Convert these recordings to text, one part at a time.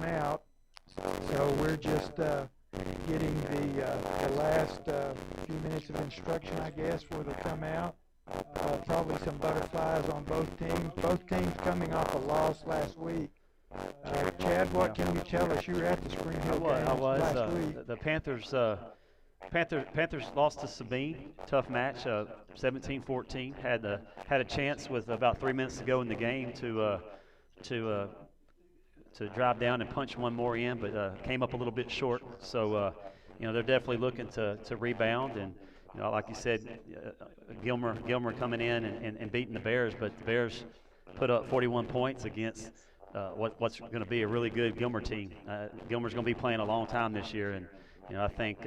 out. So we're just getting the last few minutes of instruction, I guess, before they come out. Probably some butterflies on both teams. Both teams coming off a loss last week. Chad, what can you tell us? You were at the Spring Hill game last week. The Panthers lost to Sabine. Tough match, 17-14. Had a chance with about 3 minutes to go in the game to drive down and punch one more in, but came up a little bit short. So, they're definitely looking to rebound. And, like you said, Gilmer coming in and beating the Bears, but the Bears put up 41 points against what's going to be a really good Gilmer team. Gilmer's going to be playing a long time this year, and, I think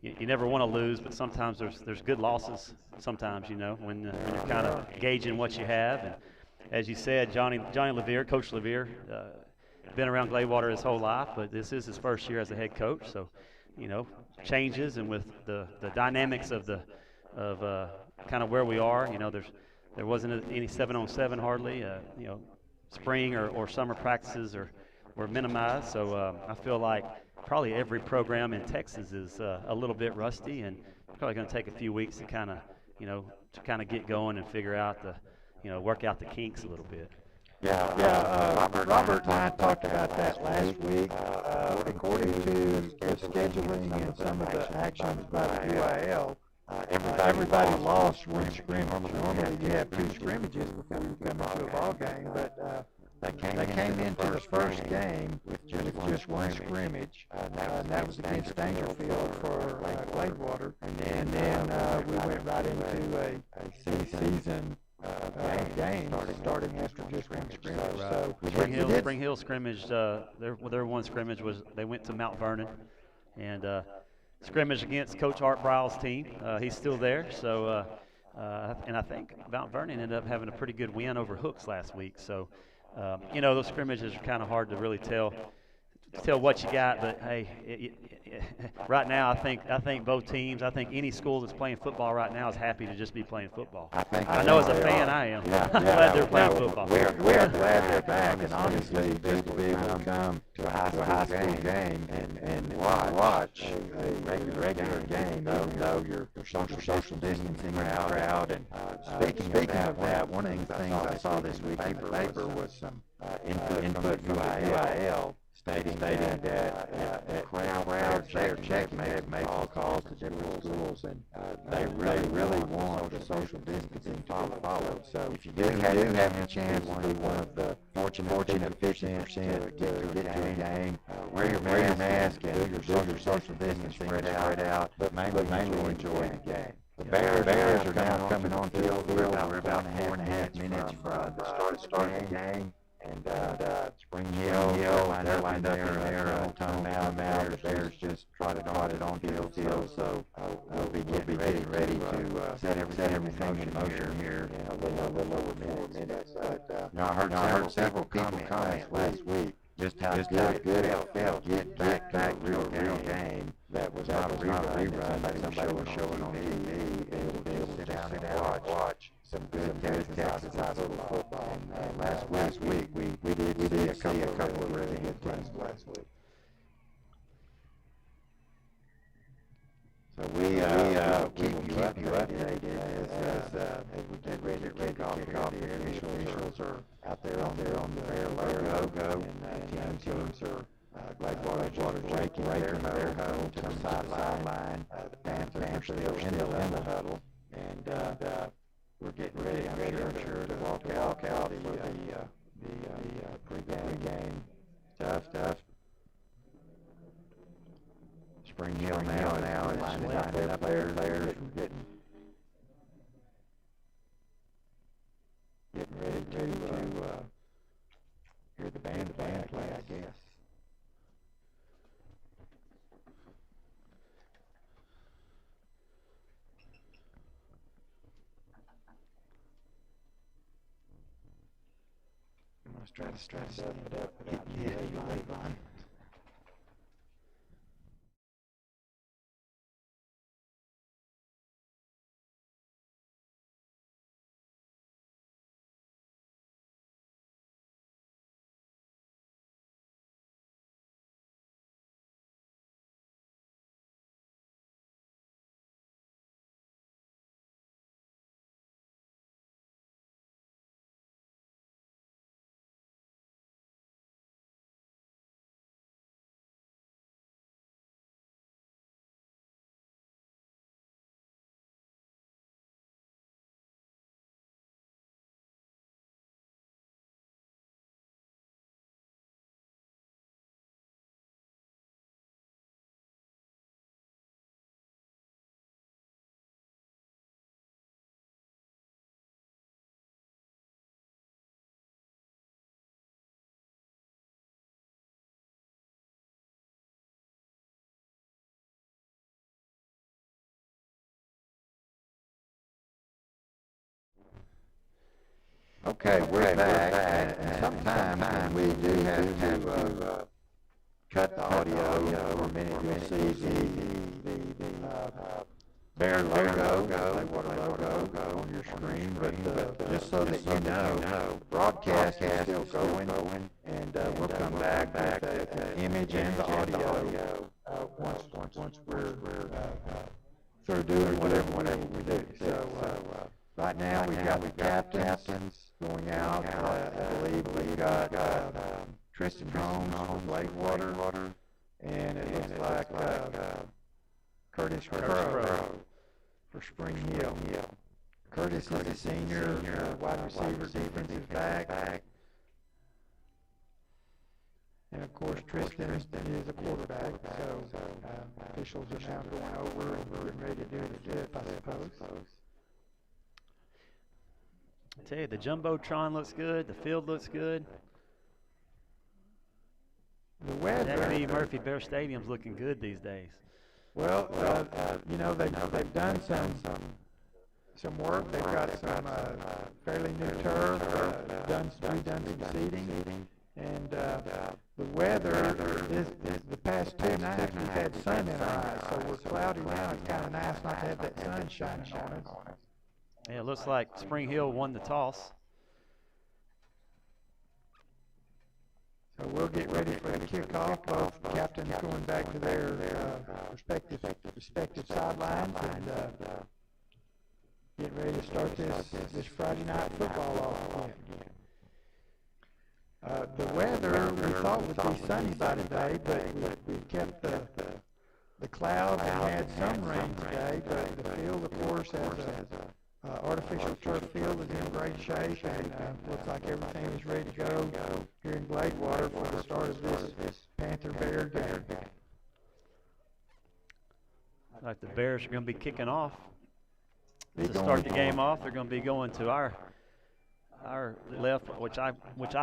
you never want to lose, but sometimes there's good losses sometimes, when you're kind of gauging what you have. And as you said, Johnny Levere, Coach Levere, been around Gladewater his whole life, but this is his first year as a head coach. So, changes, and with the dynamics of kind of where we are, there wasn't any 7-on-7 hardly. Spring or summer practices were minimized. So I feel like probably every program in Texas is a little bit rusty, and probably going to take a few weeks to kind of get going and figure out work out the kinks a little bit. Robert and I talked about that last week. According to the scheduling and some of the actions by the UIL, everybody lost one scrimmage. Normally you have two scrimmages before you come into a ball game, but they came into the first game with just one scrimmage, and that was against Dangerfield for Gladewater. And then we went right into a season game starting after just one scrimmage. So Spring Hill scrimmage, their one scrimmage was they went to Mount Vernon and scrimmage against Coach Art Bryle's team. He's still there, so and I think Mount Vernon ended up having a pretty good win over Hooks last week. So those scrimmages are kind of hard to really tell what you got, but hey, right now I think both teams, I think any school that's playing football right now is happy to just be playing football. I know as a fan I am. Glad they're playing football. We're glad they're back, and honestly, just to be able to come to a high school game and watch a regular game, though you're social distancing crowd. And speaking of that, one of the things I saw this week in the paper was some input from UIL stating that the crowds there make calls to different schools, and they really want the social distancing followed. So if you do have a chance to be one of the fortunate 15% to get to a game, wear your mask and do your social distancing spread out, but mainly enjoy the game. The Bears are now coming on field. We're about 4.5 minutes from the start of the game. And Spring Hill lined up in there all time out. The Bears just trotted on field. So we'll be getting ready to set everything in motion here in a little over 4 minutes. But I heard several people comments last week just how good it felt getting back to a real game that was not a rerun, but somebody was showing on TV, and be able to sit down and watch some good Texas high school football. And last week we did see a couple of really good teams last week. So we keep you updated as we get ready to kick off. The officials are out there on the Bear logo, and teams are Gladewater's raking their home to the sideline. The Panthers are still in the huddle, and we're getting ready, I'm sure, to walk out for the pregame stuff. Spring Hill now is lining up their players. We're getting ready to hear the band play, I guess. Let's try to set it up without getting Okay, we're back, and sometimes when we do have to cut the audio for a minute, you'll see the Bear logo, Gladewater logo on your screen, but just so that you know, broadcast is still going, and we'll come back with the image and the audio once we're through doing whatever we do. So right now we've got the captains going out. I believe we've got Tristan Holmes for Gladewater, and it looks like Curtis Crow for Spring Hill. Curtis is a senior, wide receiver, defensive back. And of course, Tristan is a quarterback, so officials are now going over and getting ready to do the dip, I suppose. I tell you, the Jumbotron looks good, the field looks good. The weather. Jackie Murphy Bear Stadium's looking good these days. Well, you know, they've done some work. They've got some fairly new turf, redone some seating, and the weather is the past 2 nights we've had sun in our eyes, so we're cloudy now. It's kind of nice not to have that sun shining on us. Yeah, it looks like Spring Hill won the toss. So we'll get ready for the kickoff. Both captains going back to their respective sidelines and get ready to start this Friday night football off again. The weather we thought would be sunny by today, but we kept the clouds and had some rain today. But the field, of course, has a artificial turf field is in great shape, and looks like everything is ready to go here in Gladewater for the start of this Panther Bear game. Like the Bears are going to be kicking off. To start the game off, they're going to be going to our left, which I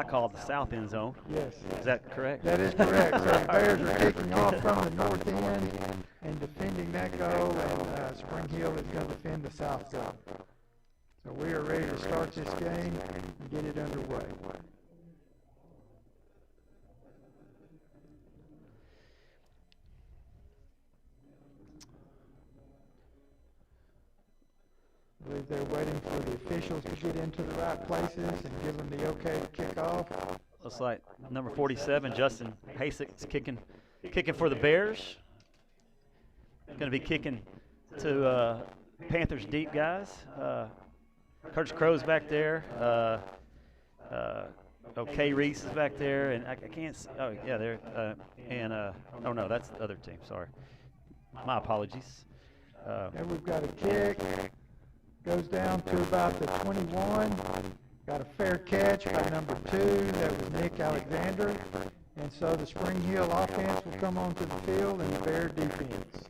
call the south end zone. Yes. Is that correct? That is correct. So the Bears are kicking off from the north end and defending that goal, and Spring Hill is going to defend the south zone. So we are ready to start this game and get it underway. I believe they're waiting for the officials to get into the right places and give them the okay to kick off. Looks like number 47, Justin Hasick's kicking for the Bears. Going to be kicking to Panthers deep guys. Curtis Crow's back there. Okay, Reese is back there, and I can't see. Oh, yeah, there. Oh no, that's the other team. Sorry, my apologies. And we've got a kick. Goes down to about the 21. Got a fair catch by number 2. That was Nick Alexander. And so the Spring Hill offense will come onto the field and the Bear defense.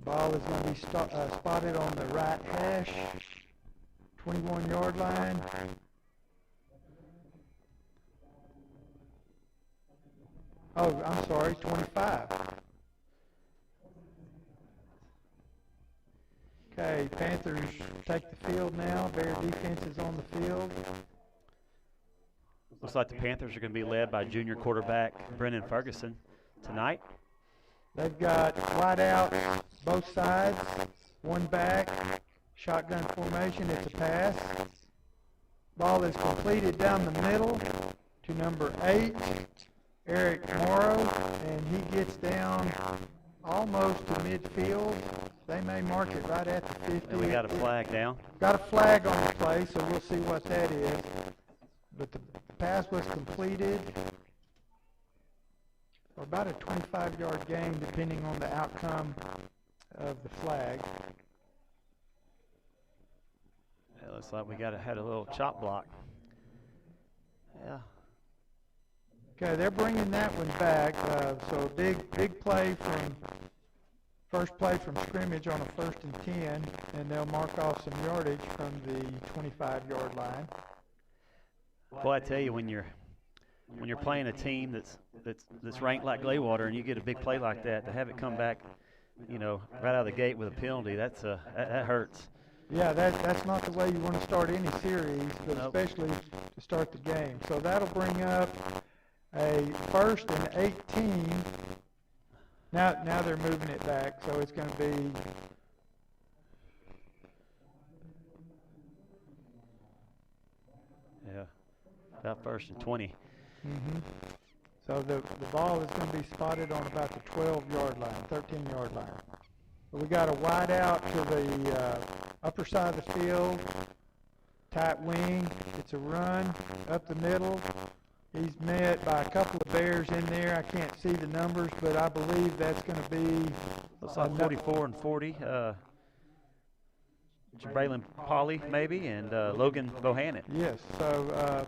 Ball is going to be spotted on the right hash, 21-yard line. Oh, I'm sorry, 25. Okay, Panthers take the field now. Bear defense is on the field. Looks like the Panthers are going to be led by junior quarterback Brennan Ferguson tonight. They've got wide out both sides, one back, shotgun formation. It's a pass. Ball is completed down the middle to number 8, Eric Morrow, and he gets down almost to midfield. They may mark it right at the 50. And we got a flag down. Got a flag on the play, so we'll see what that is. But the pass was completed for about a 25-yard gain, depending on the outcome of the flag. It looks like we had a little chop block. Yeah. Okay, they're bringing that one back. So big play from first play from scrimmage on a 1st and 10, and they'll mark off some yardage from the 25-yard line. Well, I tell you, when you're playing a team that's ranked like Gladewater, and you get a big play like that, to have it come back, right out of the gate with a penalty, that hurts. Yeah, that's not the way you want to start any series, but Nope. especially to start the game. So that'll bring up a 1st and 18. Now they're moving it back, so it's going to be about 1st and 20. Mm-hmm. So the ball is going to be spotted on about the 12-yard line, 13-yard line. But we got a wide out to the upper side of the field, tight wing. It's a run up the middle. He's met by a couple of Bears in there. I can't see the numbers, but I believe that's going to be Looks like 44 and 40. Braylon Polly maybe, and Logan Bohannon. Yes. So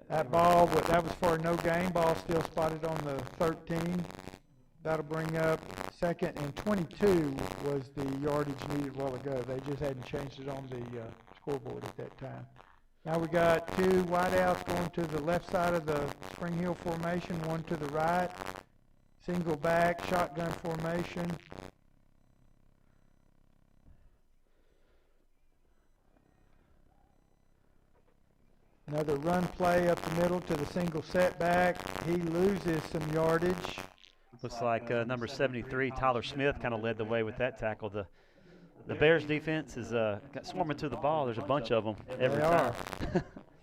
that ball, that was for a no gain. Ball still spotted on the 13. That'll bring up 2nd and 22 was the yardage needed a while ago. They just hadn't changed it on the scoreboard at that time. Now we got 2 wideouts going to the left side of the Spring Hill formation, one to the right. Single back, shotgun formation. Another run play up the middle to the single setback. He loses some yardage. Looks like number 73, Tyler Smith, kind of led the way with that tackle. The Bears defense is swarming to the ball. There's a bunch of them every time.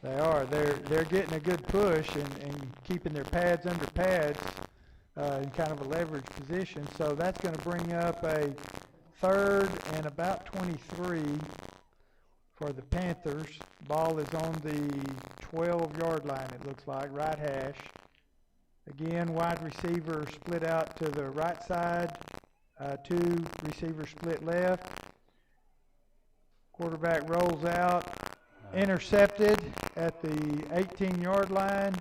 They are. They're getting a good push and keeping their pads under pads in kind of a leverage position. So that's going to bring up a 3rd and about 23 for the Panthers. Ball is on the 12-yard line, it looks like, right hash. Again, wide receiver split out to the right side. 2 receivers split left. Quarterback rolls out. Intercepted at the 18-yard line.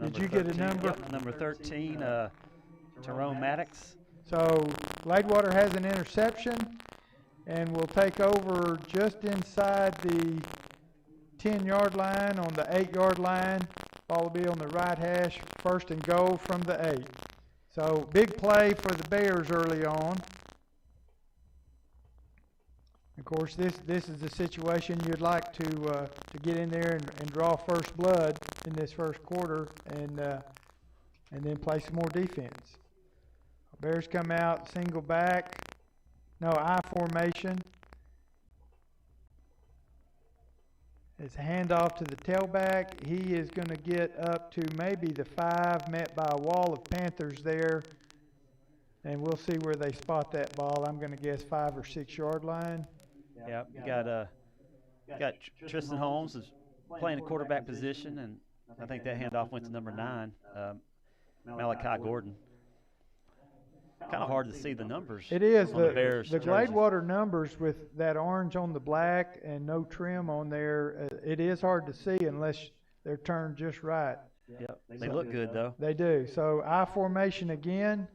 Did you get a number? Yep, number 13, Tyrone Maddox. So Gladewater has an interception and will take over just inside the 10-yard line on the 8-yard line. Ball will be on the right hash, 1st and goal from the 8. So big play for the Bears early on. Of course, this is the situation you'd like to get in there and draw first blood in this first quarter and then play some more defense. Bears come out, single back, no I formation. It's a handoff to the tailback. He is going to get up to maybe the 5, met by a wall of Panthers there. And we'll see where they spot that ball. I'm going to guess 5 or 6 yard line. Yep, you got Tristan Holmes is playing the quarterback position, and I think that handoff went to number 9, Malachi Gordon. Kind of hard to see the numbers. It is. On the Bears the jerseys. Gladewater numbers with that orange on the black and no trim on there, it is hard to see unless they're turned just right. Yep, they look good though. They do. So I formation again.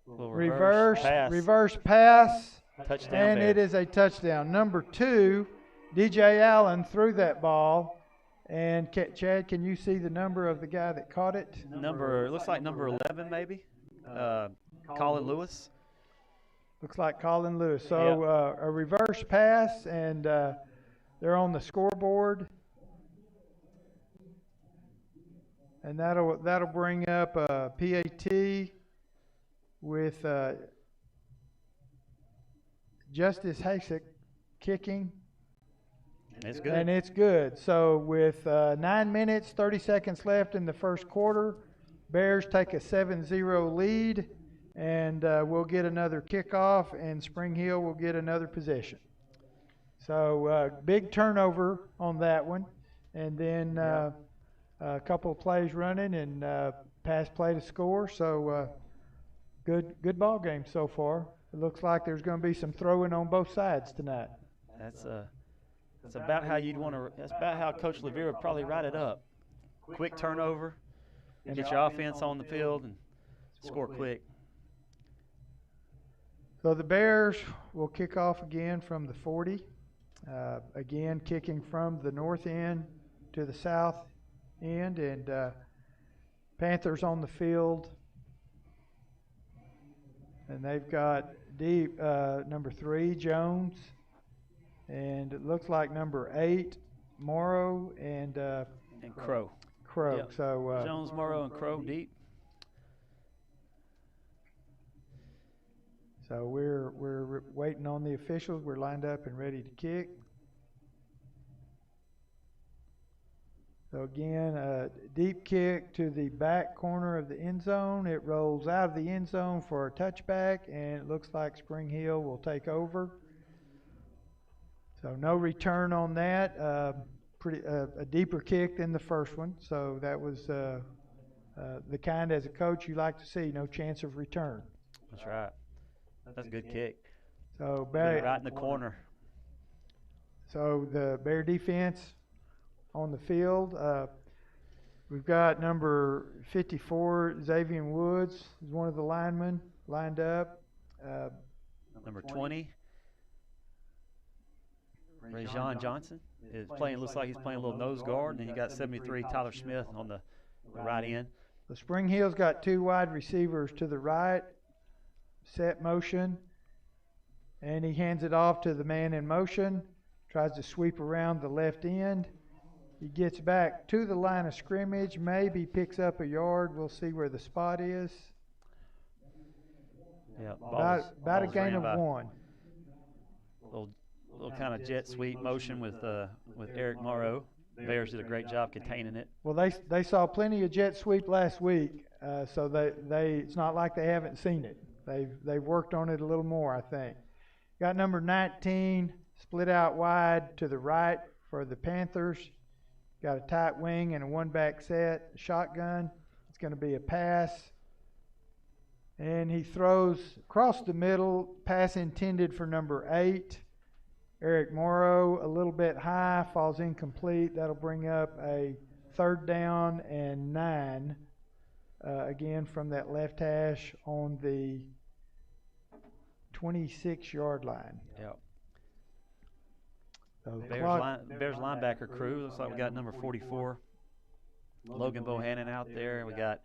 Reverse pass. Touchdown and Bears. it is a touchdown. Number 2, DJ Allen threw that ball. And Chad, can you see the number of the guy that caught it? Looks like number 11 maybe. Colin Lewis. Looks like Colin Lewis. So a reverse pass, and they're on the scoreboard. And that'll bring up a PAT with Justice Hasek kicking. It's good. And it's good. So with 9 minutes, 30 seconds left in the first quarter, Bears take a 7-0 lead, and we'll get another kickoff, and Spring Hill will get another possession. So big turnover on that one, and then a couple of plays running and pass play to score. So good ball game so far. It looks like there's going to be some throwing on both sides tonight. That's about how you'd want to. That's about how Coach Levere would probably write it up. Quick turnover, get your offense on the field, and score quick. So the Bears will kick off again from the 40. Again, kicking from the north end to the south end, and Panthers on the field. And they've got deep number 3, Jones. And it looks like number 8, Morrow, and Crow. Crow. Yep. So Jones, Morrow, and Crow deep. So we're waiting on the officials. We're lined up and ready to kick. So again, a deep kick to the back corner of the end zone. It rolls out of the end zone for a touchback, and it looks like Spring Hill will take over. So no return on that. A deeper kick than the first one. So that was the kind, as a coach, you like to see. No chance of return. That's right. That's a good kick. So right in the corner. So the Bear defense on the field. We've got number 54, Xavier Woods, is one of the linemen lined up. Number 20, Rajon Johnson is playing. Looks like he's playing a little nose guard. And then you got 73, Tyler Smith on the right end. The Spring Hill's got 2 wide receivers to the right. Set motion, and he hands it off to the man in motion. Tries to sweep around the left end. He gets back to the line of scrimmage, maybe picks up a yard. We'll see where the spot is. Yeah, about a gain of 1. Little kind of jet sweep motion with Eric Morrow. Bears did a great job containing it. Well, they saw plenty of jet sweep last week, so they it's not like they haven't seen it. They've worked on it a little more, I think. Got number 19 split out wide to the right for the Panthers. Got a tight wing and a 1-back set, shotgun. It's going to be a pass. And he throws across the middle, pass intended for number 8. Eric Morrow, a little bit high, falls incomplete. That'll bring up a 3rd down and 9. Again, from that left hash on the 26-yard line. Yep. So Bears linebacker crew. Looks like we got number 44, Logan Bohannon out there. We got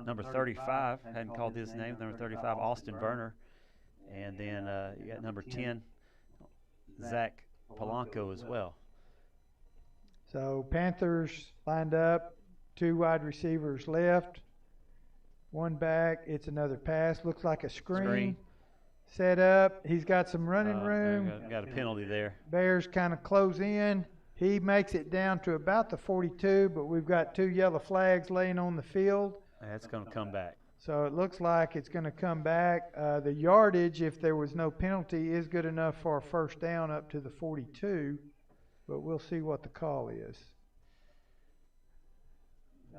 number 35. Hadn't called his name. Number 35, Austin Werner. And then you got number 10, Zach Polanco as well. So Panthers lined up. 2 wide receivers left, 1 back. It's another pass. Looks like a screen. Set up. He's got some running room. Got a penalty there. Bears kind of close in. He makes it down to about the 42, but we've got 2 yellow flags laying on the field. That's going to come back. So it looks like it's going to come back. The yardage, if there was no penalty, is good enough for a 1st down up to the 42, but we'll see what the call is.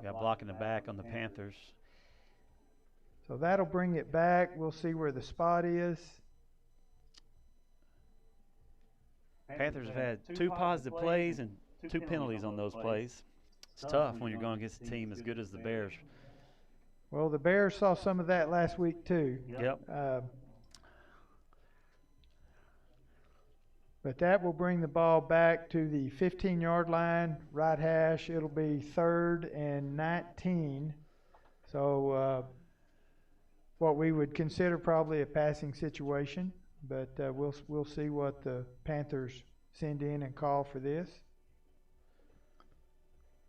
Got blocking the back on the Panthers. So that'll bring it back. We'll see where the spot is. Panthers have had 2 positive plays and 2 penalties on those plays. It's tough when you're going against a team as good as the Bears. Well, the Bears saw some of that last week too. Yep. But that will bring the ball back to the 15-yard line, right hash. It'll be 3rd and 19. So what we would consider probably a passing situation, but we'll see what the Panthers send in and call for this.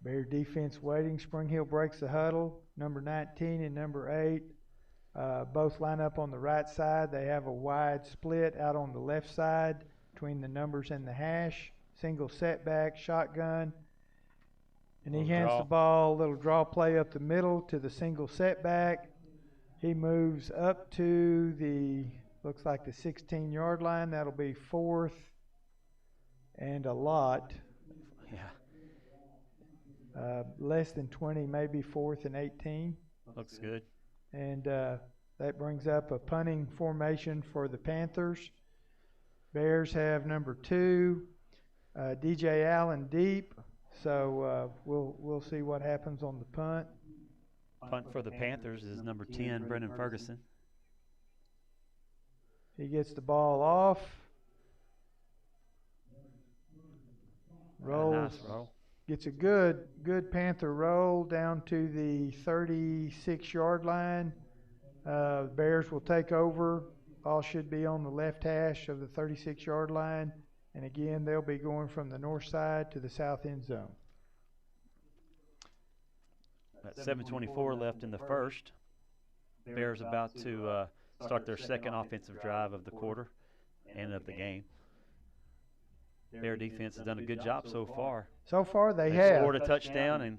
Bear defense waiting. Spring Hill breaks the huddle. Number 19 and number 8 both line up on the right side. They have a wide split out on the left side between the numbers and the hash. Single setback, shotgun. And he hands the ball, little draw play up the middle to the single setback. He moves up to the, looks like the 16-yard line. That'll be 4th and a lot. Yeah. Less than 20, maybe 4th and 18. Looks good. And that brings up a punting formation for the Panthers. Bears have number 2, DJ Allen deep. So we'll see what happens on the punt. Punt for the Panthers is number 10, Brendan Ferguson. He gets the ball off. Rolls. Nice roll. Gets a good Panther roll down to the 36-yard line. Bears will take over. Ball should be on the left hash of the 36-yard line. And again, they'll be going from the north side to the south end zone. About 7:24 left in the first. Bears about to start their second offensive drive of the quarter and of the game. Bear defense has done a good job so far. So far, they They've have scored a touchdown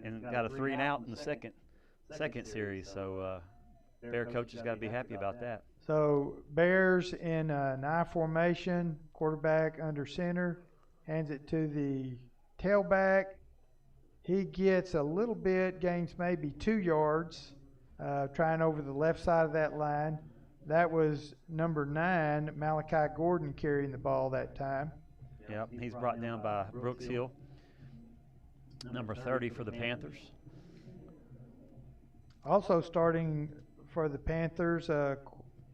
and got a 3-and-out in the second series. So Bear coaches got to be happy about that. So Bears in an I formation, quarterback under center, hands it to the tailback. He gets a little bit, gains maybe 2 yards, trying over the left side of that line. That was number 9, Malachi Gordon, carrying the ball that time. Yep, he's brought down by Brooks Hill, number 30 for the Panthers. Also starting for the Panthers,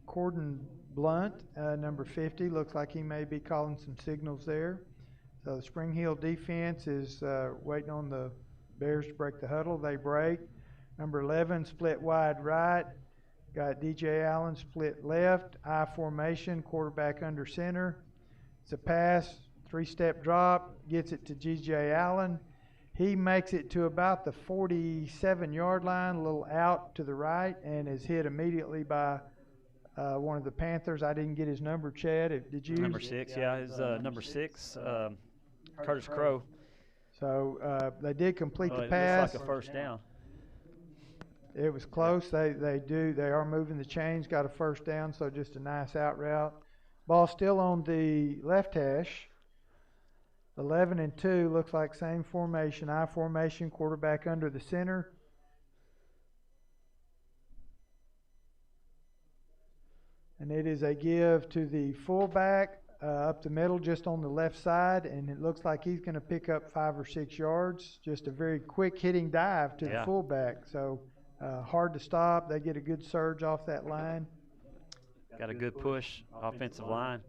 Cordon Blunt, number 50. Looks like he may be calling some signals there. So the Spring Hill defense is waiting on the Bears to break the huddle. They break. Number 11, split wide right. Got DJ Allen split left. I formation, quarterback under center. It's a pass, 3-step drop, gets it to DJ Allen. He makes it to about the 47-yard line, a little out to the right, and is hit immediately by one of the Panthers. I didn't get his number, Chad. Did you? Number 6, yeah, his number 6, Curtis Crow. So they did complete the It pass. looks like a first down. It was close. They are moving the chains, got a first down, so just a nice out route. Ball still on the left hash. 11 and 2, looks like same formation, I formation, quarterback under the center. And it is a give to the fullback up the middle, just on the left side, and it looks like he's going to pick up 5 or 6 yards. Just a very quick hitting dive to the fullback. So hard to stop. They get a good surge off that line. Got a good push, offensive line.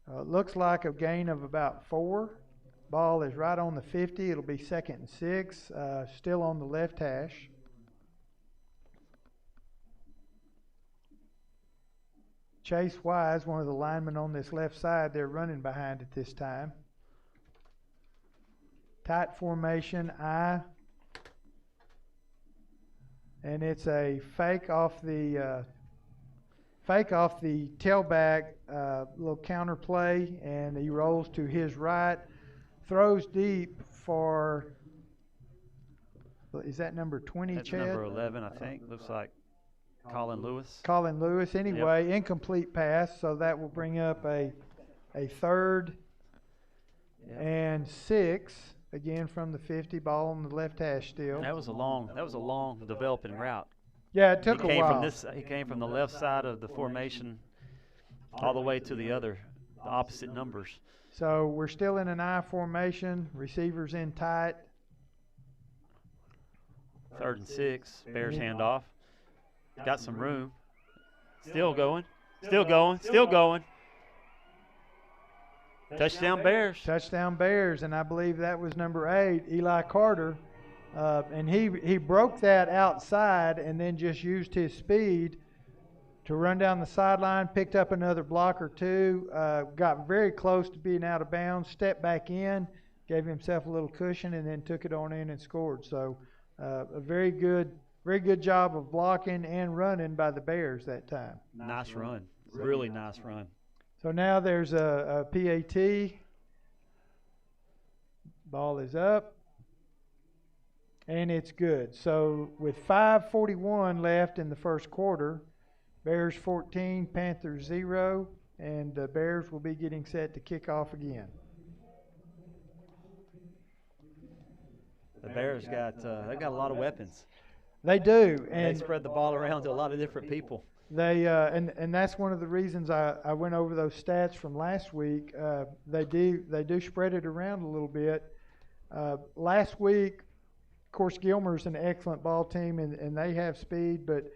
Looks like a gain of about 4. Ball is right on the 50. It'll be 2nd and 6, still on the left hash. Chase Wise, one of the linemen on this left side, they're running behind at this time. Tight formation, I. And it's a fake off the tailback, little counter play, and he rolls to his right, throws deep for, is that number 20, That's Chad? number 11, I think. Looks like Colin Lewis. Colin Lewis. Anyway, incomplete pass, so that will bring up a 3rd and 6, again from the 50, ball on the left hash still. That was a long developing route. Yeah, it took a while. He came from the left side of the formation all the way to the opposite numbers. So we're still in an I formation, receivers in tight. 3rd and 6, Bears handoff. Got some room. Still going. Touchdown Bears. Touchdown Bears, and I believe that was number 8, Eli Carter. And he broke that outside and then just used his speed to run down the sideline, picked up another block or 2, got very close to being out of bounds, stepped back in, gave himself a little cushion, and then took it on in and scored. So a very good job of blocking and running by the Bears that time. Nice run. Really nice run. So now there's a PAT. Ball is up. And it's good. So with 5:41 left in the first quarter, Bears 14, Panthers 0, and the Bears will be getting set to kick off again. The Bears they've got a lot of weapons. They do, and they spread the ball around to a lot of different people. They and that's one of the reasons I went over those stats from last week. They do spread it around a little bit. Last week, of course, Gilmer's an excellent ball team, and they have speed, but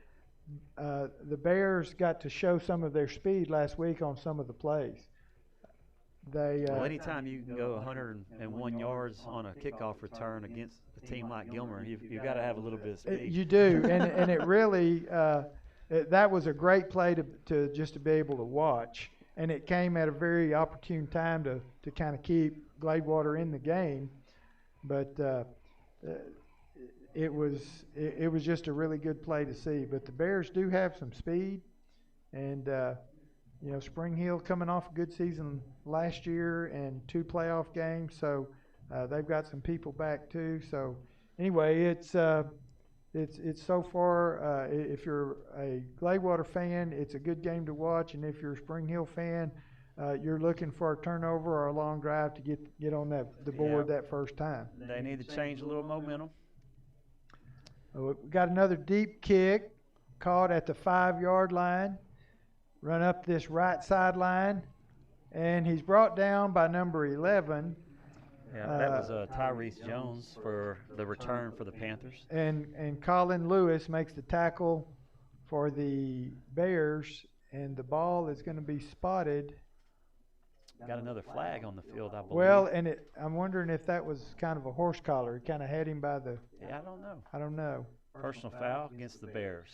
the Bears got to show some of their speed last week on some of the plays. Well, anytime you can go 101 yards on a kickoff return against a team like Gilmer, you've got to have a little bit of speed. You do, and it really that was a great play to just to be able to watch, and it came at a very opportune time to kind of keep Gladewater in the game. But it was just a really good play to see. But the Bears do have some speed, and Spring Hill coming off a good season last year and 2 playoff games, so they've got some people back too. So anyway, it's so far. If you're a Gladewater fan, it's a good game to watch, and if you're a Spring Hill fan, you're looking for a turnover or a long drive to get on the board that first time. They need to change a little momentum. We got another deep kick caught at the 5-yard line. Run up this right sideline, and he's brought down by number 11. Yeah, that was Tyrese Jones for the return for the Panthers. And Colin Lewis makes the tackle for the Bears, and the ball is going to be spotted. Got another flag on the field, I believe. Well, and I'm wondering if that was kind of a horse collar. It kind of had him by the. Yeah, I don't know. Personal foul against the Bears.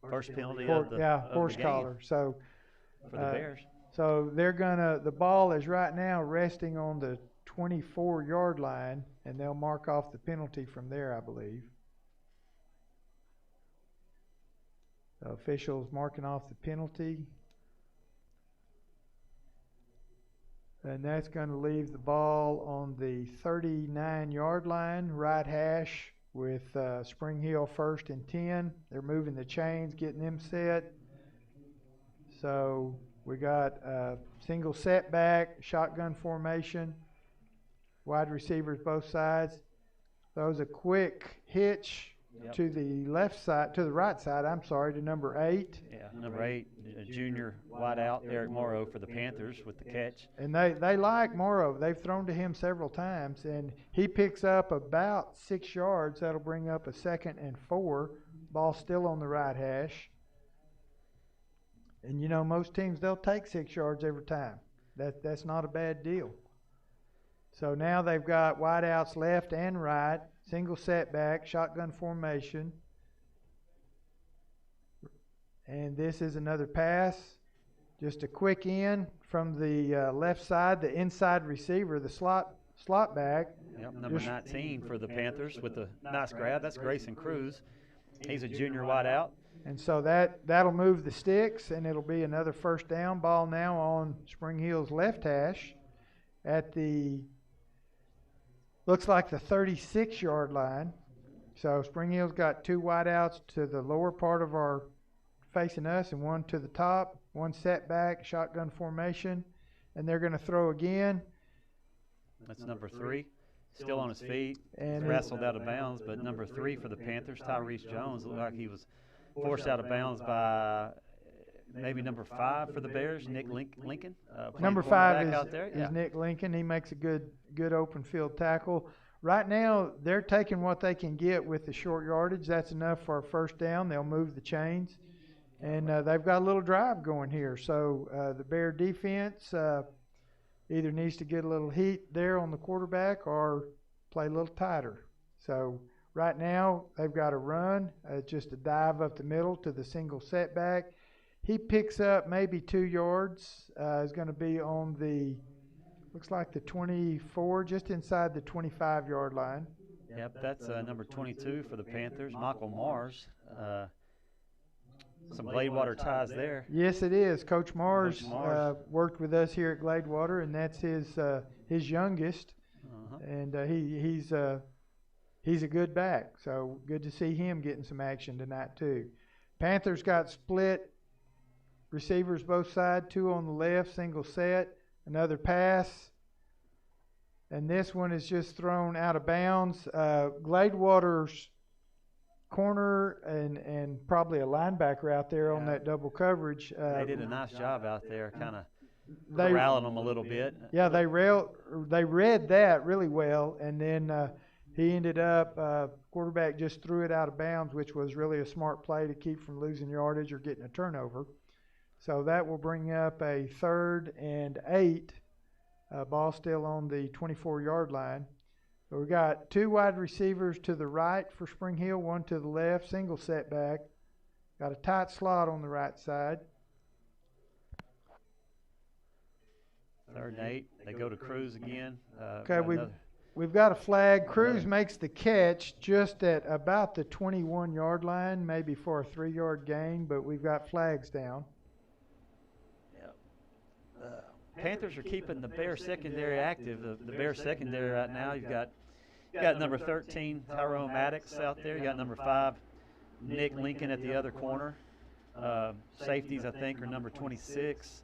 First penalty of the horse game collar. So for the Bears. So the ball is right now resting on the 24-yard line, and they'll mark off the penalty from there, I believe. The officials marking off the penalty. And that's going to leave the ball on the 39-yard line, right hash, with Spring Hill 1st and 10. They're moving the chains, getting them set. So we got single setback, shotgun formation, wide receivers both sides. Throws a quick hitch to the right side, to number 8. Yeah, number 8, junior wide out, Eric Morrow for the Panthers with the catch. And they like Morrow. They've thrown to him several times, and he picks up about 6 yards. That'll bring up a 2nd and 4. Ball still on the right hash. And, most teams, they'll take 6 yards every time. That's not a bad deal. So now they've got wideouts left and right, single setback, shotgun formation. And this is another pass. Just a quick in from the left side, the inside receiver, the slot back. Yep, number 19 for the Panthers with a nice grab. That's Grayson Cruz. He's a junior wideout. And so that'll move the sticks, and it'll be another first down. Ball now on Spring Hill's left hash at looks like the 36-yard line. So Spring Hill's got 2 wideouts to the lower part of our facing us and 1 to the top, 1 setback, shotgun formation, and they're going to throw again. That's number 3, still on his feet. And wrestled out of bounds, but number 3 for the Panthers, Tyrese Jones, looked like he was forced out of bounds by maybe number 5 for the Bears, Nick Lincoln. Number 5 out there. is Nick Lincoln. He makes a good open field tackle. Right now, they're taking what they can get with the short yardage. That's enough for a first down. They'll move the chains. And they've got a little drive going here. So the Bear defense either needs to get a little heat there on the quarterback or play a little tighter. So right now, they've got a run, just a dive up the middle to the single setback. He picks up maybe 2 yards. Is going to be on looks like the 24, just inside the 25-yard line. Yep, that's number 22 for the Panthers, Michael Mars. Some Gladewater ties there. Yes, it is. Coach Mars worked with us here at Gladewater, and that's his youngest. And he's a good back. So good to see him getting some action tonight too. Panthers got split receivers both sides, 2 on the left, single set, another pass. And this one is just thrown out of bounds. Gladewater's corner and probably a linebacker out there on that double coverage. They did a nice job out there, kind of corralling them a little bit. Yeah, they read that really well, and then he ended up, quarterback just threw it out of bounds, which was really a smart play to keep from losing yardage or getting a turnover. So that will bring up a 3rd and 8. Ball still on the 24-yard line. So we've got 2 wide receivers to the right for Spring Hill, 1 to the left, single setback. Got a tight slot on the right side. 3rd and 8. They go to Cruz again. Okay, we've got a flag. Cruz makes the catch just at about the 21-yard line, maybe for a 3-yard gain, but we've got flags down. Panthers are keeping the Bears secondary active. The Bears secondary right now, you've got number 13, Tyrone Maddox out there. You got number 5, Nick Lincoln at the other corner. Safeties, I think, are number 26,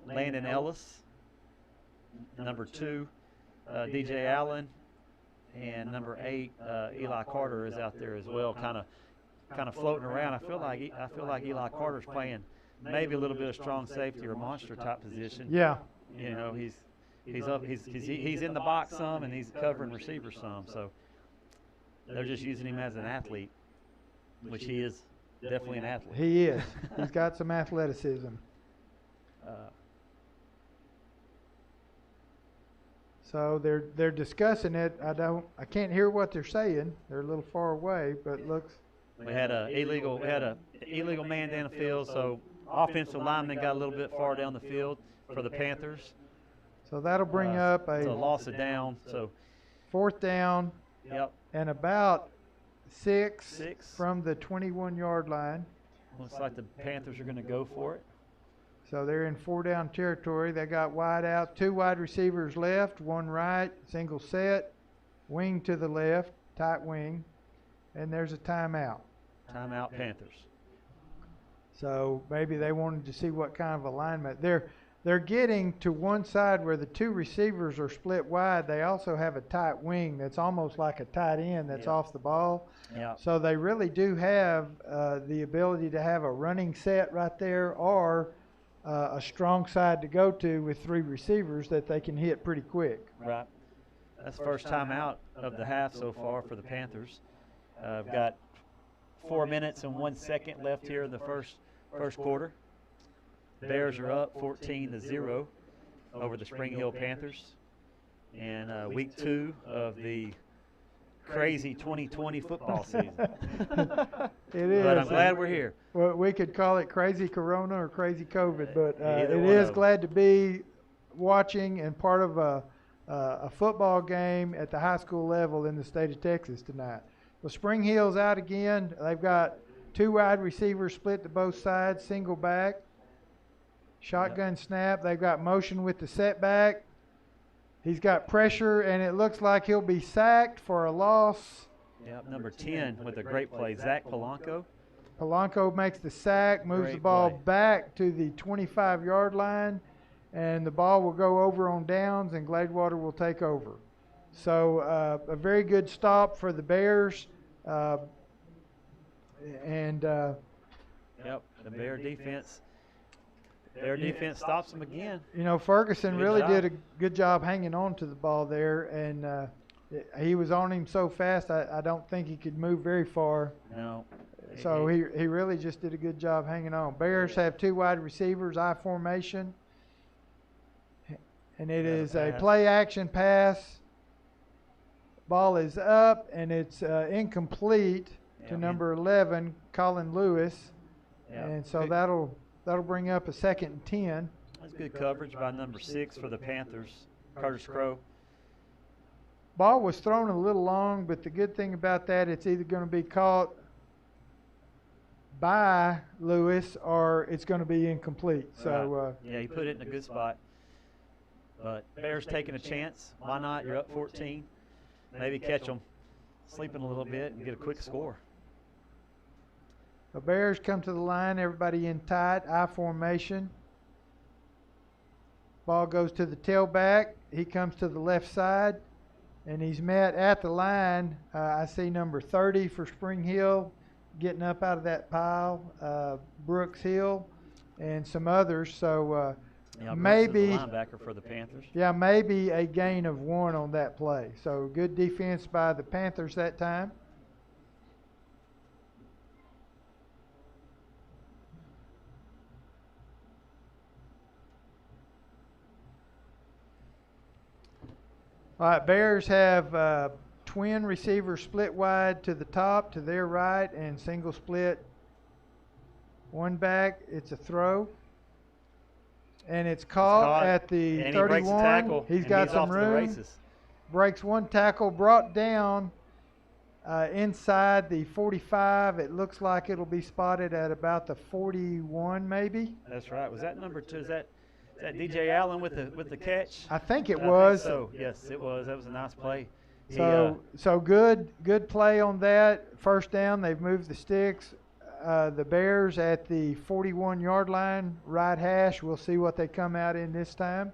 Landon Ellis, number 2, DJ Allen, and number 8, Eli Carter is out there as well, kind of floating around. I feel like Eli Carter's playing maybe a little bit of strong safety or monster type position. Yeah. You know, he's in the box some and he's covering receivers some. So they're just using him as an athlete, which he is definitely an athlete. He is. He's got some athleticism. So they're discussing it. I can't hear what they're saying. They're a little far away, but it looks. We had a illegal man down the field, so offensive lineman got a little bit far down the field for the Panthers. So that'll bring up a loss of down. So 4th down. Yep. And about six from the 21-yard line. Looks like the Panthers are going to go for it. So they're in 4-down territory. They got wide out, 2 wide receivers left, 1 right, single set, wing to the left, tight wing, and there's a timeout. Timeout, Panthers. So maybe they wanted to see what kind of alignment. They're getting to one side where the 2 receivers are split wide. They also have a tight wing that's almost like a tight end that's off the ball. Yeah. So they really do have the ability to have a running set right there or a strong side to go to with 3 receivers that they can hit pretty quick. Right. That's the first time out of the half so far for the Panthers. I've got 4 minutes and 1 second left here in the first quarter. Bears are up 14-0 over the Spring Hill Panthers. And week 2 of the crazy 2020 football season. It is. But I'm glad we're here. Well, we could call it crazy Corona or crazy COVID, but it one is of glad to be watching and part of a football game at the high school level in the state of Texas tonight. Well, Spring Hill's out again. They've got 2 wide receivers split to both sides, single back, shotgun snap. They've got motion with the setback. He's got pressure, and it looks like he'll be sacked for a loss. Yep, number 10 with a great play, Zach Polanco. Polanco makes the sack, moves the ball back to the 25-yard line, and the ball will go over on downs, and Gladewater will take over. So a very good stop for the Bears. Yep, the Bear defense. Their defense stops them again. You know, Ferguson really did a good job hanging on to the ball there, and he was on him so fast I don't think he could move very far. No. So he really just did a good job hanging on. Bears have 2 wide receivers, I formation, and it is a play-action pass. Ball is up, and it's incomplete to number 11, Colin Lewis, and so that'll bring up a 2nd and 10. That's good coverage by number 6 for the Panthers, Curtis Crow. Ball was thrown a little long, but the good thing about that, it's either going to be caught by Lewis or it's going to be incomplete. So yeah, he put it in a good spot. But Bears taking a chance. Why not? You're up 14. Maybe catch them sleeping a little bit and get a quick score. The Bears come to the line, everybody in tight, I formation. Ball goes to the tailback. He comes to the left side, and he's met at the line. I see number 30 for Spring Hill getting up out of that pile, Brooks Hill, and some others. So maybe Brooks is the linebacker for the Panthers. Yeah, maybe a gain of 1 on that play. So good defense by the Panthers that time. All right, Bears have twin receivers split wide to the top, to their right, and single split One back. It's a throw. And it's caught at the and 31. He breaks the tackle, He's got some off to the room. races. Breaks one tackle, brought down inside the 45. It looks like it'll be spotted at about the 41, maybe. That's right. Was that number 2? Is that DJ Allen with the catch? I think it was. So yes, it was. That was a nice play. So good play on that. First down. They've moved the sticks. The Bears at the 41-yard line, right hash. We'll see what they come out in this time.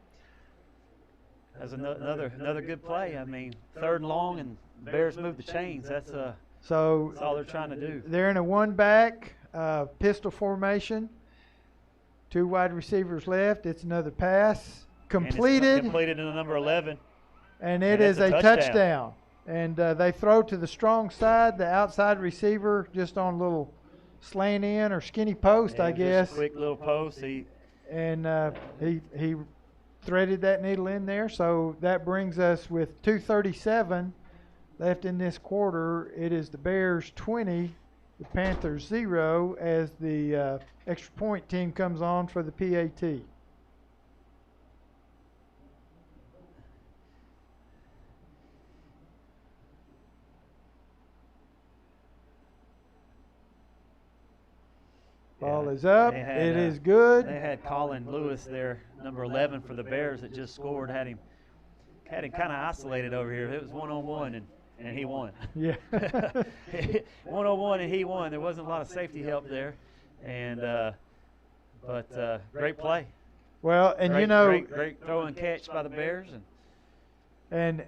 That's another good play. I mean, 3rd and long, and Bears move the chains. That's all they're trying to do. They're in a one-back pistol formation. 2 wide receivers left. It's another pass completed. Completed in the number 11. And it is a touchdown. And they throw to the strong side. The outside receiver just on a little slant in or skinny post, I guess. Just a quick little post. He threaded that needle in there. So that brings us with 2:37 left in this quarter. It is the Bears 20, the Panthers 0, as the extra point team comes on for the PAT. Ball is up. It is good. They had Colin Lewis there, number 11 for the Bears, that just scored. Had him kind of isolated over here. It was 1-on-1, and he won. Yeah. 1-on-1 and he won. There wasn't a lot of safety help there, and but great play. Well, and great throw and catch by the Bears, and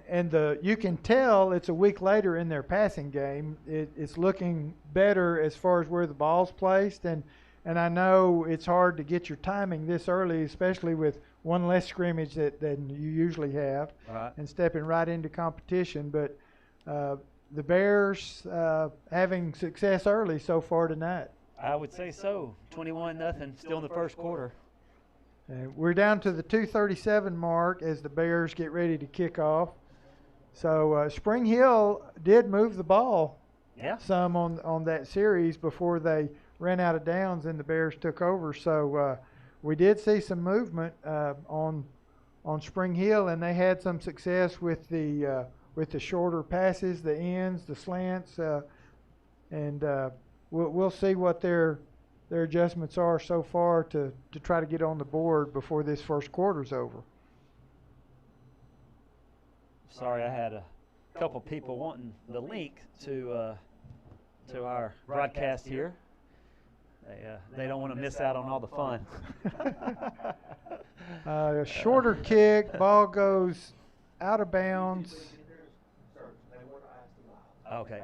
you can tell it's a week later in their passing game. It's looking better as far as where the ball's placed, and I know it's hard to get your timing this early, especially with one less scrimmage than you usually have, right, and stepping right into competition. But the Bears having success early so far tonight. I would say so. 21-0, still in the first quarter. We're down to the 2:37 mark as the Bears get ready to kick off. So Spring Hill did move the ball some on that series before they ran out of downs and the Bears took over. So we did see some movement on Spring Hill, and they had some success with the shorter passes, the ends, the slants, and we'll see what their adjustments are so far to try to get on the board before this first quarter's over. Sorry, I had a couple people wanting the link to our broadcast here. They don't want to miss out on all the fun. A shorter kick, ball goes out of bounds. Okay,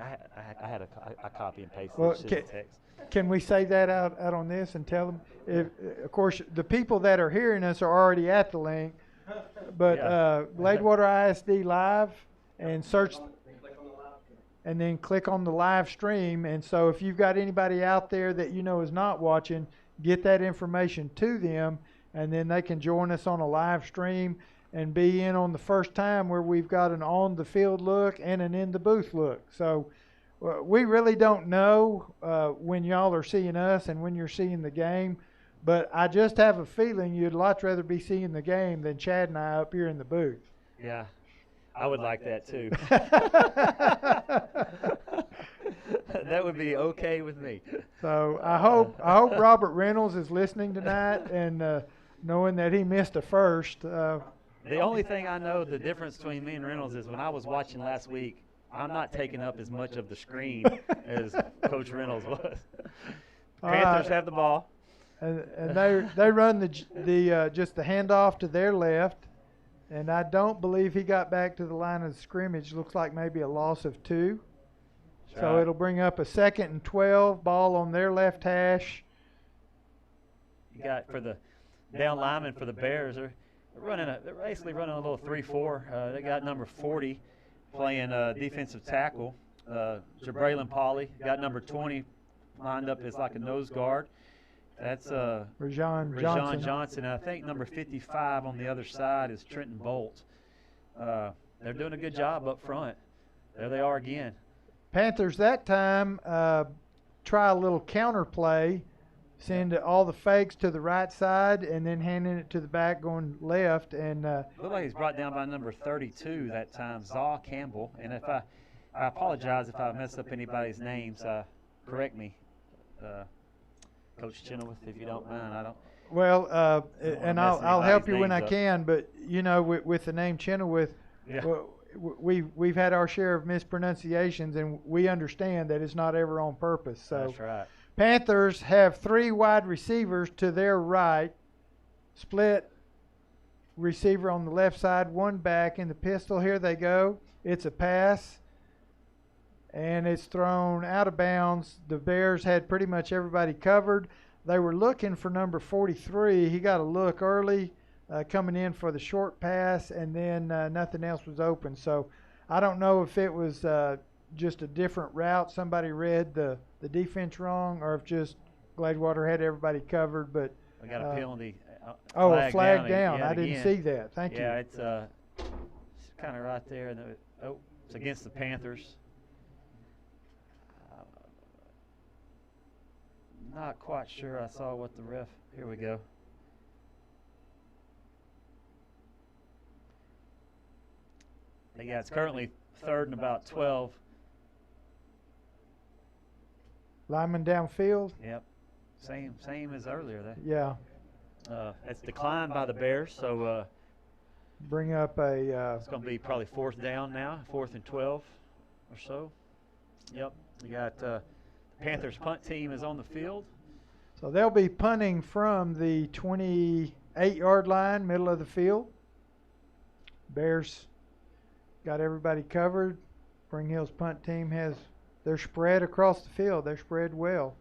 I had a copy and paste text. Can we say that out on this and tell them? Of course, the people that are hearing us are already at the link, but Gladewater ISD Live and search, and then click on the live stream. And so if you've got anybody out there that you know is not watching, get that information to them, and then they can join us on a live stream and be in on the first time where we've got an on-the-field look and an in-the-booth look. So we really don't know when y'all are seeing us and when you're seeing the game, but I just have a feeling you'd a lot rather be seeing the game than Chad and I up here in the booth. Yeah, I would like that too. That would be okay with me. So I hope Robert Reynolds is listening tonight and knowing that he missed a first. The only thing I know, the difference between me and Reynolds, is when I was watching last week, I'm not taking up as much of the screen as Coach Reynolds was. Panthers have the ball, and they run the just the handoff to their left, and I don't believe he got back to the line of scrimmage. Looks like maybe a loss of 2. That's so right. It'll bring up a 2nd and 12, ball on their left hash. You got for the down lineman for the Bears. They're basically running a little 3-4. They got number 40 playing defensive tackle. Jabraylin Pauly got number 20 lined up as like a nose guard. That's Rajon Johnson. And I think number 55 on the other side is Trenton Bolt. They're doing a good job up front. There they are again. Panthers that time try a little counter play send all the fakes to the right side and then handing it to the back going left. And looked like he's brought down by number 32 that time, Zaw Campbell. And if I apologize if I mess up anybody's names, correct me, Coach Chenoweth, if you don't mind. I don't. Well, and I'll help you when I names up. can, but you know, with the name Chenoweth, Yeah. we've had our share of mispronunciations, and we understand that it's not ever on purpose. So That's right. Panthers have 3 wide receivers to their right, split receiver on the left side, 1 back in the pistol. Here they go. It's a pass, and it's thrown out of bounds. The Bears had pretty much everybody covered. They were looking for number 43. He got a look early coming in for the short pass, and then nothing else was open. So I don't know if it was just a different route. Somebody read the defense wrong, or if just Gladewater had everybody covered. But We got a penalty. a flag down. yet I didn't again. see that. Thank you. Yeah, it's kind of right there. It's against the Panthers. Not quite sure I saw what the ref. Here we go. Yeah, it's currently 3rd and about 12. Lineman downfield. Yep, same as earlier. Yeah. It's declined by the Bears, so Bring up a. it's going to be probably 4th down now, 4th and 12 or so. Yep, you got the Panthers punt team is on the field. So they'll be punting from the 28-yard line, middle of the field. Bears got everybody covered. Spring Hill's punt team they're spread across the field. They're spread well.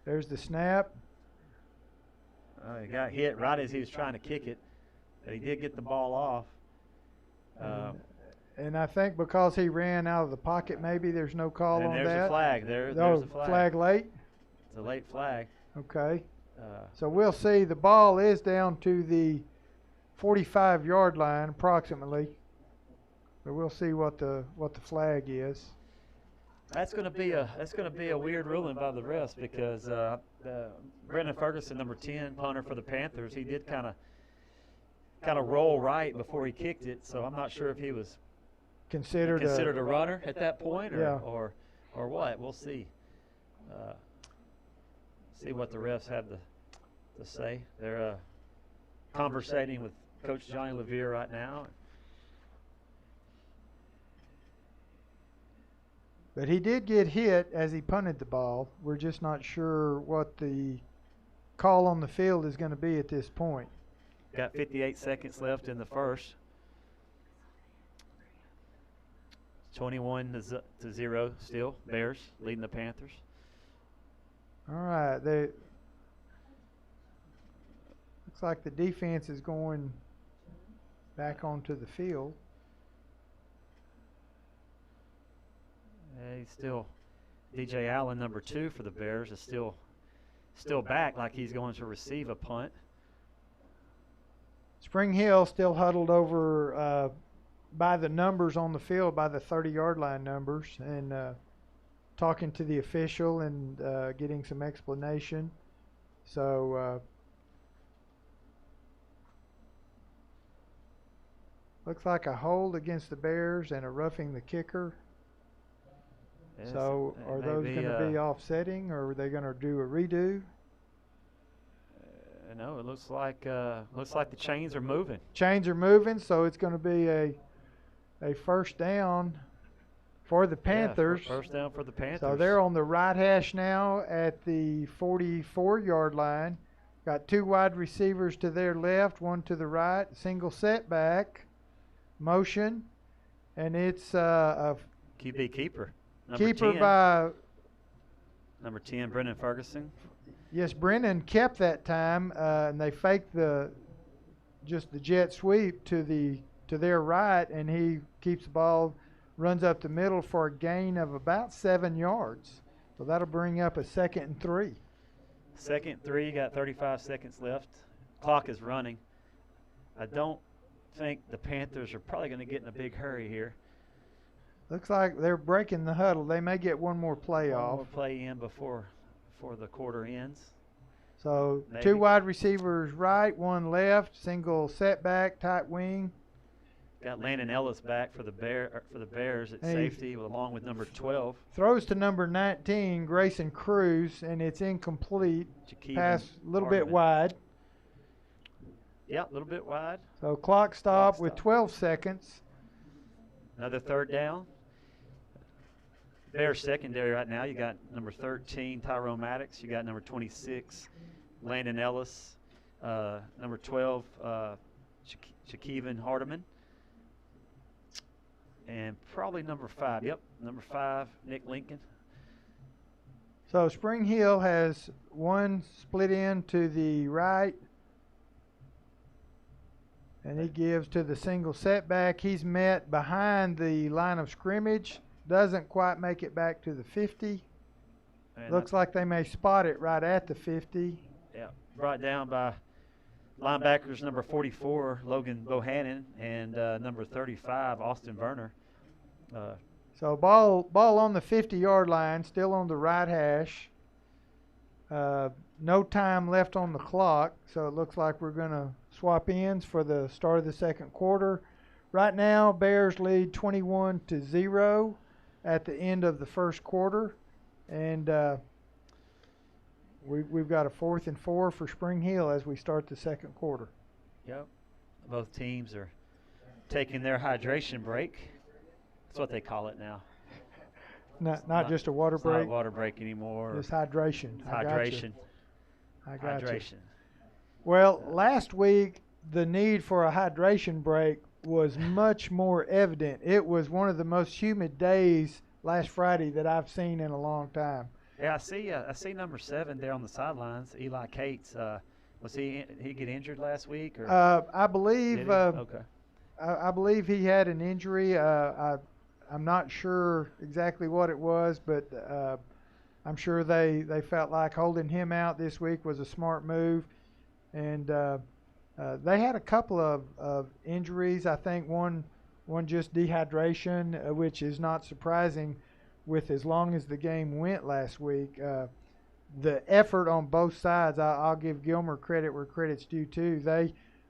There's the snap. He got hit right as he was trying to kick it, but he did get the ball off. And I think because he ran out of the pocket, maybe there's no call and on there's that. a flag. There's Oh, a flag. flag late? It's a late flag. Okay. Uh, So we'll see. The ball is down to the 45-yard line approximately. But we'll see what the flag is. That's going to be a weird ruling by the refs because Brendan Ferguson, number 10, punter for the Panthers, he did kind of roll right before he kicked it. So I'm not sure if he was Considered a runner at that point Yeah. or what. We'll see. See what the refs have to say. They're conversating with Coach Johnny Levere right now. But he did get hit as he punted the ball. We're just not sure what the call on the field is going to be at this point. Got 58 seconds left in the first. 21-0 still. Bears leading the Panthers. All right. Looks like the defense is going back onto the field. He's still DJ Allen, number 2 for the Bears, is still back like he's going to receive a punt. Spring Hill still huddled over by the numbers on the field, by the 30-yard line numbers, and talking to the official and getting some explanation. So looks like a hold against the Bears and a roughing the kicker. Yes, So are those going to be offsetting, or are they going to do a redo? No, it looks like the chains are moving. Chains are moving, so it's going to be a first down for the Panthers. Yeah, first down for the Panthers. So they're on the right hash now at the 44-yard line. Got 2 wide receivers to their left, 1 to the right. Single setback, motion, and it's a QB keeper. keeper 10, by. Number 10, Brendan Ferguson. Yes, Brennan kept that time, and they faked the jet sweep to their right, and he keeps the ball, runs up the middle for a gain of about 7 yards. So that'll bring up a 2nd and 3. 2nd and 3, got 35 seconds left. Clock is running. I don't think the Panthers are probably going to get in a big hurry here. Looks like they're breaking the huddle. They may get one more play One off. more play in before the quarter ends. So Maybe. 2 wide receivers right, 1 left, single setback, tight wing. Got Landon Ellis back for the Bears at Hey. safety, along with number 12. Throws to number 19, Grayson Cruz, and it's incomplete. Pass a little bit wide. Yeah, a little bit wide. So clock stop with 12 seconds. Another third down. Bears secondary right now. You got number 13, Tyrone Maddox. You got number 26, Landon Ellis. Number 12, Shaquivin Hardiman. And probably number 5. Yep, number 5, Nick Lincoln. So Spring Hill has 1 split in to the right. And he gives to the single setback. He's met behind the line of scrimmage. Doesn't quite make it back to the 50. And Looks like they may spot it right at the 50. Yeah, brought down by linebackers number 44, Logan Bohannon, and number 35, Austin Werner. So ball on the 50-yard line, still on the right hash. No time left on the clock, so it looks like we're going to swap ends for the start of the second quarter. Right now, Bears lead 21-0 at the end of the first quarter, and we've got a 4th and 4 for Spring Hill as we start the second quarter. Yep, both teams are taking their hydration break. That's what they call it now. Not just a water break. Not a water break anymore. Just hydration. Hydration. I got you. Hydration. Well, last week the need for a hydration break was much more evident. It was one of the most humid days last Friday that I've seen in a long time. Yeah, I see number 7 there on the sidelines, Eli Cates. Was he get injured last week? Or I believe. Okay. I believe he had an injury. I'm not sure exactly what it was, but I'm sure they felt like holding him out this week was a smart move. And they had a couple of injuries. I think one just dehydration, which is not surprising with as long as the game went last week. The effort on both sides, I'll give Gilmer credit where credit's due too.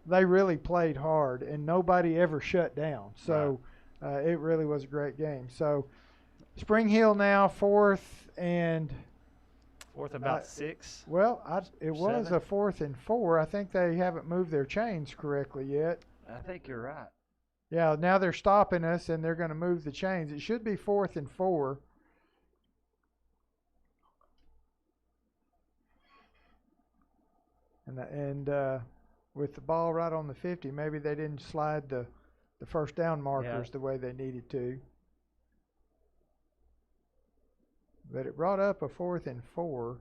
They really played hard, and nobody ever shut down. So it really was a great game. So Spring Hill now 4th and about 6. Well, it was 7. a 4th and 4. I think they haven't moved their chains correctly yet. I think you're right. Yeah, now they're stopping us, and they're going to move the chains. It should be 4th and 4. And with the ball right on the 50, maybe they didn't slide the first down markers the way they needed to. But it brought up a 4th and 4.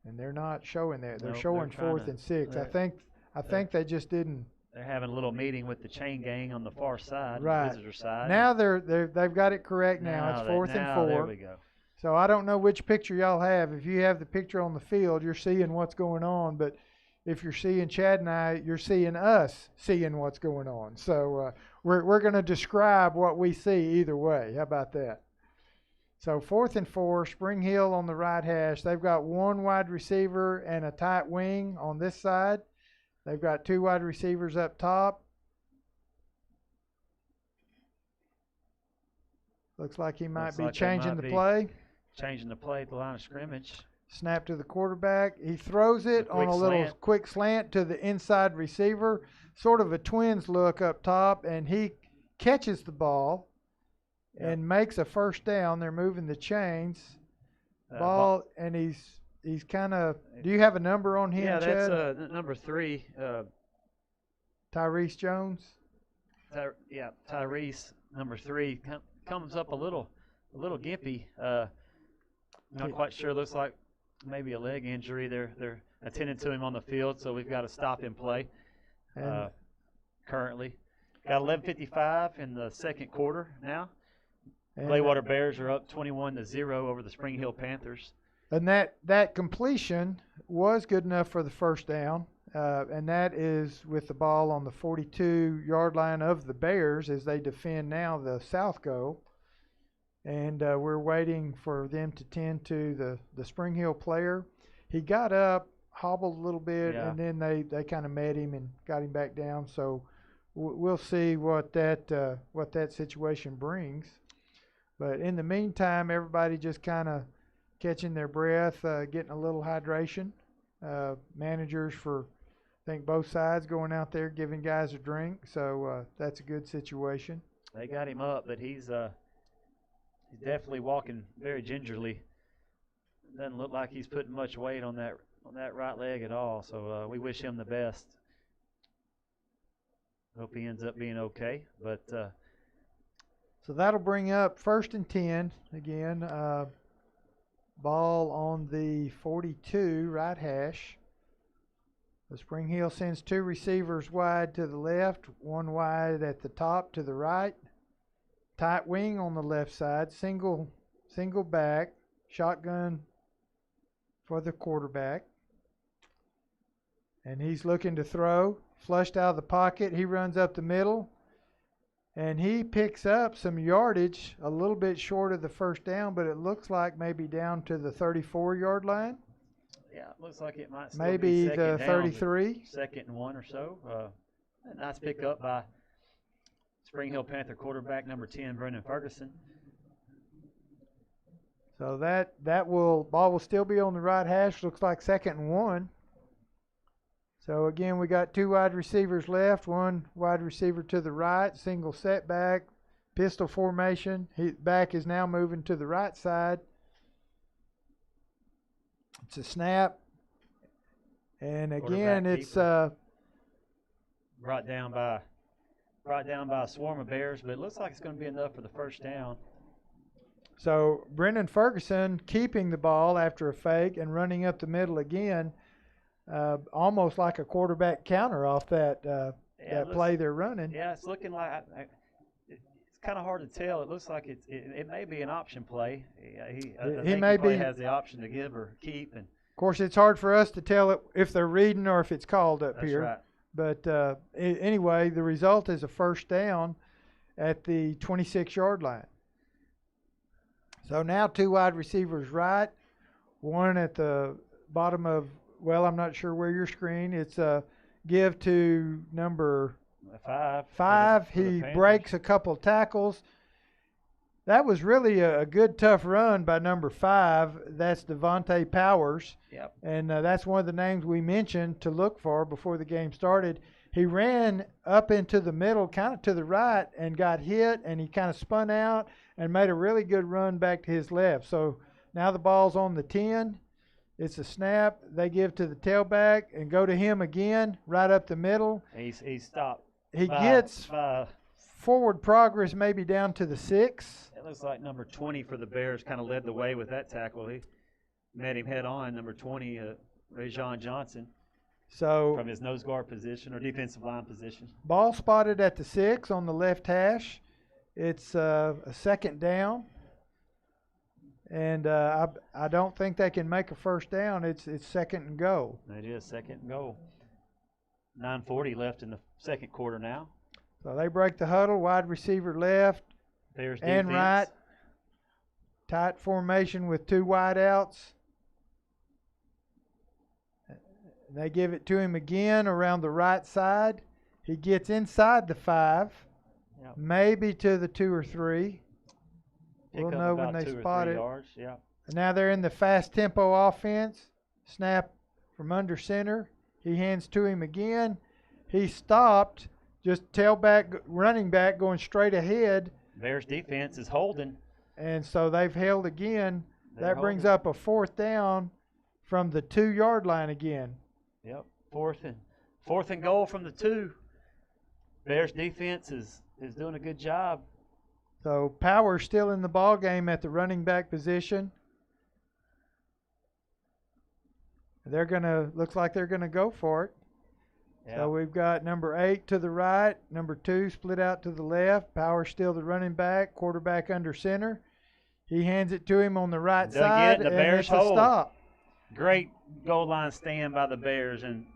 And they're not showing that. They're showing 4th and 6. I think they just didn't. They're having a little meeting with the chain gang on the far side, Right. the visitor side. Now they've got it correct now. It's 4th and 4. There we go. So I don't know which picture y'all have. If you have the picture on the field, you're seeing what's going on. But if you're seeing Chad and I, you're seeing us seeing what's going on. So we're going to describe what we see either way. How about that? So 4th and 4, Spring Hill on the right hash. They've got 1 wide receiver and a tight wing on this side. They've got 2 wide receivers up top. Looks like he might be changing the play. Changing the play at the line of scrimmage. Snap to the quarterback. He throws it on a little quick slant to the inside receiver, sort of a twins look up top, and he catches the ball and makes a first down. They're moving the chains. And he's kind of. Do you have a number on him, Yeah, Chad? that's number 3. Tyrese Jones. Tyrese, number 3, comes up a little gimpy. Not quite sure. Looks like maybe a leg injury. They're attending to him on the field, so we've got to stop him play. Currently, got 11:55 in the second quarter now. Gladewater Bears are up 21-0 over the Spring Hill Panthers. And that completion was good enough for the first down, and that is with the ball on the 42-yard line of the Bears as they defend now the south goal. and we're waiting for them to tend to the Spring Hill player. He got up, hobbled a little bit, Yeah. and then they kind of met him and got him back down. So we'll see what that situation brings. But in the meantime, everybody just kind of catching their breath, getting a little hydration. Managers for, I think, both sides going out there giving guys a drink. So that's a good situation. They got him up, but he's definitely walking very gingerly. Doesn't look like he's putting much weight on that right leg at all. So we wish him the best. Hope he ends up being okay. But so that'll bring up 1st and 10 again. Ball on the 42 right hash. The Spring Hill sends 2 receivers wide to the left, 1 wide at the top to the right. Tight wing on the left side, single back, shotgun for the quarterback. And he's looking to throw, flushed out of the pocket. He runs up the middle, and he picks up some yardage, a little bit short of the first down, but it looks like maybe down to the 34-yard line. Yeah, it looks like it might still Maybe be second the down, 33. 2nd and 1 or so. A nice pickup by Spring Hill Panther quarterback number 10, Brendan Ferguson. So ball will still be on the right hash. Looks like 2nd and 1. So again, we got 2 wide receivers left, 1 wide receiver to the right, single setback, pistol formation. Back is now moving to the right side. It's a snap. And again, it's brought down by a swarm of Bears, but it looks like it's going to be enough for the first down. So Brendan Ferguson keeping the ball after a fake and running up the middle again. Almost like a quarterback counter off that play they're running. Yeah, it's looking like it's kind of hard to tell. It looks like it may be an option play. He probably has the option to give or keep. And of course, it's hard for us to tell if they're reading or if it's called up here. Right. But anyway, the result is a first down at the 26-yard line. So now 2 wide receivers right, 1 at the bottom of. Well, I'm not sure where your screen. It's a give to number 5. He breaks a couple tackles. That was really a good, tough run by number 5. That's Devontae Powers. Yep. And that's one of the names we mentioned to look for before the game started. He ran up into the middle, kind of to the right, and got hit, and he kind of spun out and made a really good run back to his left. So now the ball's on the 10. It's a snap. They give to the tailback and go to him again, right up the middle. He's stopped. He gets forward progress maybe down to the 6. It looks like number 20 for the Bears kind of led the way with that tackle. He met him head on, number 20, Rajon Johnson, so from his nose guard position or defensive line position. Ball spotted at the 6 on the left hash. It's a 2nd down. And I don't think they can make a first down. It's 2nd and goal. It is 2nd and goal. 9:40 left in the 2nd quarter now. So they break the huddle. Wide receiver left Bears and defense. right. Tight formation with 2 wideouts. They give it to him again around the right side. He gets inside the 5, maybe to the 2 or 3. We'll know when they spot it. Yards. Yeah. And now they're in the fast tempo offense. Snap from under center. He hands to him again. He stopped, just tailback, running back going straight ahead. Bears defense is holding. And so they've held again. They're that brings holding. up a 4th down from the 2-yard line again. Yep. 4th and goal from the 2. Bears defense is doing a good job. So Power's still in the ball game at the running back position. Looks like they're gonna go for it. Yeah. So we've got number 8 to the right, number 2 split out to the left. Power's still the running back, quarterback under center. He hands it to him on the right side, the and Bears it's a hold. stop. Great goal line stand by the Bears, and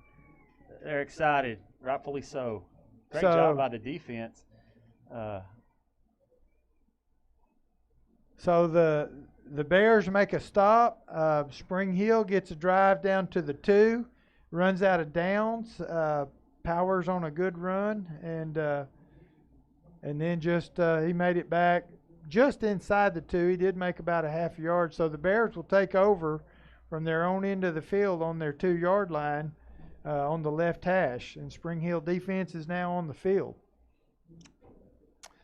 they're excited, rightfully so. Great job by the defense. So the Bears make a stop. Spring Hill gets a drive down to the 2, runs out of downs. Powers on a good run, and then just he made it back just inside the 2. He did make about a half yard. So the Bears will take over from their own end of the field on their 2-yard line on the left hash, and Spring Hill defense is now on the field.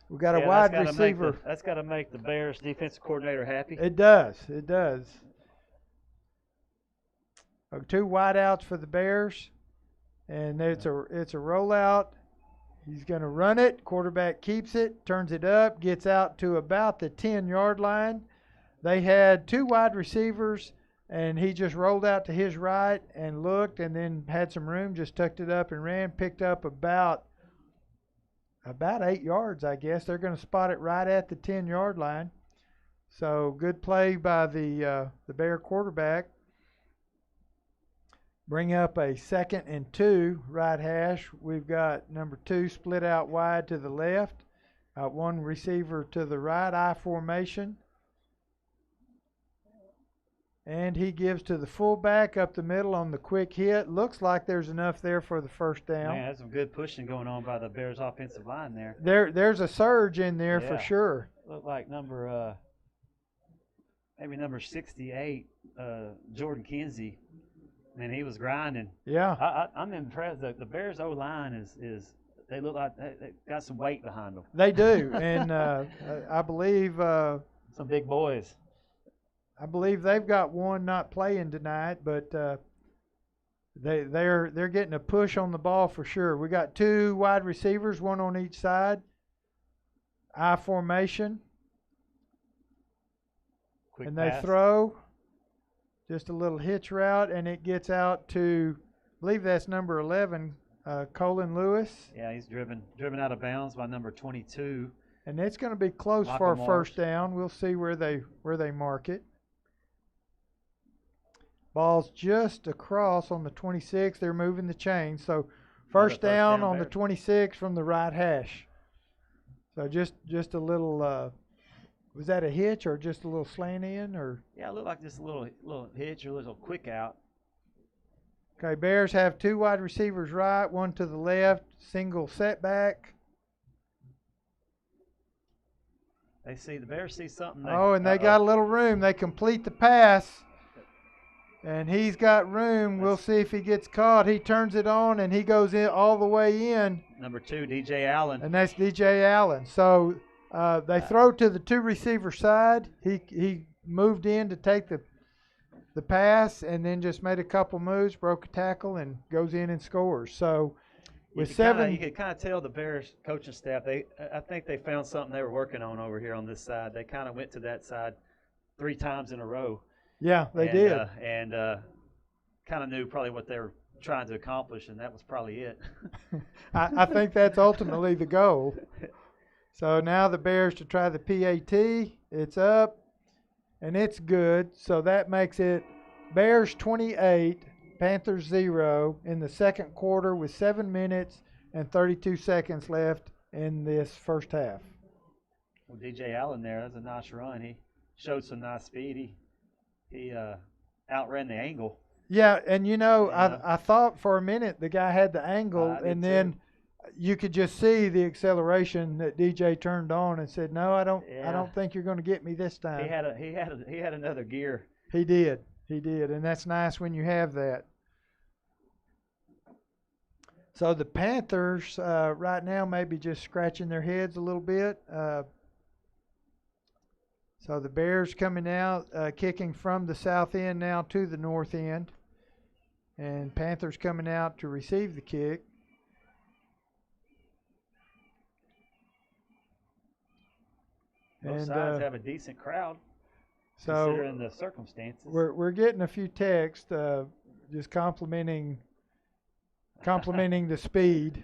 We've got a wide receiver. That's got to make the Bears defensive coordinator happy. It does. It does. 2 wideouts for the Bears, and it's a rollout. He's going to run it. Quarterback keeps it, turns it up, gets out to about the 10-yard line. They had 2 wide receivers, and he just rolled out to his right and looked, and then had some room, just tucked it up and ran, picked up about 8 yards, I guess. They're going to spot it right at the 10-yard line. So good play by the Bear quarterback. Bring up a 2nd and 2 right hash. We've got number 2 split out wide to the left. 1 receiver to the right, I formation. And he gives to the fullback up the middle on the quick hit. Looks like there's enough there for the first down. Man, that's some good pushing going on by the Bears offensive line there. There's a surge in there for sure. Looked like maybe number 68, Jordan Kinsey. Man, he was grinding. Yeah. I'm impressed. The Bears O-line is they look like they got some weight behind them. They do, and I believe some big boys. I believe they've got one not playing tonight, but they're getting a push on the ball for sure. We got 2 wide receivers, 1 on each side. I formation. Quick and pass. They throw just a little hitch route, and it gets out to, I believe that's number 11, Colin Lewis. Yeah, he's driven out of bounds by number 22. And it's going to be close for a first down. We'll see where they mark it. Ball's just across on the 26. They're moving the chain. So first down on the 26 from the right hash. So just a little, was that a hitch or just a little slant in? Or? Yeah, it looked like just a little hitch or a little quick out. Okay, Bears have 2 wide receivers right, 1 to the left, single setback. The Bears see something. And they got a little room. They complete the pass. And he's got room. We'll see if he gets caught. He turns it on, and he goes in all the way in. Number 2, DJ Allen. And that's DJ Allen. So they throw to the 2 receiver side. He moved in to take the pass, and then just made a couple moves, broke a tackle, and goes in and scores. So with 7, you could kind of tell the Bears coaching staff. I think they found something they were working on over here on this side. They kind of went to that side 3 times in a row. Yeah, they did. And kind of knew probably what they were trying to accomplish, and that was probably it. I think that's ultimately the goal. So now the Bears to try the PAT. It's up, and it's good. So that makes it Bears 28, Panthers 0 in the second quarter with 7 minutes and 32 seconds left in this first half. Well, DJ Allen there, that's a nice run. He showed some nice speed. He outran the angle. Yeah, and I thought for a minute the guy had the angle, and then you could just see the acceleration that DJ turned on and said, "No, I don't think you're going to get me this time." He had another gear. He did, and that's nice when you have that. So the Panthers right now may be just scratching their heads a little bit. So the Bears coming out, kicking from the south end now to the north end. And Panthers coming out to receive the kick. Both sides have a decent crowd, considering the circumstances. We're getting a few texts just complimenting the speed.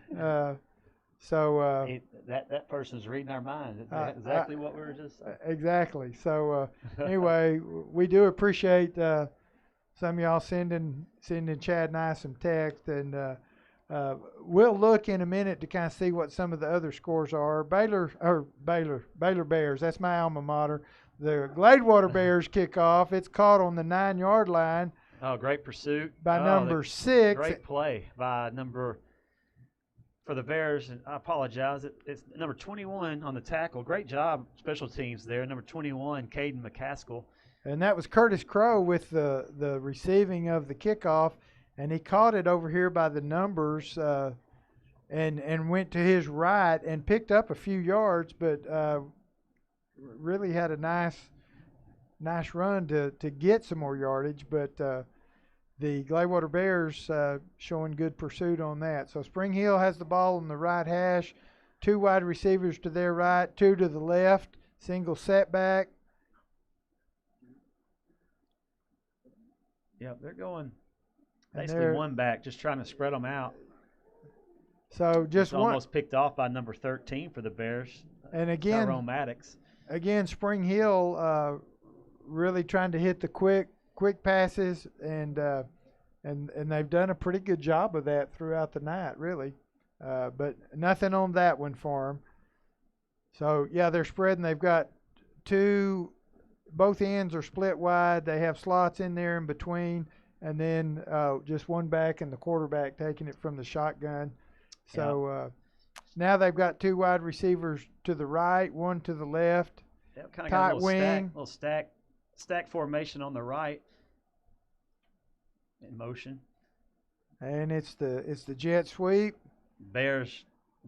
That person's reading our minds. Exactly what we were just saying. Exactly. So anyway, we do appreciate some of y'all sending Chad and I some text, and we'll look in a minute to kind of see what some of the other scores are. Baylor Bears. That's my alma mater. the Gladewater Bears kickoff. It's caught on the 9-yard line. Oh, great pursuit by number 6. Great play by for the Bears, and I apologize. It's number 21 on the tackle. Great job, special teams there. Number 21, Caden McCaskill. And that was Curtis Crow with the receiving of the kickoff, and he caught it over here by the numbers and went to his right and picked up a few yards, but really had a nice run to get some more yardage. But the Gladewater Bears showing good pursuit on that. So Spring Hill has the ball on the right hash, 2 wide receivers to their right, 2 to the left, single setback. Yep, they're going basically 1 back, just trying to spread them out. So just it's almost picked off by number 13 for the Bears. And again, Tyrone Maddox. Again, Spring Hill really trying to hit the quick passes, and they've done a pretty good job of that throughout the night, really. But nothing on that one for them. So yeah, they're spreading. They've got 2. Both ends are split wide. They have slots in there in between, and then just 1 back and the quarterback taking it from the shotgun. So now they've got 2 wide receivers to the right, 1 to the left. Yep, kind of tight got a wing. little stack formation on the right in motion. And it's the jet sweep. The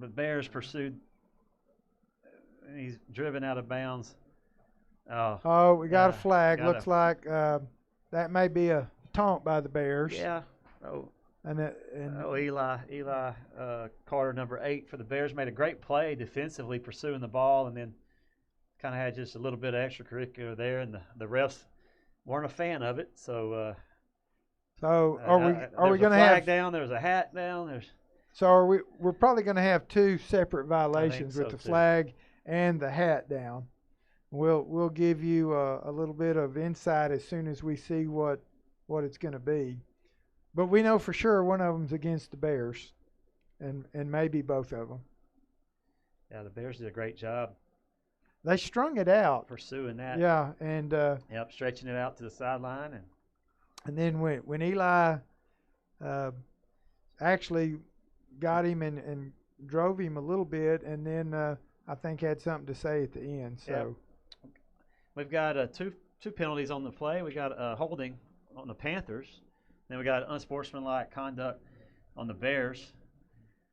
Bears pursued. He's driven out of bounds. Oh, we got a flag. Looks like that may be a taunt by the Bears. Yeah. Oh. Eli Carter, number 8 for the Bears, made a great play defensively, pursuing the ball, and then kind of had just a little bit of extracurricular there, and the refs weren't a fan of it. So, are we going to have down? There's a hat down. We're probably going to have 2 separate violations with the flag and the hat down. We'll give you a little bit of insight as soon as we see what it's going to be. But we know for sure one of them's against the Bears, and maybe both of them. Yeah, the Bears did a great job. They strung it out, pursuing that. Yeah, and stretching it out to the sideline, and then when Eli actually got him and drove him a little bit, and then I think had something to say at the end. So we've got two penalties on the play. We got holding on the Panthers. Then we got unsportsmanlike conduct on the Bears.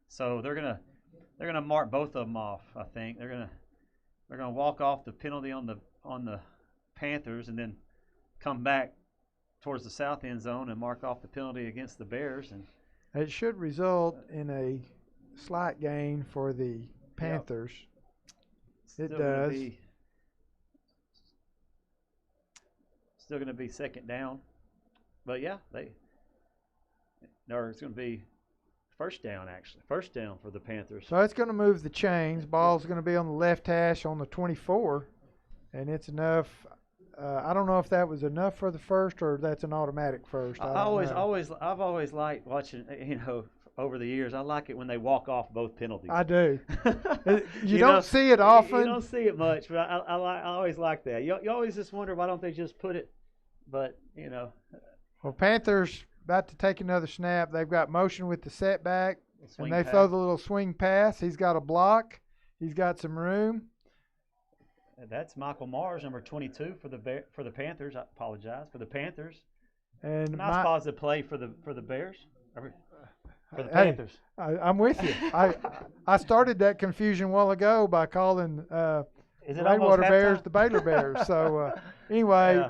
So they're gonna mark both of them off. I think they're gonna walk off the penalty on the Panthers, and then come back towards the south end zone and mark off the penalty against the Bears. And it should result in a slight gain for the Panthers. It does. Still going to be second down, but yeah, it's going to be first down, actually. First down for the Panthers. So it's going to move the chains. Ball's going to be on the left hash on the 24, and it's enough. I don't know if that was enough for the first, or that's an automatic first. I've always liked watching. Over the years, I like it when they walk off both penalties. I do. you don't see it often. You don't see it much, but I always like that. You always just wonder, why don't they just put it? But Well, Panthers about to take another snap. They've got motion with the setback, and they throw the little swing pass. He's got a block. He's got some room. That's Michael Mars, number 22 for the Panthers. I apologize for the Panthers. And nice positive play for the Bears. For the Panthers. I'm with you. I started that confusion a while ago by calling Gladewater Bears the Baylor Bears. So anyway,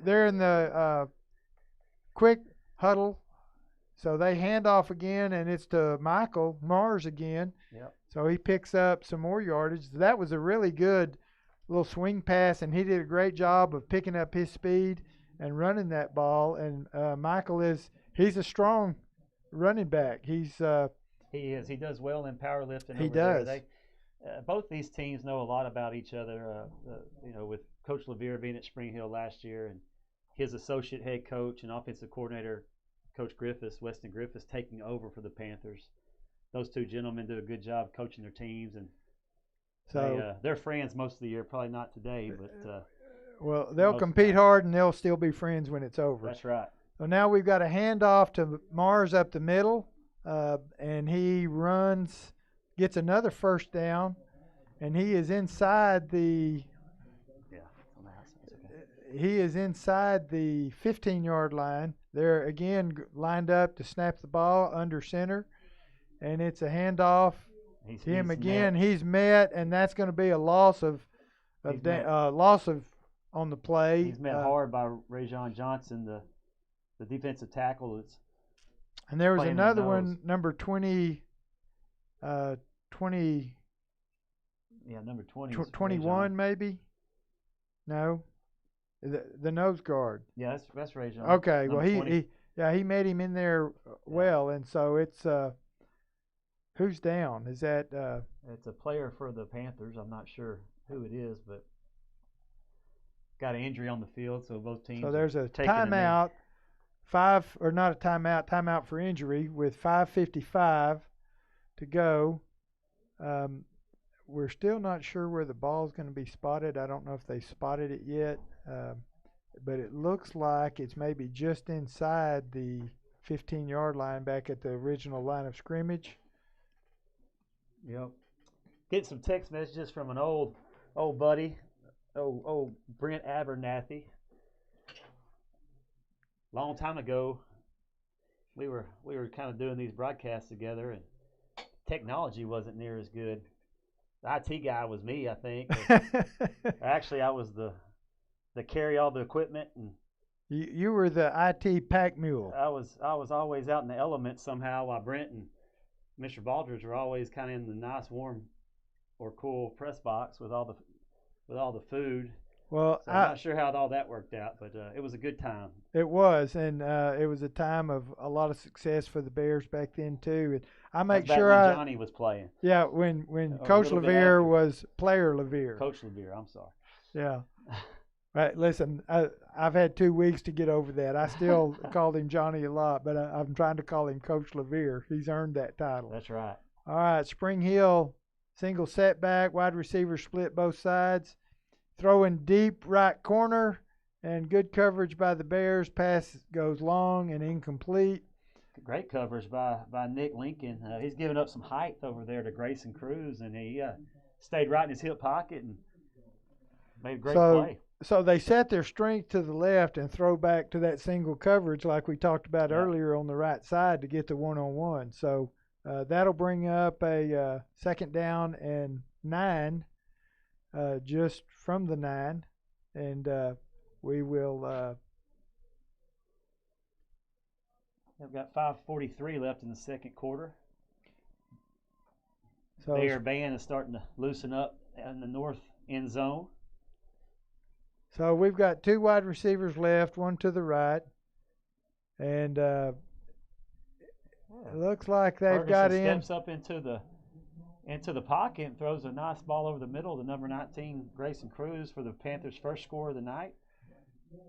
they're in the quick huddle. So they hand off again, and it's to Michael Mars again. Yep. So he picks up some more yardage. That was a really good little swing pass, and he did a great job of picking up his speed and running that ball. And Michael he's a strong running back. He is. He does well in powerlifting. He does. Both these teams know a lot about each other. With Coach Levere being at Spring Hill last year, and his associate head coach and offensive coordinator, Coach Weston Griffiths, taking over for the Panthers. Those two gentlemen do a good job coaching their teams, and they're friends most of the year. Probably not today, but Well, they'll most of the compete time. hard and they'll still be friends when it's over. That's right. So now we've got a handoff to Mars up the middle, and he gets another first down, and he is inside the Yeah. On the outside, it's okay. he is inside the 15-yard line. They're again lined up to snap the ball under center, and it's a handoff. He's Again. met. He's met, and that's going to be a loss of on the play. He's met hard by Rajon Johnson, the defensive tackle. And there was playing another the nose. one, number 20. 20. Yeah, number 20. 21 maybe. No, the nose guard. Yeah, that's Rajon. Okay, Number well he 20. he made him in there well, and so it's who's down? Is that It's a player for the Panthers. I'm not sure who it is, but got an injury on the field, so both teams. so there's a taking a knee. timeout, not a timeout for injury with 5:55 to go. We're still not sure where the ball's going to be spotted. I don't know if they spotted it yet, but it looks like it's maybe just inside the 15-yard line back at the original line of scrimmage. Yep. Get some text messages from an old buddy, old Brent Abernathy. Long time ago, we were kind of doing these broadcasts together, and technology wasn't near as good. The IT guy was me, I think. Actually, I was the carry all the equipment, and you were the IT pack mule. I was always out in the elements somehow, while Brent and Mr. Baldridge were always kind of in the nice, warm, or cool press box with all the food. Well, so I'm not sure how all that worked out, but it was a good time. It was, and it was a time of a lot of success for the Bears back then too. And I make back sure when Johnny was playing. Yeah, when A Coach little bit Levere after. was player Levere. Coach Levere, I'm sorry. Yeah. Right. Listen, I've had 2 weeks to get over that. I still called him Johnny a lot, but I'm trying to call him Coach Levere. He's earned that title. That's right. All right, Spring Hill, single setback, wide receiver split both sides. Throwing deep right corner, and good coverage by the Bears. Pass goes long and incomplete. Great coverage by Nick Lincoln. He's giving up some height over there to Grayson Cruz, and he stayed right in his hip pocket and made a great play. So they set their strength to the left and throw back to that single coverage like we talked about earlier on the right side to get the one-on-one. So that'll bring up a second down and 9, just from the 9. And we will... They've got 5:43 left in the second quarter. So Bear band is starting to loosen up in the north end zone. So we've got 2 wide receivers left, one to the right, and it looks like they've Ferguson got in. Steps up into the pocket and throws a nice ball over the middle to number 19 Grayson Cruz for the Panthers' first score of the night.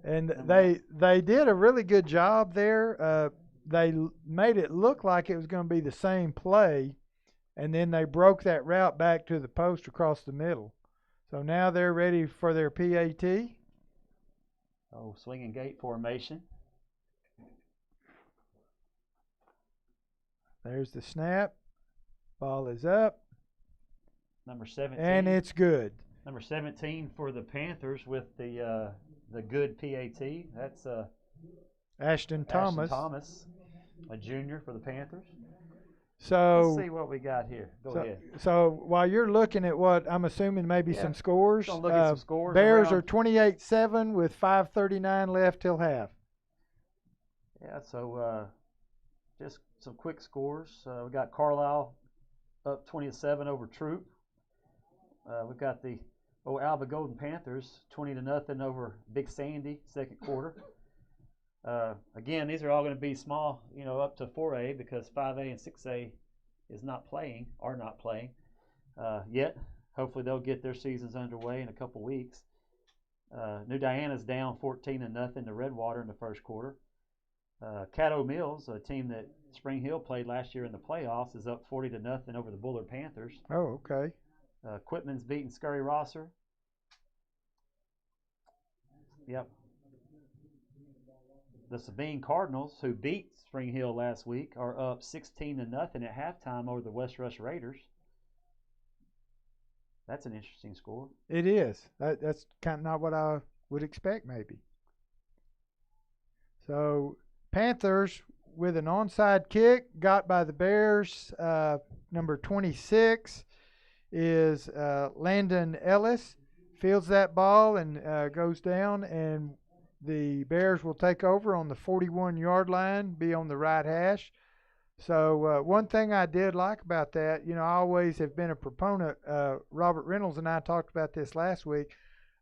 And they did a really good job there. They made it look like it was going to be the same play, and then they broke that route back to the post across the middle. So now they're ready for their PAT. Oh, swinging gate formation. There's the snap. Ball is up. Number 17. And it's good. Number 17 for the Panthers with the good PAT. That's Ashton Thomas, a junior for the Panthers. So let's see what we got here. Go ahead. So while you're looking at what I'm assuming maybe some scores, Look at some scores. Bears are 28-7 with 5:39 left till half. Yeah, so just some quick scores. We got Carlisle up 20-7 over Troop. We've got the Alba Golden Panthers 20-0 over Big Sandy second quarter. Again, these are all going to be small, up to 4A because 5A and 6A are not playing yet. Hopefully they'll get their seasons underway in a couple weeks. New Diana's down 14-0 to Redwater in the first quarter. Caddo Mills, a team that Spring Hill played last year in the playoffs, is up 40-0 over the Bullard Panthers. Oh, okay. Quitman's beating Scurry Rosser. Yep. The Sabine Cardinals, who beat Spring Hill last week, are up 16-0 at halftime over the West Rush Raiders. That's an interesting score. It is. That's kind of not what I would expect, maybe. So, Panthers with an onside kick got by the Bears. Number 26 is Landon Ellis. Fields that ball and goes down, and the Bears will take over on the 41-yard line, be on the right hash. So one thing I did like about that, I always have been a proponent, Robert Reynolds and I talked about this last week,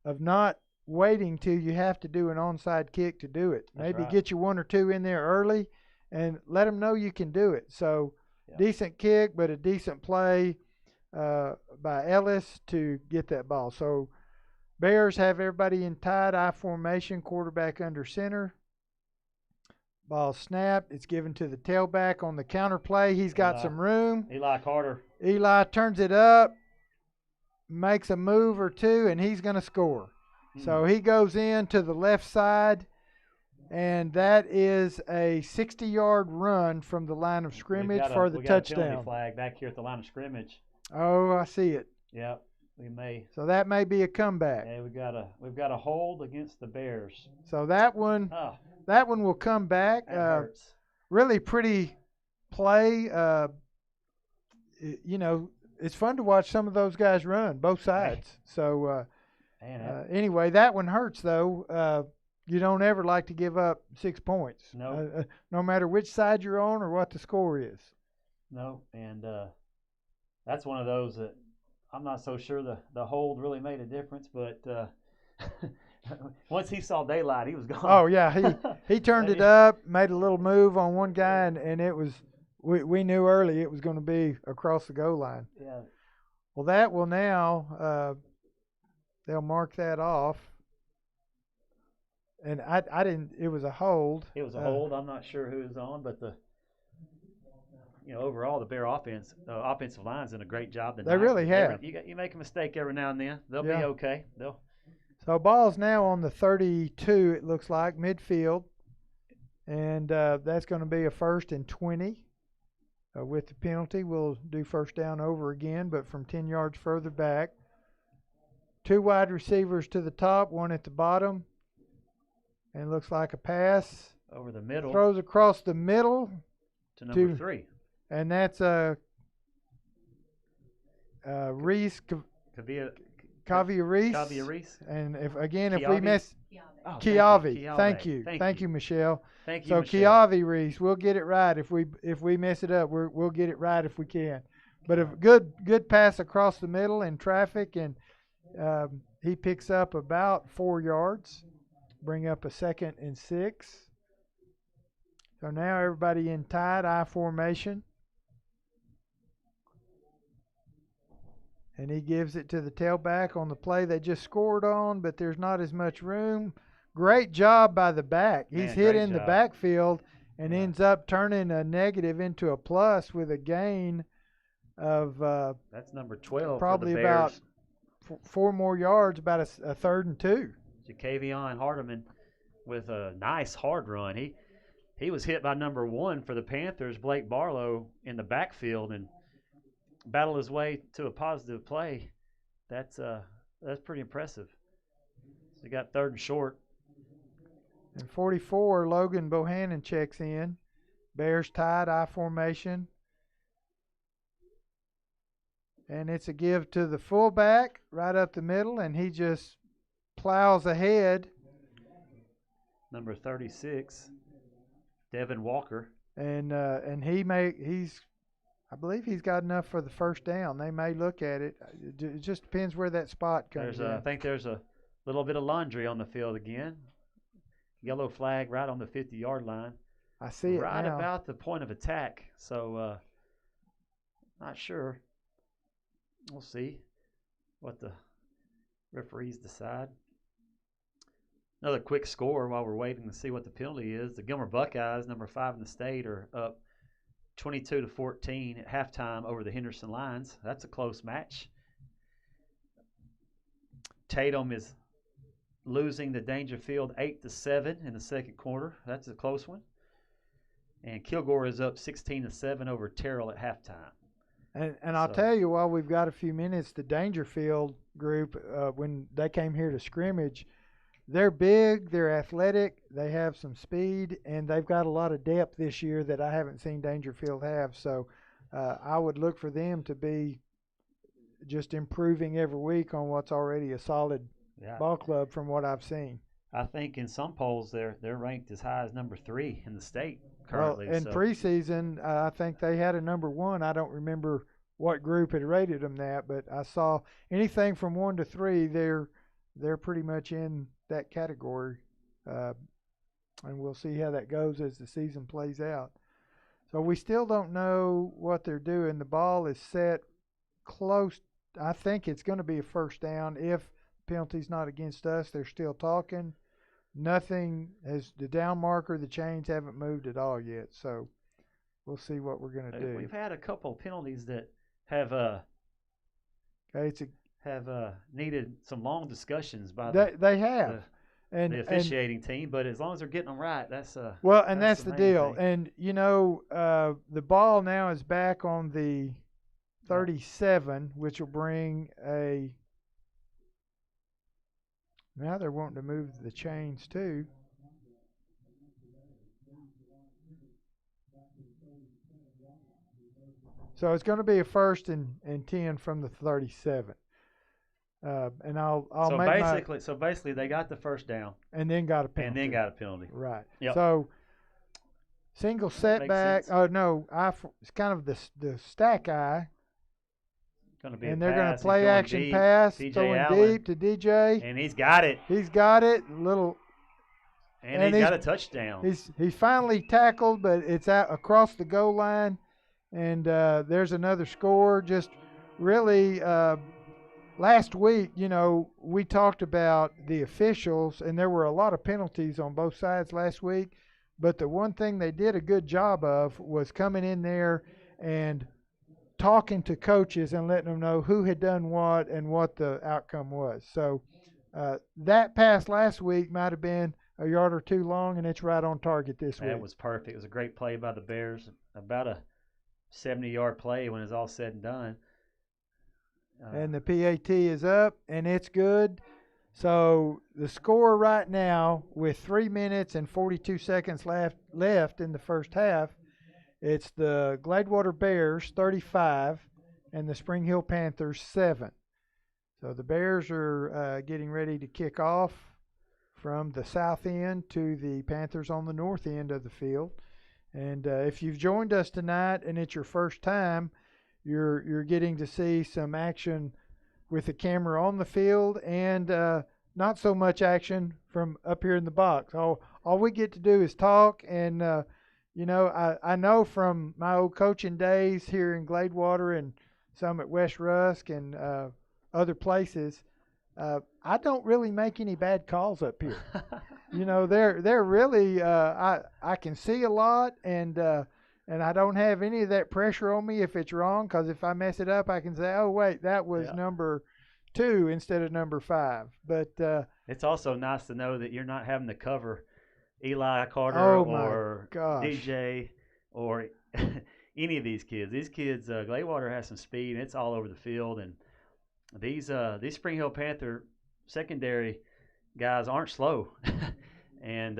of not waiting till you have to do an onside kick to do it. That's Maybe right. get you one or two in there early and let them know you can do it. So decent kick, but a decent play by Ellis to get that ball. So Bears have everybody in tight I formation, quarterback under center. Ball snapped. It's given to the tailback on the counter play. He's got some room. Eli Carter. Eli turns it up, makes a move or two, and he's going to score. So he goes in to the left side, and that is a 60-yard run from the line of scrimmage for the touchdown. We got a penalty flag back here at the line of scrimmage. Oh, I see it. Yep, we may. So that may be a comeback. Yeah, we've got a hold against the Bears. So that one will come back. That hurts. Really pretty play. It's fun to watch some of those guys run, both sides. So anyway, that one hurts, though. You don't ever like to give up 6 points. No. No matter which side you're on or what the score is. No, and that's one of those that I'm not so sure the hold really made a difference, but once he saw daylight, he was gone. Oh, yeah. He turned it up, made a little move on one guy, and it was we knew early it was going to be across the goal line. Yeah. Well, that will now they'll mark that off. And I didn't. It was a hold. It was a hold. I'm not sure who was on, but overall the Bear offensive line's done a great job tonight. They really have. You make a mistake every now and then. They'll be okay. So ball's now on the 32. It looks like midfield, and that's going to be a 1st and 20. With the penalty, we'll do first down over again, but from 10 yards further back. 2 wide receivers to the top, 1 at the bottom. And looks like a pass. Over the middle. Throws across the middle. To number 3. And that's Reese. Kavia Reese. And if we miss. Kiavi. Thank you, Michelle. Thank you, so Michelle. Kiavi Reese, we'll get it right if we mess it up. We'll get it right if we can. But a good pass across the middle in traffic, and he picks up about 4 yards. Bring up a 2nd and 6. So now everybody in tight I formation. And he gives it to the tailback on the play they just scored on, but there's not as much room. Great job by the back. He's hit in the backfield and ends up turning a negative into a plus with a gain of that's number 12. Probably for the Bears. About 4 more yards, about a 3rd and 2. Jacavion Hardeman with a nice hard run. He was hit by number 1 for the Panthers, Blake Barlow, in the backfield and battled his way to a positive play. That's pretty impressive. So he got 3rd and short. And 44, Logan Bohannon checks in. Bears tied I formation. And it's a give to the fullback right up the middle, and he just plows ahead. Number 36, Devin Walker. And I believe he's got enough for the first down. They may look at it. It just depends where that spot comes in. I think there's a little bit of laundry on the field again. Yellow flag right on the 50-yard line. I see it right now. About the point of attack. So not sure. We'll see what the referees decide. Another quick score while we're waiting to see what the penalty is. The Gilmer Buckeyes, number 5 in the state, are up 22-14 at halftime over the Henderson Lions. That's a close match. Tatum is losing to Dangerfield 8-7 in the second quarter. That's a close one. And Kilgore is up 16-7 over Terrell at halftime. And I'll tell you, while we've got a few minutes, the Dangerfield group, when they came here to scrimmage, they're big, they're athletic, they have some speed, and they've got a lot of depth this year that I haven't seen Dangerfield have. So I would look for them to be just improving every week on what's already a solid ball club from what I've seen. I think in some polls they're ranked as high as number 3 in the state currently. Well, in preseason, I think they had a number 1. I don't remember what group had rated them that, but I saw anything from 1 to 3, they're pretty much in that category, and we'll see how that goes as the season plays out. So we still don't know what they're doing. The ball is set close. I think it's going to be a first down. If penalty's not against us, they're still talking. Nothing has the down marker, the chains haven't moved at all yet. So we'll see what we're going to do. We've had a couple of penalties that have needed some long discussions by the officiating team, but as long as they're getting them right, that's that's the deal. Thing. And the ball now is back on the 37, which will bring a. Now they're wanting to move the chains too. So it's going to be a 1st and 10 from the 37. And I'll so basically they got the first down and then got a penalty. Right. Yep. So single setback. Oh no, it's kind of the stack eye. And they're going to play action deep. pass, DJ throwing Allen. deep to DJ. And he's got it. He's got it. And he's got a touchdown. He's finally tackled, but it's out across the goal line. And there's another score. Just really, last week, we talked about the officials, and there were a lot of penalties on both sides last week. But the one thing they did a good job of was coming in there and talking to coaches and letting them know who had done what and what the outcome was. So that pass last week might have been a yard or two long, and it's right on target this week. That was perfect. It was a great play by the Bears, about a 70-yard play when it's all said and done. And the PAT is up, and it's good. So the score right now, with 3 minutes and 42 seconds left in the first half, it's the Gladewater Bears 35 and the Spring Hill Panthers 7. So the Bears are getting ready to kick off from the south end to the Panthers on the north end of the field. And if you've joined us tonight and it's your first time, you're getting to see some action with the camera on the field and not so much action from up here in the box. All we get to do is talk and I know from my old coaching days here in Gladewater and some at West Rusk and other places, I don't really make any bad calls up here. They're really I can see a lot and I don't have any of that pressure on me if it's wrong, because if I mess it up, I can say, oh wait, that was number 2 instead of number 5. But it's also nice to know that you're not having to cover Eli Carter or DJ or any of these kids. These kids, Gladewater has some speed, and it's all over the field. And these Spring Hill Panther secondary guys aren't slow. And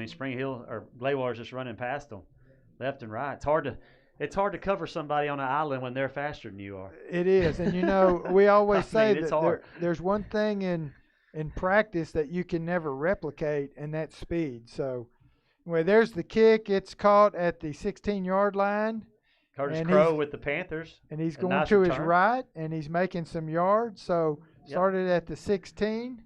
Spring Hill or Gladewater's just running past them left and right. It's hard to cover somebody on an island when they're faster than you are. It is, and we always say that there's one thing in practice that you can never replicate, and that's speed. So, there's the kick. It's caught at the 16-yard line. Curtis Crow with the Panthers. And he's going to his right, and he's making some yards. So, started at the 16,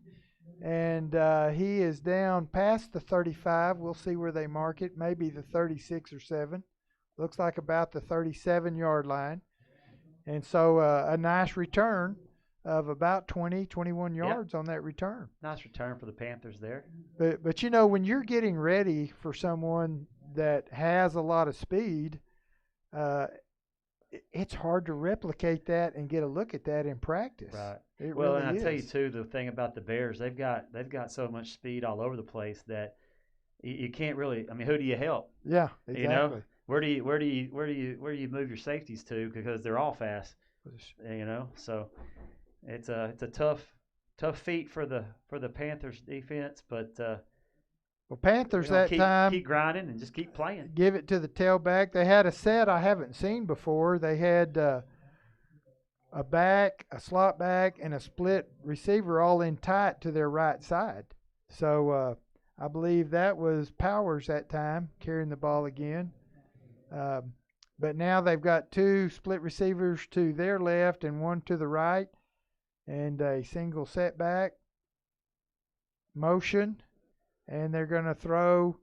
and he is down past the 35. We'll see where they mark it, maybe the 36 or 7. Looks like about the 37-yard line. And so a nice return of about 21 yards on that return. Nice return for the Panthers there. But when you're getting ready for someone that has a lot of speed, it's hard to replicate that and get a look at that in practice. Right. It Well, really and I tell you is. too, the thing about the Bears, they've got so much speed all over the place that you can't really. I mean, who do you help? Yeah, You know, exactly. where do you move your safeties to, because they're all fast. You know, so it's a tough feat for the Panthers defense, but Well, Panthers we're that gonna time keep grinding and just keep playing. give it to the tailback. They had a set I haven't seen before. They had a back, a slot back, and a split receiver all in tight to their right side. So I believe that was Powers that time carrying the ball again. But now they've got two split receivers to their left and one to the right, and a single setback motion, and they're going to throw.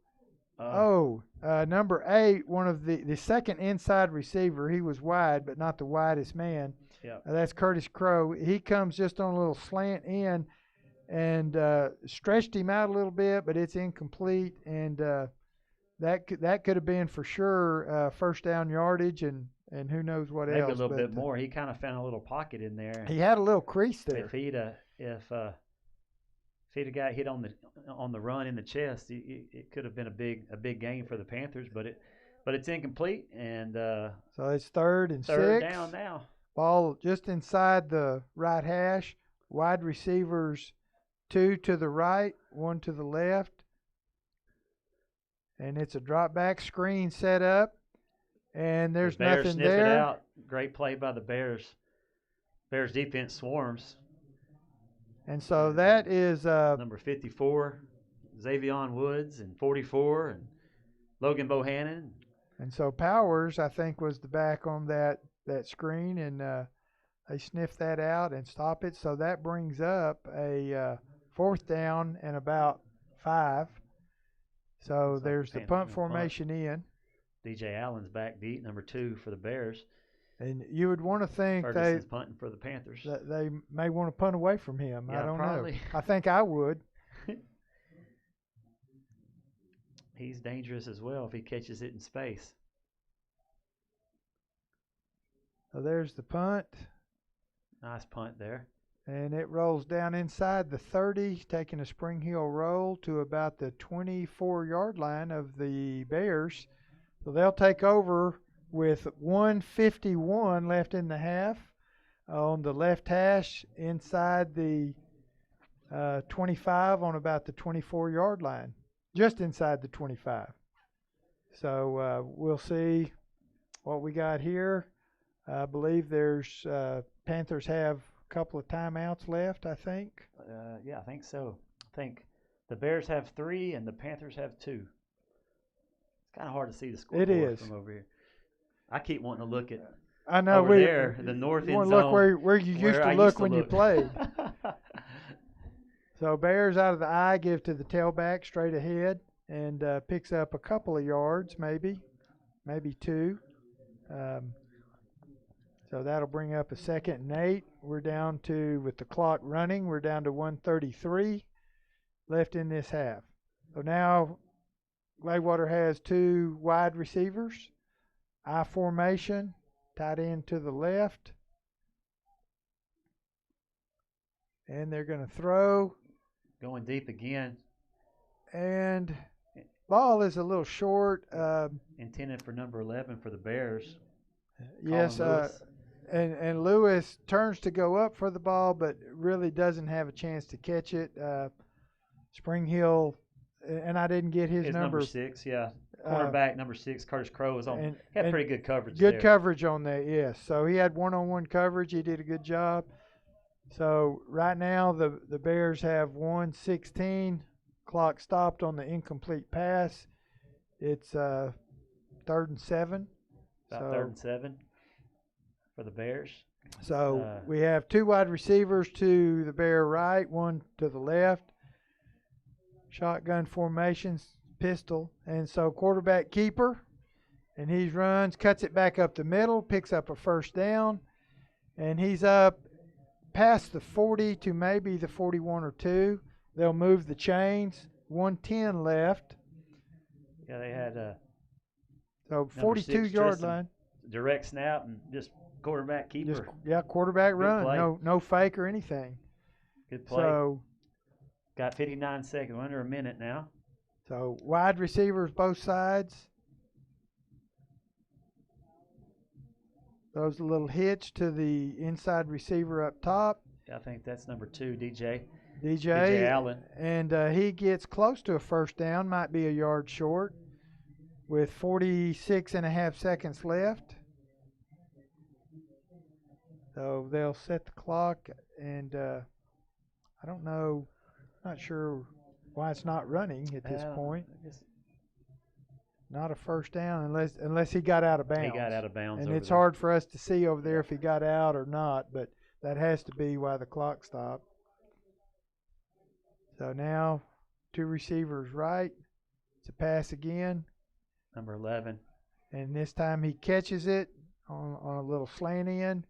Number 8, one of the second inside receiver. He was wide, but not the widest man. Yeah. That's Curtis Crow. He comes just on a little slant in and stretched him out a little bit, but it's incomplete. And that could have been for sure first down yardage and who knows what else. Maybe a little bit more. He kind of found a little pocket in there. He had a little crease there. If he'd have got hit on the run in the chest, it could have been a big gain for the Panthers, but it's incomplete, and so it's third and third 6. down now. Ball just inside the right hash. Wide receivers 2 to the right, 1 to the left. And it's a drop back screen set up. And there's The Bears nothing sniff there. It out. Great play by the Bears. Bears defense swarms. And so that is Number 54, Xavion Woods, and 44, and Logan Bohannon. and so Powers, I think, was the back on that screen, and they sniff that out and stop it. So that brings up a fourth down and about 5. So there's the punt formation in. DJ Allen's back deep, number 2 for the Bears. And you would want to think Ferguson's punting for the Panthers. that they may want to punt away from him. Yeah, I don't probably. know. I think I would. He's dangerous as well if he catches it in space. So there's the punt. Nice punt there. And it rolls down inside the 30, taking a Spring Hill roll to about the 24-yard line of the Bears. So they'll take over with 1:51 left in the half on the left hash inside the 25 on about the 24-yard line, just inside the 25. So we'll see what we got here. I believe there's Panthers have a couple of timeouts left, I think. Yeah, I think so. I think the Bears have 3 and the Panthers have 2. It's kind of hard to see the scoreboard from over here. I keep wanting to look at over there, the north end zone. Look where you used to look when you played. So Bears out of the eye, give to the tailback straight ahead, and picks up a couple of yards, maybe 2. So that'll bring up a 2nd and 8. We're down to, with the clock running, we're down to 1:33 left in this half. So now Gladewater has 2 wide receivers. I formation, tight end to the left. And they're going to throw. Going deep again. And ball is a little short. Intended for number 11 for the Bears. Yes, and Lewis turns to go up for the ball, but really doesn't have a chance to catch it. Spring Hill, and I didn't get his number 6, yeah. Cornerback number 6, Curtis Crow, was on. He had pretty good coverage there. Good coverage on that, yes. So he had one-on-one coverage. He did a good job. So right now the Bears have 1:16. Clock stopped on the incomplete pass. It's 3rd and 7. About 3rd and 7 for the Bears. So we have 2 wide receivers to the Bear right, 1 to the left. Shotgun formations, pistol. And so quarterback keeper. And he runs, cuts it back up the middle, picks up a first down. And he's up past the 40 to maybe the 41 or 2. They'll move the chains. 1:10 left. Yeah, they had so 42-yard line. direct snap and just quarterback keeper. Quarterback Good run. play. No fake or anything. Good play. So got 59 seconds, under a minute now. So wide receivers both sides. Throws a little hitch to the inside receiver up top. I think that's number 2, DJ Allen. And he gets close to a first down, might be a yard short, with 46.5 seconds left. So they'll set the clock, and I don't know, not sure why it's not running at this point. Not a first down unless he got out of bounds. He got out of bounds. And it's hard for us to see over there if he got out or not, but that has to be why the clock stopped. So now 2 receivers right. It's a pass again. Number 11. And this time he catches it on a little slant end,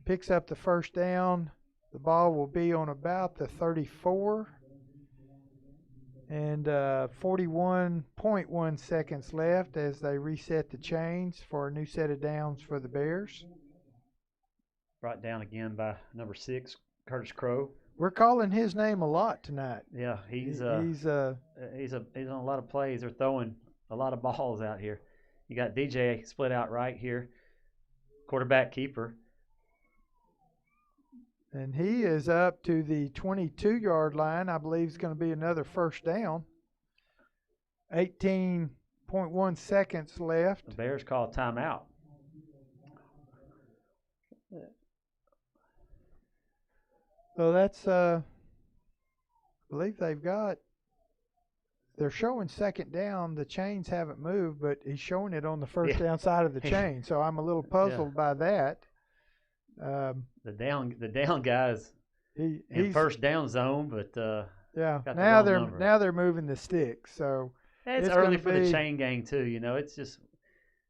picks up the first down. The ball will be on about the 34. And 41.1 seconds left as they reset the chains for a new set of downs for the Bears. Brought down again by number 6, Curtis Crow. We're calling his name a lot tonight. Yeah, he's on a lot of plays. They're throwing a lot of balls out here. You got DJ split out right here, quarterback keeper. And he is up to the 22-yard line. I believe it's going to be another first down. 18.1 seconds left. The Bears call a timeout. So that's, I believe they're showing second down. The chains haven't moved, but he's showing it on the first down side of the chain. So I'm a little puzzled by that. The down guys in first down zone, but now they're moving the sticks. So it's early for the chain gang too. It's just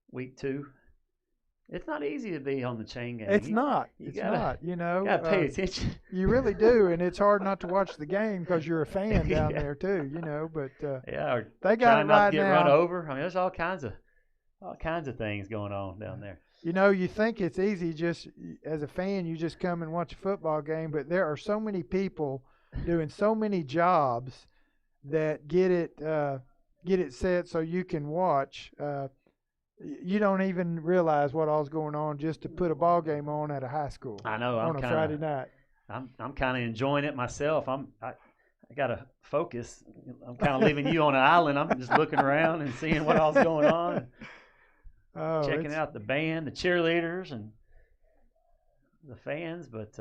week 2. It's not easy to be on the chain gang. It's not. You gotta pay attention. You really do, and it's hard not to watch the game because you're a fan down there too. But they got it right not to get now. Run over. I mean, there's all kinds of things going on down there. You think it's easy just as a fan, you just come and watch a football game, but there are so many people doing so many jobs that get it set so you can watch. You don't even realize what all's going on just to put a ball game on at a high school. I know. On a Friday night. I'm kind of enjoying it myself. I got to focus. I'm kind of leaving you on an island. I'm just looking around and seeing what all's going on. Checking out the band, the cheerleaders, and the fans, but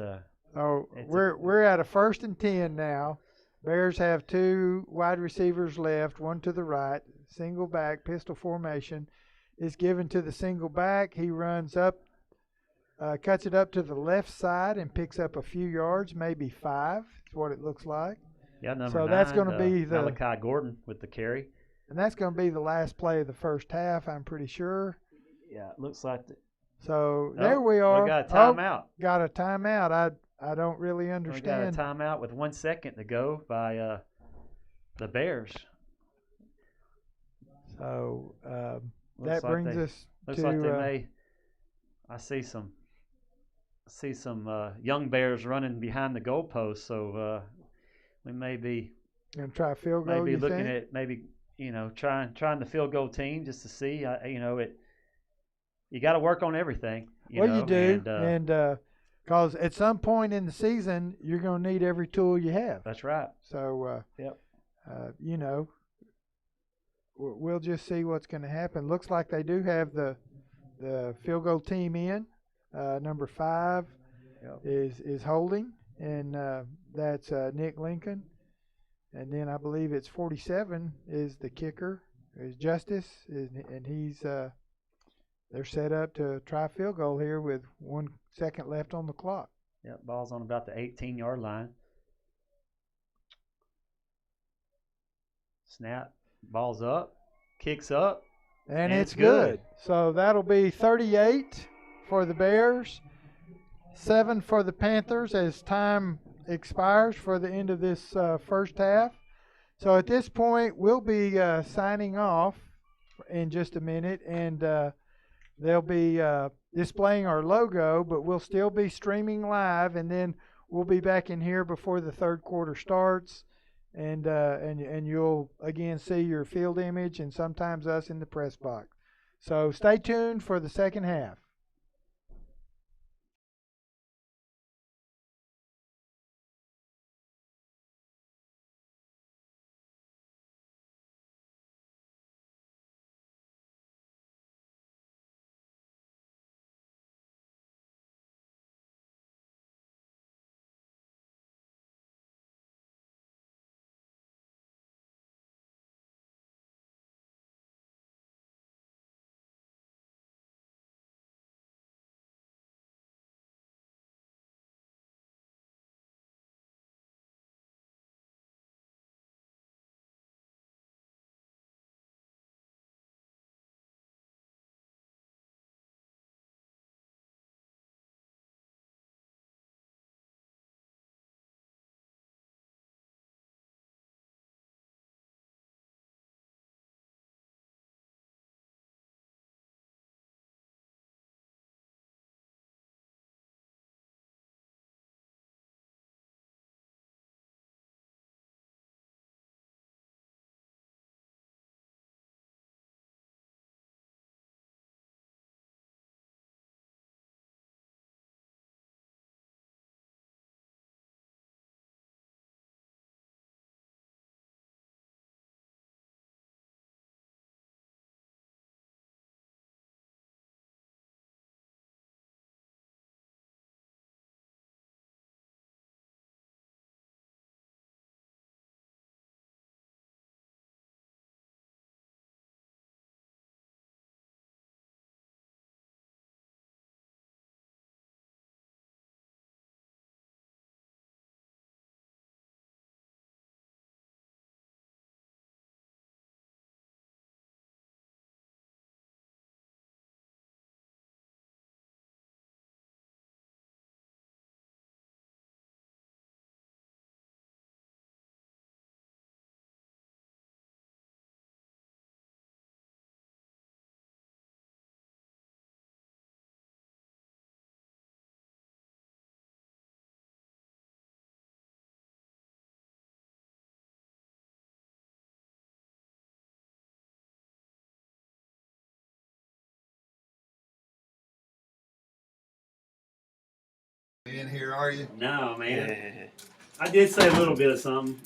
we're at a 1st and 10 now. Bears have 2 wide receivers left, one to the right, single back, pistol formation is given to the single back. He runs up, cuts it up to the left side and picks up a few yards, maybe 5. Is what it looks like. Yeah, number 9. So that's going to be the Malachi Gordon with the carry. And that's going to be the last play of the first half, I'm pretty sure. Yeah, it looks like it. So there we are. We got a timeout. Got a timeout. I don't really understand. We got a timeout with 1 second to go by the Bears. So that brings us to. Looks like they may. I see some young Bears running behind the goalpost. So we may be. Gonna try a field goal. Maybe looking at trying the field goal team just to see. You got to work on everything. You do, and because at some point in the season you're going to need every tool you have. That's right. So we'll just see what's going to happen. Looks like they do have the field goal team in. Number 5 is holding, and that's Nick Lincoln. And then I believe it's 47 is the kicker, is Justice, and he's they're set up to try a field goal here with 1 second left on the clock. Yep, ball's on about the 18-yard line. Snap, ball's up, kicks up, and it's good. So that'll be 38 for the Bears, 7 for the Panthers as time expires for the end of this first half. So at this point, we'll be signing off in just a minute, and they'll be displaying our logo, but we'll still be streaming live, and then we'll be back in here before the third quarter starts, and you'll again see your field image and sometimes us in the press box. So stay tuned for the second half. In here, are you? No, man. I did say a little bit of something.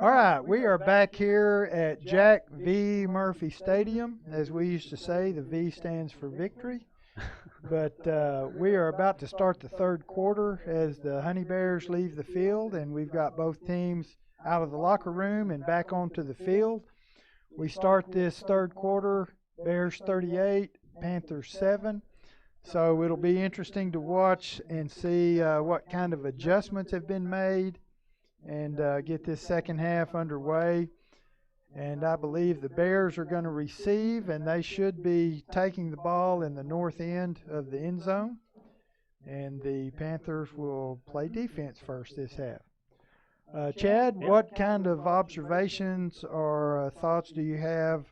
All right, we are back here at Jack V. Murphy Stadium. As we used to say, the V stands for victory. But we are about to start the third quarter as the Honey Bears leave the field, and we've got both teams out of the locker room and back onto the field. We start this third quarter, Bears 38, Panthers 7. So it'll be interesting to watch and see what kind of adjustments have been made and get this second half underway. And I believe the Bears are going to receive, and they should be taking the ball in the north end of the end zone. And the Panthers will play defense first this half. Chad, what kind of observations or thoughts do you have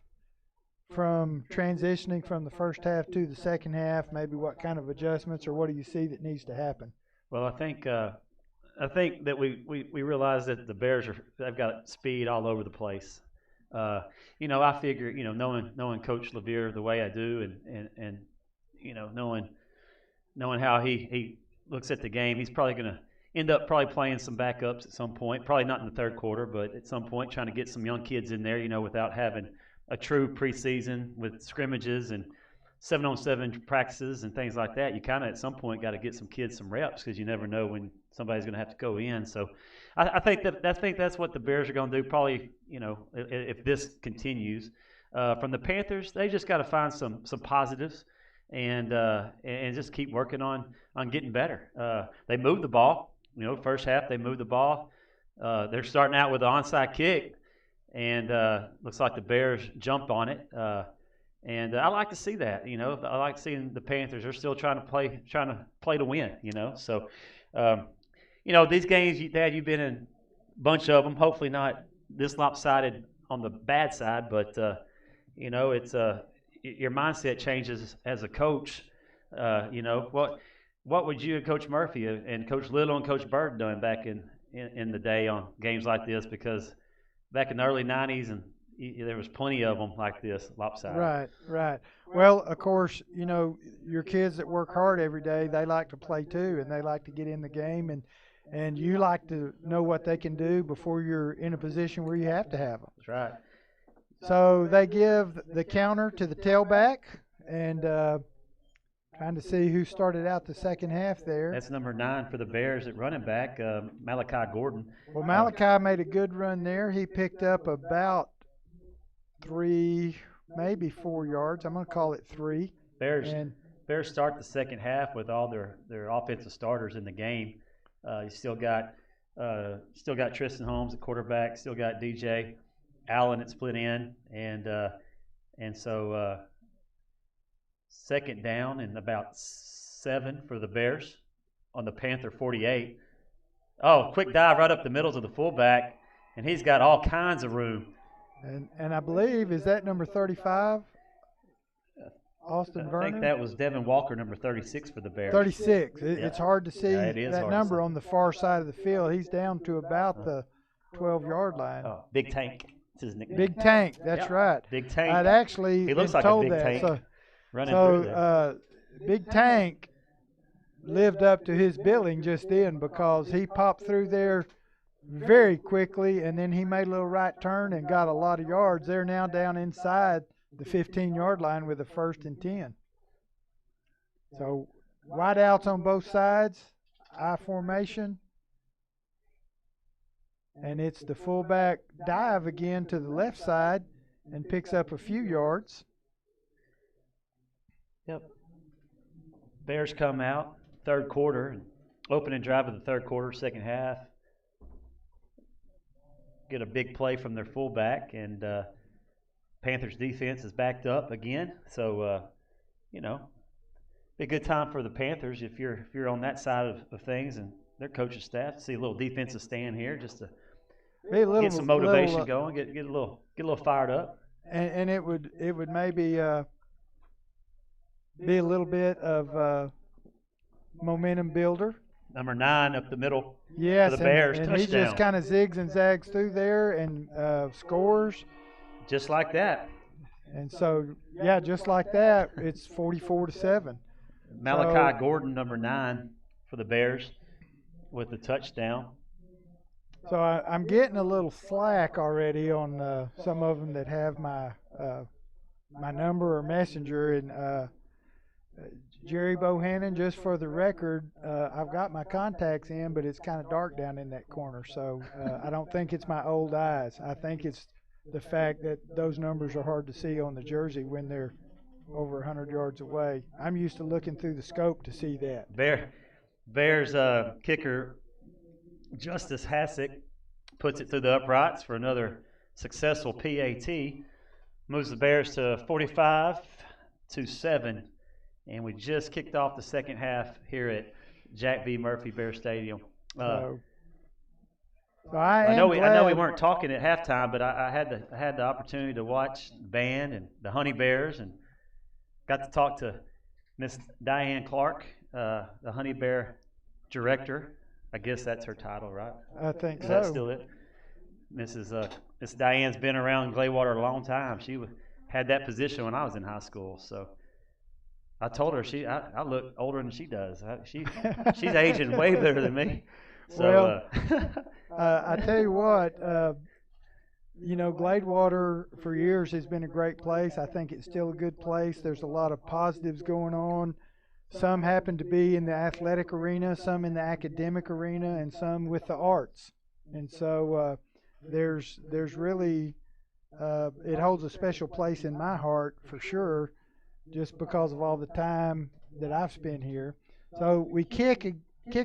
from transitioning from the first half to the second half? Maybe what kind of adjustments or what do you see that needs to happen? Well, I think that we realize that the Bears they've got speed all over the place. I figure, knowing Coach Levere the way I do, and knowing how he looks at the game, he's probably going to end up playing some backups at some point. Probably not in the third quarter, but at some point trying to get some young kids in there, without having a true preseason with scrimmages and 7-on-7 practices and things like that. You kind of at some point got to get some kids some reps because you never know when somebody's going to have to go in. So I think that's what the Bears are going to do. Probably, if this continues. From the Panthers, they just got to find some positives and just keep working on getting better. They moved the ball. First half they moved the ball. They're starting out with an onside kick, and looks like the Bears jumped on it. And I like to see that. I like seeing the Panthers. They're still trying to play to win. So. These games, Dad, you've been in a bunch of them. Hopefully not this lopsided on the bad side, but it's your mindset changes as a coach. What would you and Coach Murphy and Coach Little and Coach Bird done back in the day on games like this? Because back in the early '90s, and there was plenty of them like this, lopsided. Right. Well, of course, your kids that work hard every day, they like to play too, and they like to get in the game, and you like to know what they can do before you're in a position where you have to have them. That's right. So they give the counter to the tailback, and trying to see who started out the second half there. That's number 9 for the Bears at running back, Malachi Gordon. Well, Malachi made a good run there. He picked up about 3, maybe 4 yards. I'm going to call it 3. Bears start the second half with all their offensive starters in the game. You still got Tristan Holmes at quarterback. Still got DJ Allen at split end, and so second down and about 7 for the Bears on the Panther 48. Oh, quick dive right up the middle to the fullback, and he's got all kinds of room. And I believe, is that number 35? Austin Vernon? I think that was Devin Walker, number 36 for the Bears. 36. It's hard to see that number on the far side of the field. He's down to about the 12-yard line. Oh, Big Tank. That's his nickname. Big Tank. That's right. Big Tank. I'd actually he looks like told a big that. tank running through there. Big Tank lived up to his billing just then because he popped through there very quickly, and then he made a little right turn and got a lot of yards. They're now down inside the 15-yard line with a 1st and 10. So wide outs on both sides, I formation. And it's the fullback dive again to the left side and picks up a few yards. Yep. Bears come out, third quarter, opening drive of the third quarter, second half. Get a big play from their fullback, and Panthers defense is backed up again. So, be a good time for the Panthers if you're on that side of things and their coaching staff. See a little defensive stand here just to get some motivation going, get a little fired up. And it would maybe be a little bit of momentum builder. Number 9 up the middle yes, for the Bears. And touchdown. He just kind of zigs and zags through there and scores. Just like that. And so, just like that, it's 44-7. Malachi Gordon, number 9 for the Bears, with the touchdown. So I'm getting a little slack already on some of them that have my number or messenger. And Jerry Bohannon, just for the record, I've got my contacts in, but it's kind of dark down in that corner. So I don't think it's my old eyes. I think it's the fact that those numbers are hard to see on the jersey when they're over 100 yards away. I'm used to looking through the scope to see that. Bears kicker Justice Hassick puts it through the uprights for another successful PAT. Moves the Bears to 45-7, and we just kicked off the second half here at Jack V. Murphy Bear Stadium. So I know we glad. weren't talking at halftime, but I had the opportunity to watch the band and the Honey Bears, and got to talk to Miss Diane Clark, the Honey Bear director. I guess that's her title, right? I think Is so. that still it? Miss Diane's been around Gladewater a long time. She had that position when I was in high school. So I told her I look older than she does. She's aging way better than me. So, I tell you what, Gladewater for years has been a great place. I think it's still a good place. There's a lot of positives going on. Some happen to be in the athletic arena, some in the academic arena, and some with the arts. And so there's really, it holds a special place in my heart for sure, just because of all the time that I've spent here. So we kick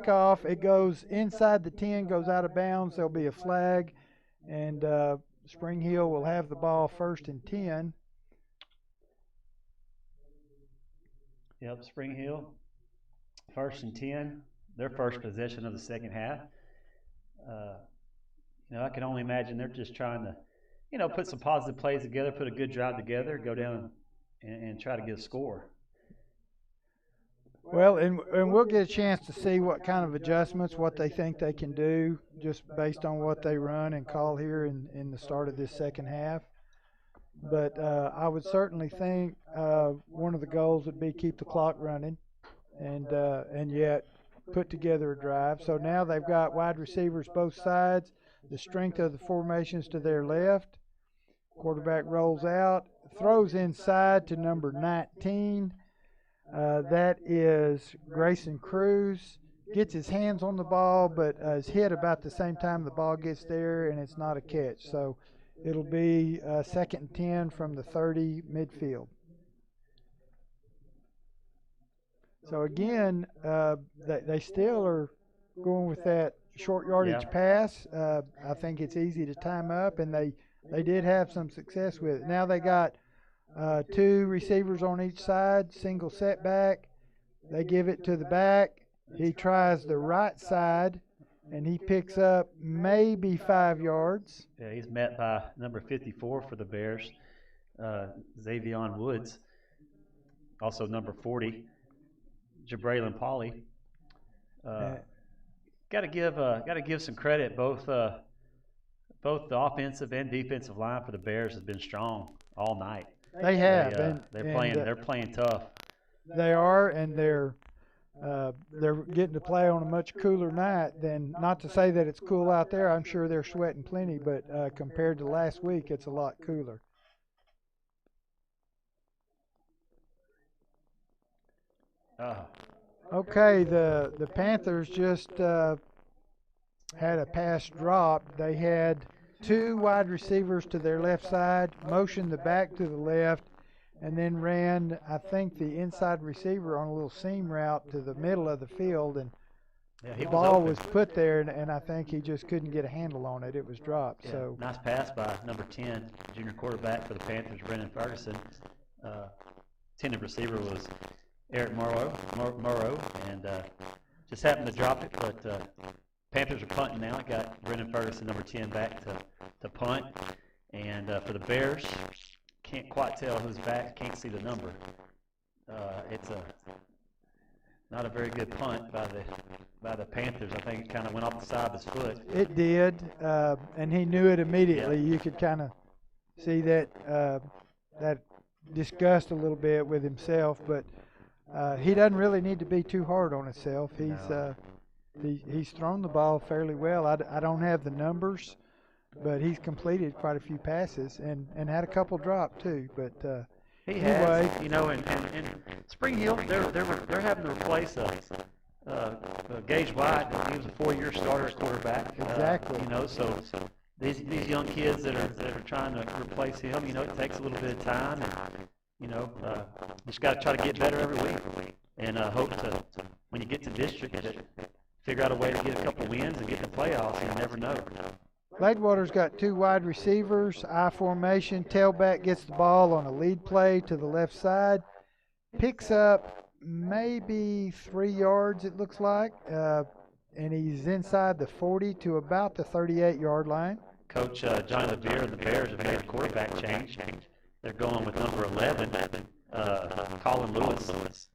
off. It goes inside the 10, goes out of bounds. There'll be a flag, and Spring Hill will have the ball 1st and 10. Yep, Spring Hill, 1st and 10, their first possession of the second half. I can only imagine they're just trying to, put some positive plays together, put a good drive together, go down and try to get a score. Well, and we'll get a chance to see what kind of adjustments, what they think they can do, just based on what they run and call here in the start of this second half. But I would certainly think one of the goals would be keep the clock running, and yet put together a drive. So now they've got wide receivers both sides. The strength of the formations to their left. Quarterback rolls out, throws inside to number 19. That is Grayson Cruz. Gets his hands on the ball, but is hit about the same time the ball gets there, and it's not a catch. So it'll be 2nd and 10 from the 30 midfield. So again, they still are going with that short yardage pass. I think it's easy to time up, and they did have some success with it. Now they got 2 receivers on each side, single setback. They give it to the back. He tries the right side, and he picks up maybe 5 yards. Yeah, he's met by number 54 for the Bears, Xavion Woods. Also number 40, Jabraylon Pauly. Got to give some credit. Both the offensive and defensive line for the Bears has been strong all night. They have. They're playing tough. They are, and they're getting to play on a much cooler night than. Not to say that it's cool out there. I'm sure they're sweating plenty, but compared to last week, it's a lot cooler. Okay, the Panthers just had a pass dropped. They had 2 wide receivers to their left side, motioned the back to the left, and then ran, I think, the inside receiver on a little seam route to the middle of the field, and the ball was put there, and I think he just couldn't get a handle on it. It was dropped. Yeah, so nice pass by number 10, junior quarterback for the Panthers, Brendan Ferguson. Intended receiver was Eric Morrow, and just happened to drop it, but Panthers are punting now. Got Brendan Ferguson, number 10, back to punt. And for the Bears, can't quite tell who's back, can't see the number. It's not a very good punt by the Panthers. I think it kind of went off the side of his foot. It did, and he knew it immediately. Yeah. You could kind of see that disgust a little bit with himself, but he doesn't really need to be too hard on himself. he's thrown the ball fairly well. I don't have the numbers, but he's completed quite a few passes and had a couple drop too. But he anyway, has, you know, and Spring Hill, they're having to replace Gage White. He was a 4-year starter quarterback. Exactly. You know, so these young kids that are trying to replace him, you know, it takes a little bit of time, and you know, just got to try to get better every week, and hope to, when you get to district, that figure out a way to get a couple wins and get in the playoffs. You never know. Gladewater's got 2 wide receivers, I formation. Tailback gets the ball on a lead play to the left side, picks up maybe 3 yards, it looks like, and he's inside the 40 to about the 38-yard line. Coach Johnny Levere and the Bears have made a quarterback change. They're going with number 11, Colin Lewis,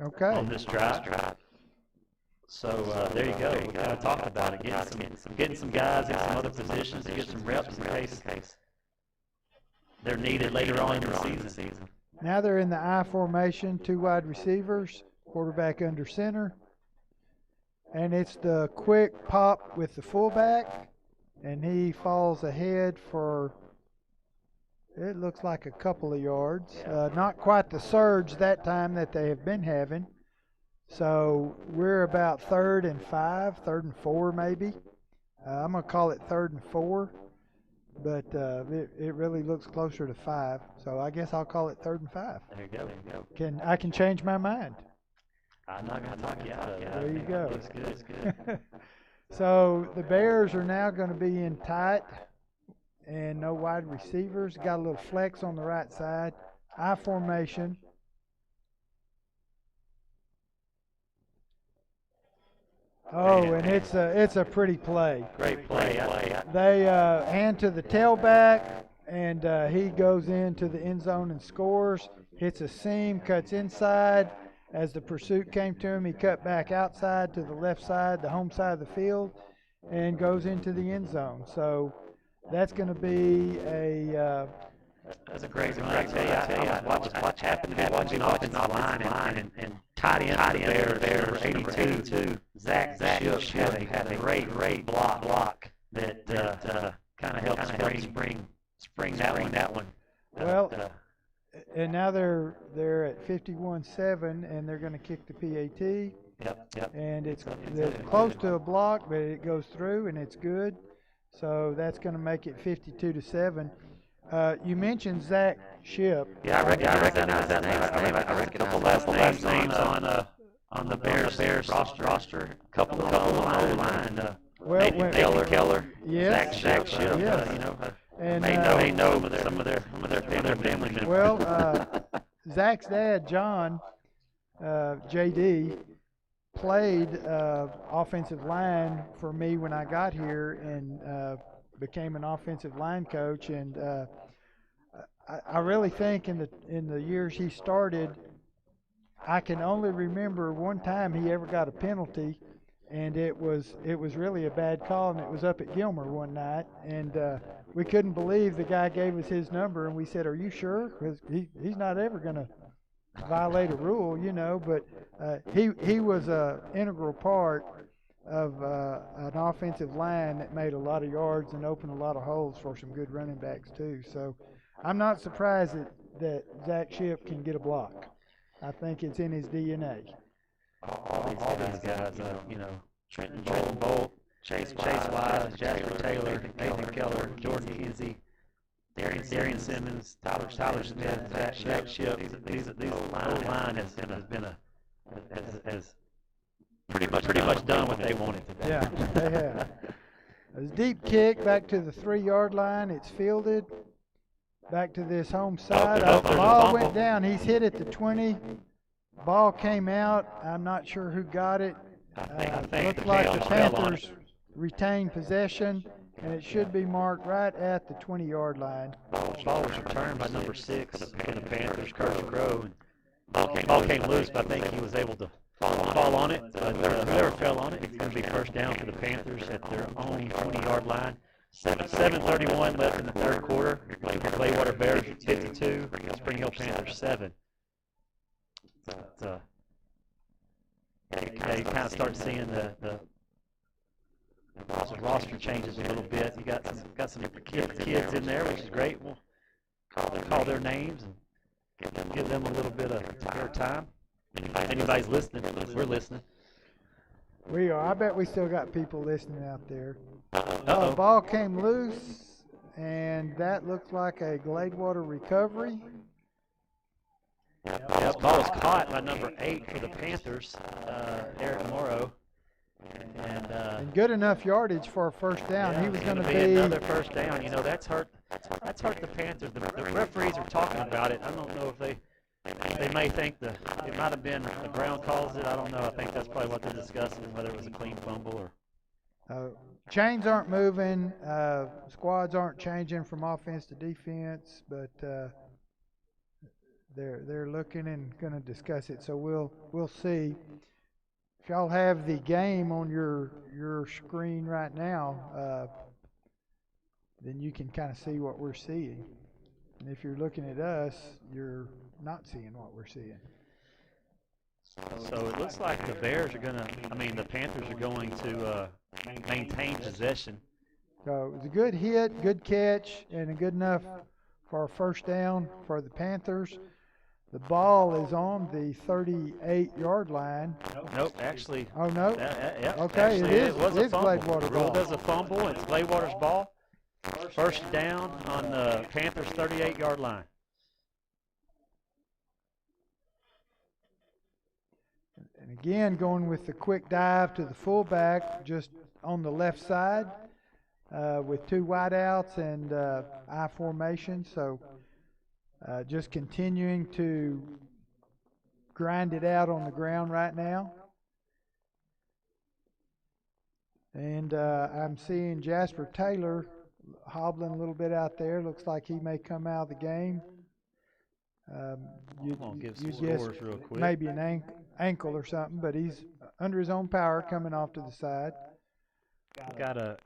Okay. on this drive. So there you go. We kind of talked about it, getting some guys in some other positions to get some reps in case they're needed later on in the season. Now they're in the I formation, 2 wide receivers, quarterback under center. And it's the quick pop with the fullback, and he falls ahead for, it looks like a couple of yards. Not quite the surge that time that they have been having. So we're about 3rd and 5, 3rd and 4 maybe. I'm going to call it 3rd and 4, but it really looks closer to 5. So I guess I'll call it 3rd and 5. There you go. I can change my mind. I'm not going to talk you out of it. There you go. It's good. So the Bears are now going to be in tight and no wide receivers. Got a little flex on the right side. I formation. Oh, and it's a pretty play. Great play. They hand to the tailback, and he goes into the end zone and scores. Hits a seam, cuts inside. As the pursuit came to him, he cut back outside to the left side, the home side of the field, and goes into the end zone. So that's going to be a That's a great run. I tell you, I was happened to be watching offensive line and tight end there, 82. Zach Shipp had a great block that kind of helped spring that one. Well, and now they're at 51-7, and they're going to kick the PAT. Yep. And it's close to a block, but it goes through, and it's good. So that's going to make it 52-7. You mentioned Zach Shipp. Yeah, I recognize that name. I reckon a couple last names on the Bears roster. A couple of O-line. Nathan Keller. Yes. Zach Shipp. Yes. You know, And may know some of their family members. well, Zach's dad, John, JD, played offensive line for me when I got here and became an offensive line coach. And I really think in the years he started, I can only remember one time he ever got a penalty, and it was really a bad call, and it was up at Gilmer one night, and we couldn't believe the guy gave us his number, and we said, "Are you sure?" Because he's not ever going to violate a rule, you know. But he was an integral part of an offensive line that made a lot of yards and opened a lot of holes for some good running backs too. So I'm not surprised that Zach Shipp can get a block. I think it's in his DNA. All these guys, you know, Trenton Bolt, Chase Wise, Jasper Taylor, Nathan Keller, Jordan Easy, Darian Simmons, Tyler Smith, Zach Shipp. These line has been has pretty much done what they wanted today. Yeah, they have. A deep kick back to the 3-yard line. It's fielded back to this home side. The ball went down. He's hit at the 20. Ball came out. I'm not sure who got it. I think Looks the like the Panthers Panthers retained possession, and it should be marked right at the 20-yard line. Ball was returned by number 6 for the Panthers, Curtis Grove. Ball came loose, but I think he was able to fall on it. But whoever fell on it, it's going to be first down for the Panthers at their own 20-yard line. 7:31 left in the third quarter. Gladewater Bears 52, Spring Hill Panthers 7. Yeah, you kind of start seeing the roster changes a little bit. You got some kids in there, which is great. We'll call their names and give them a little bit of their time. If anybody's listening, we're listening. We are. I bet we still got people listening out there. Uh-oh. Ball came loose, and that looks like a Gladewater recovery. Yeah, ball was caught by number 8 for the Panthers, Eric Morrow. And good enough yardage for a first down. Yeah, he was going to be be another first down. You know, that's hurt the Panthers. The referees are talking about it. I don't know if they may think it might have been the ground calls it. I don't know. I think that's probably what they're discussing, whether it was a clean fumble or. Chains aren't moving. Squads aren't changing from offense to defense, but they're looking and going to discuss it. So we'll see. If y'all have the game on your screen right now, then you can kind of see what we're seeing. And if you're looking at us, you're not seeing what we're seeing. So it looks like the the Panthers are going to maintain possession. So it was a good hit, good catch, and a good enough for a first down for the Panthers. The ball is on the 38-yard line. Nope, actually. Oh, no? Yeah, Okay, actually, it was is a fumble. Gladewater ball. Ruled as a fumble. It's Gladewater's ball. First down on the Panthers' 38-yard line. And again, going with the quick dive to the fullback just on the left side with 2 wideouts and I formation. So just continuing to grind it out on the ground right now. And I'm seeing Jasper Taylor hobbling a little bit out there. Looks like he may come out of the game. You guess real quick. maybe an ankle or something, but he's under his own power coming off to the side. Got a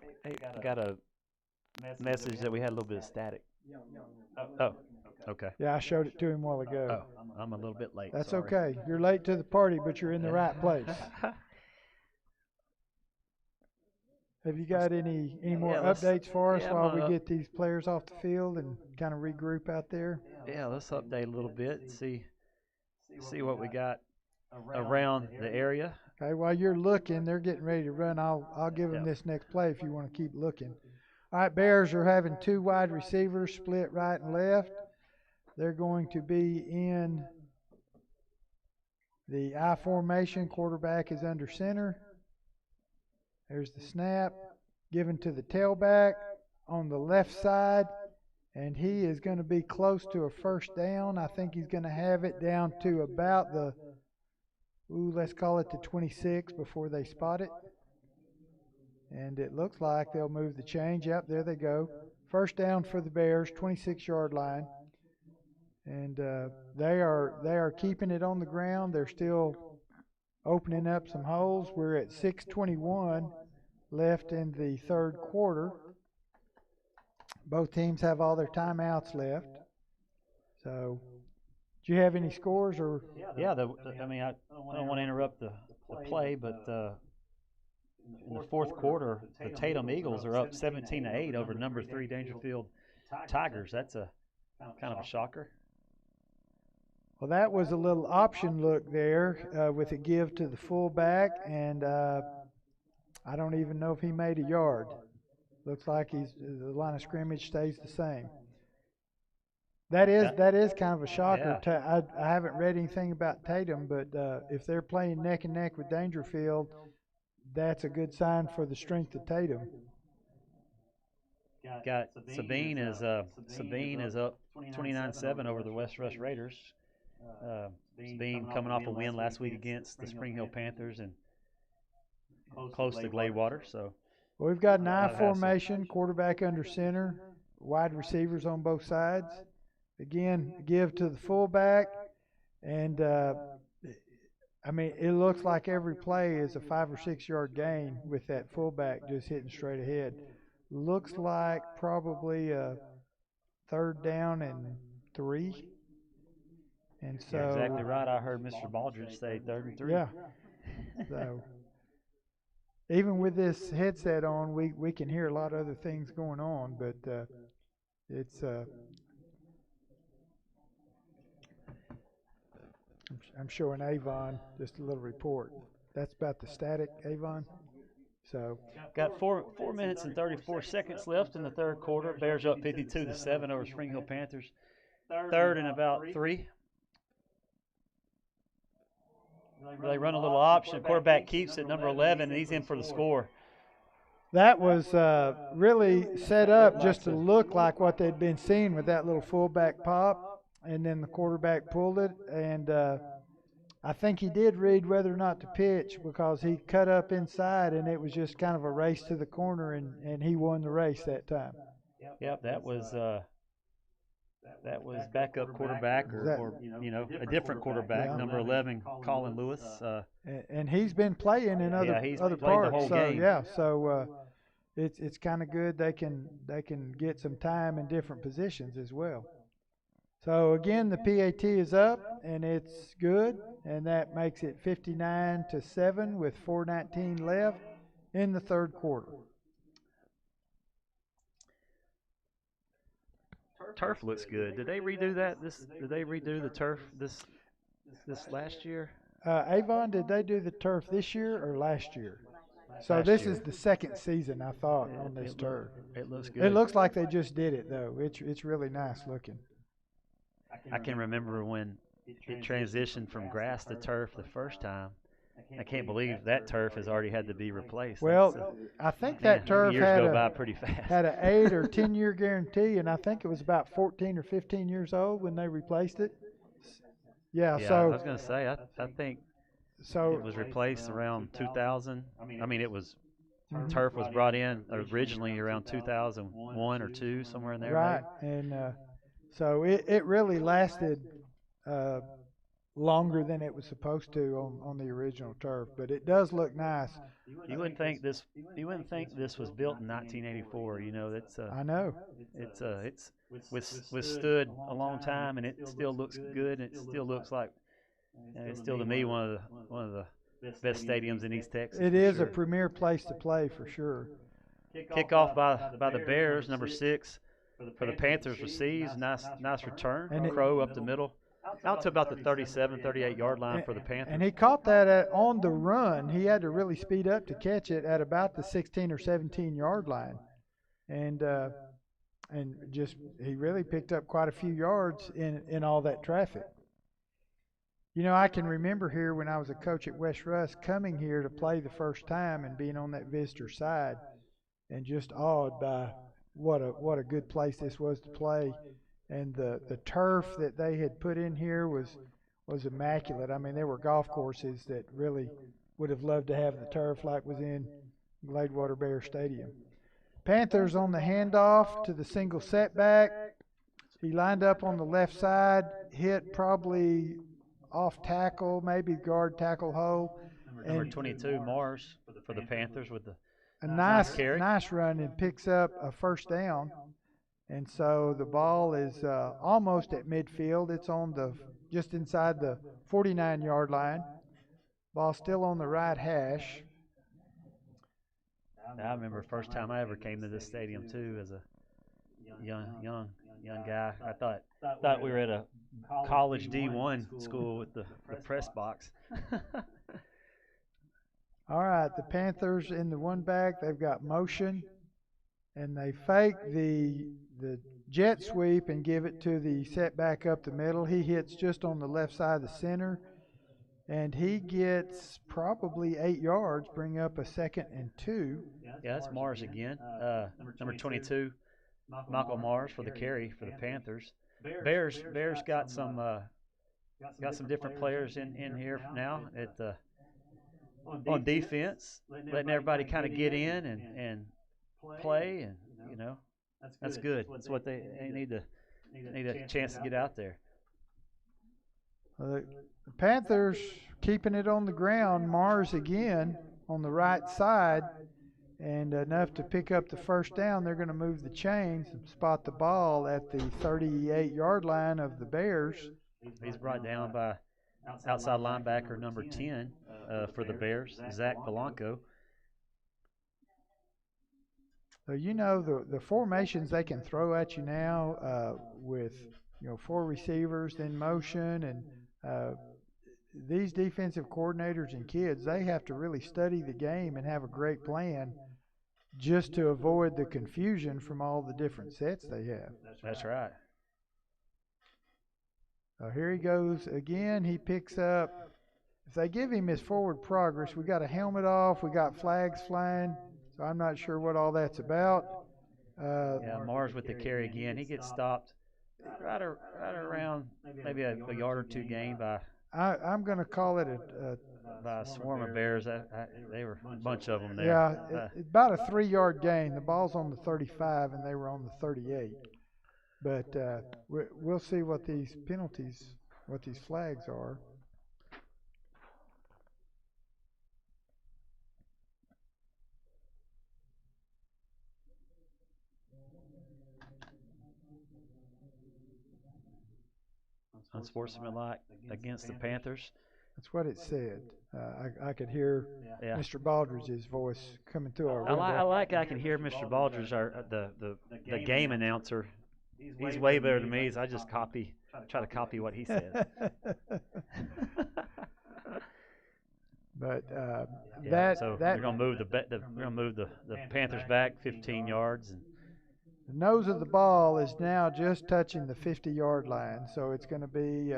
message that we had a little bit of static. Oh, okay. Yeah, I showed it to him a while ago. Oh, I'm a little bit late. That's sorry. okay. You're late to the party, but you're in the right place. Have you got any more updates for us while we get these players off the field and kind of regroup out there? Yeah, let's update a little bit and see what we got around the area. Okay, while you're looking, they're getting ready to run. I'll give them this next play if you want to keep looking. All right, Bears are having 2 wide receivers split right and left. They're going to be in the I formation. Quarterback is under center. There's the snap given to the tailback on the left side, and he is going to be close to a first down. I think he's going to have it down to about let's call it the 26 before they spot it. And it looks like they'll move the change. Yep, there they go. First down for the Bears, 26-yard line. And they are keeping it on the ground. They're still opening up some holes. We're at 6:21 left in the third quarter. Both teams have all their timeouts left. So, do you have any scores or? Yeah, I don't want to interrupt the play, but in the fourth quarter, the Tatum Eagles are up 17-8 over number 3 Dangerfield Tigers. That's a kind of a shocker. Well, that was a little option look there with a give to the fullback, and I don't even know if he made a yard. Looks like the line of scrimmage stays the same. That is kind of a shocker. Yeah. I haven't read anything about Tatum, but if they're playing neck and neck with Dangerfield, that's a good sign for the strength of Tatum. Got Sabine is up 29-7 over the West Rush Raiders. Sabine coming off a win last week against the Spring Hill Panthers and close to Gladewater. So well, we've got an I formation, quarterback under center, wide receivers on both sides. Again, give to the fullback, and it looks like every play is a 5 or 6 yard gain with that fullback just hitting straight ahead. Looks like probably a 3rd down and 3. And so exactly right. I heard Mr. Baldridge say 3rd and 3. Yeah. So even with this headset on, we can hear a lot of other things going on, but it's I'm showing Avon just a little report. That's about the static, Avon. So Got 4 minutes and 34 seconds left in the third quarter. Bears up 52-7 over Spring Hill Panthers. Third and about 3. They run a little option. Quarterback keeps it, number 11, and he's in for the score. that was really set up just to look like what they'd been seeing with that little fullback pop, and then the quarterback pulled it, and I think he did read whether or not to pitch because he cut up inside, and it was just kind of a race to the corner, and he won the race that time. Yep, that was backup quarterback or a different quarterback, number 11, Colin Lewis. And he's been playing in other he's other played the parts, whole so game. yeah, so it's kind of good. They can get some time in different positions as well. So again, the PAT is up and it's good, and that makes it 59-7 with 4:19 left in the third quarter. Turf looks good. Did they redo that? Did they redo the turf this last year? Avon, did they do the turf this year or last year? So Last this year. is the second season, I thought, on this turf. It looks good. It looks like they just did it though. It's really nice looking. I can remember when it transitioned from grass to turf the first time. I can't believe that turf has already had to be replaced. Well, I think that turf years had go by pretty fast. had an 8 or 10 year guarantee, and I think it was about 14 or 15 years old when they replaced it. Yeah, Yeah, so I was going to say, I think so it was replaced around 2000. I mean, it was turf was brought in originally around 2001 or 2, somewhere in there. right, maybe. and so it really lasted longer than it was supposed to on the original turf, but it does look nice. You wouldn't think this was built in 1984. You know, that's I know. it's withstood a long time, and it still looks good. And it still looks like it's still to me one of the best stadiums in East Texas. It for is sure. a premier place to play for sure. Kickoff by the Bears, number 6 for the Panthers receives. Nice return. And Crow up the middle, out to about the 37, 38-yard line for the Panthers. And he caught that on the run. He had to really speed up to catch it at about the 16 or 17-yard line, and just he really picked up quite a few yards in all that traffic. You know, I can remember here when I was a coach at West Russ coming here to play the first time and being on that visitor side, and just awed by what a good place this was to play. And the turf that they had put in here was immaculate. I mean, there were golf courses that really would have loved to have the turf like was in Gladewater Bear Stadium. Panthers on the handoff to the single setback. He lined up on the left side, hit probably off tackle, maybe guard tackle hole. Number 22, Mars for the Panthers with a nice carry. Nice run, and picks up a first down. And so the ball is almost at midfield. It's on just inside the 49-yard line. Ball still on the right hash. I remember the first time I ever came to this stadium too, as a young guy. I thought we were at a college D1 school with the press box. All right, the Panthers in the one back. They've got motion, and they fake the jet sweep and give it to the setback up the middle. He hits just on the left side of the center, and he gets probably 8 yards, bring up a 2nd and 2. Yeah, that's Mars again. Number 22, Michael Mars for the carry for the Panthers. Bears got some different players in here now on defense, letting everybody kind of get in and play, and you know that's good. That's what they need a chance to get out there. The Panthers keeping it on the ground. Mars again on the right side, and enough to pick up the first down. They're going to move the chains and spot the ball at the 38-yard line of the Bears. He's brought down by outside linebacker number 10, for the Bears, Zach Polanco. So the formations they can throw at you now with 4 receivers in motion, and these defensive coordinators and kids, they have to really study the game and have a great plan just to avoid the confusion from all the different sets they have. That's right. So here he goes again. He picks up. If they give him his forward progress, we got a helmet off, we got flags flying, so I'm not sure what all that's about. Mars with the carry again. He gets stopped right around maybe a yard or two gain by. I'm going to call it by a swarm of Bears. They were a bunch of them there. Yeah, about a 3-yard gain. The ball's on the 35, and they were on the 38. But we'll see what these penalties, what these flags are. Unsportsmanlike against the Panthers. That's what it said. I could hear Mr. Baldridge's voice coming through our window. I can hear Mr. Baldridge, the game announcer. He's way better than me. So I just try to copy what he says. But so we're gonna move the Panthers back 15 yards. And the nose of the ball is now just touching the 50-yard line, so it's going to be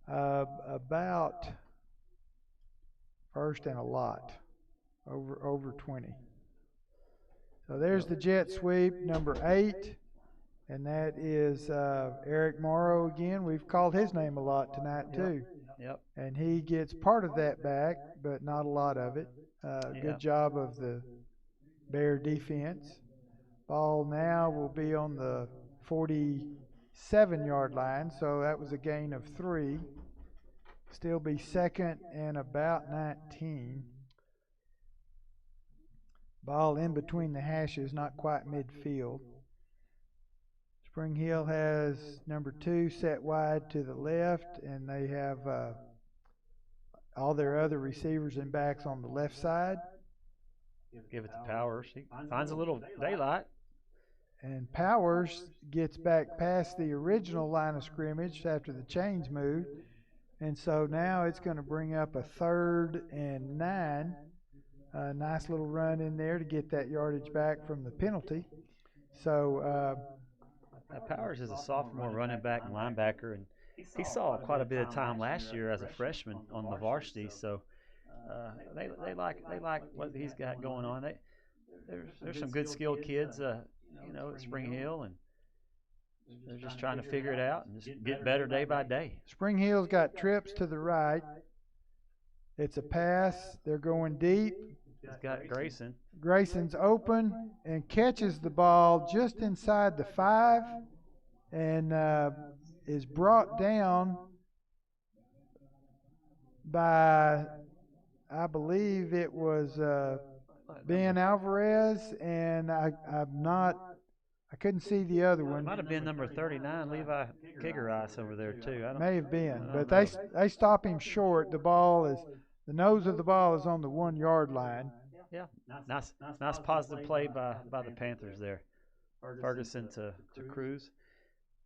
about first and a lot, over 20. So there's the jet sweep, number 8, and that is Eric Morrow again. We've called his name a lot tonight too. Yep. And he gets part of that back, but not a lot of it. Good job of the Bear defense. Ball now will be on the 47-yard line, so that was a gain of 3. Still be second and about 19. Ball in between the hashes, not quite midfield. Spring Hill has number 2 set wide to the left, and they have all their other receivers and backs on the left side. Give it to Powers. He finds a little daylight. And Powers gets back past the original line of scrimmage after the chains moved. And so now it's going to bring up a 3rd and 9. A nice little run in there to get that yardage back from the penalty. So Powers is a sophomore running back and linebacker, and he saw quite a bit of time last year as a freshman on the varsity. So they like what he's got going on. There's some good skilled kids, at Spring Hill, and they're just trying to figure it out and just get better day by day. Spring Hill's got trips to the right. It's a pass. They're going deep. He's got Grayson. Grayson's open and catches the ball just inside the 5 and is brought down by, I believe it was Ben Alvarez, and I couldn't see the other one. It might have been number 39, Levi Kigerice over there too. May have been, but they stop him short. The nose of the ball is on the 1-yard line. Yeah, nice positive play by the Panthers there. Ferguson to Cruz.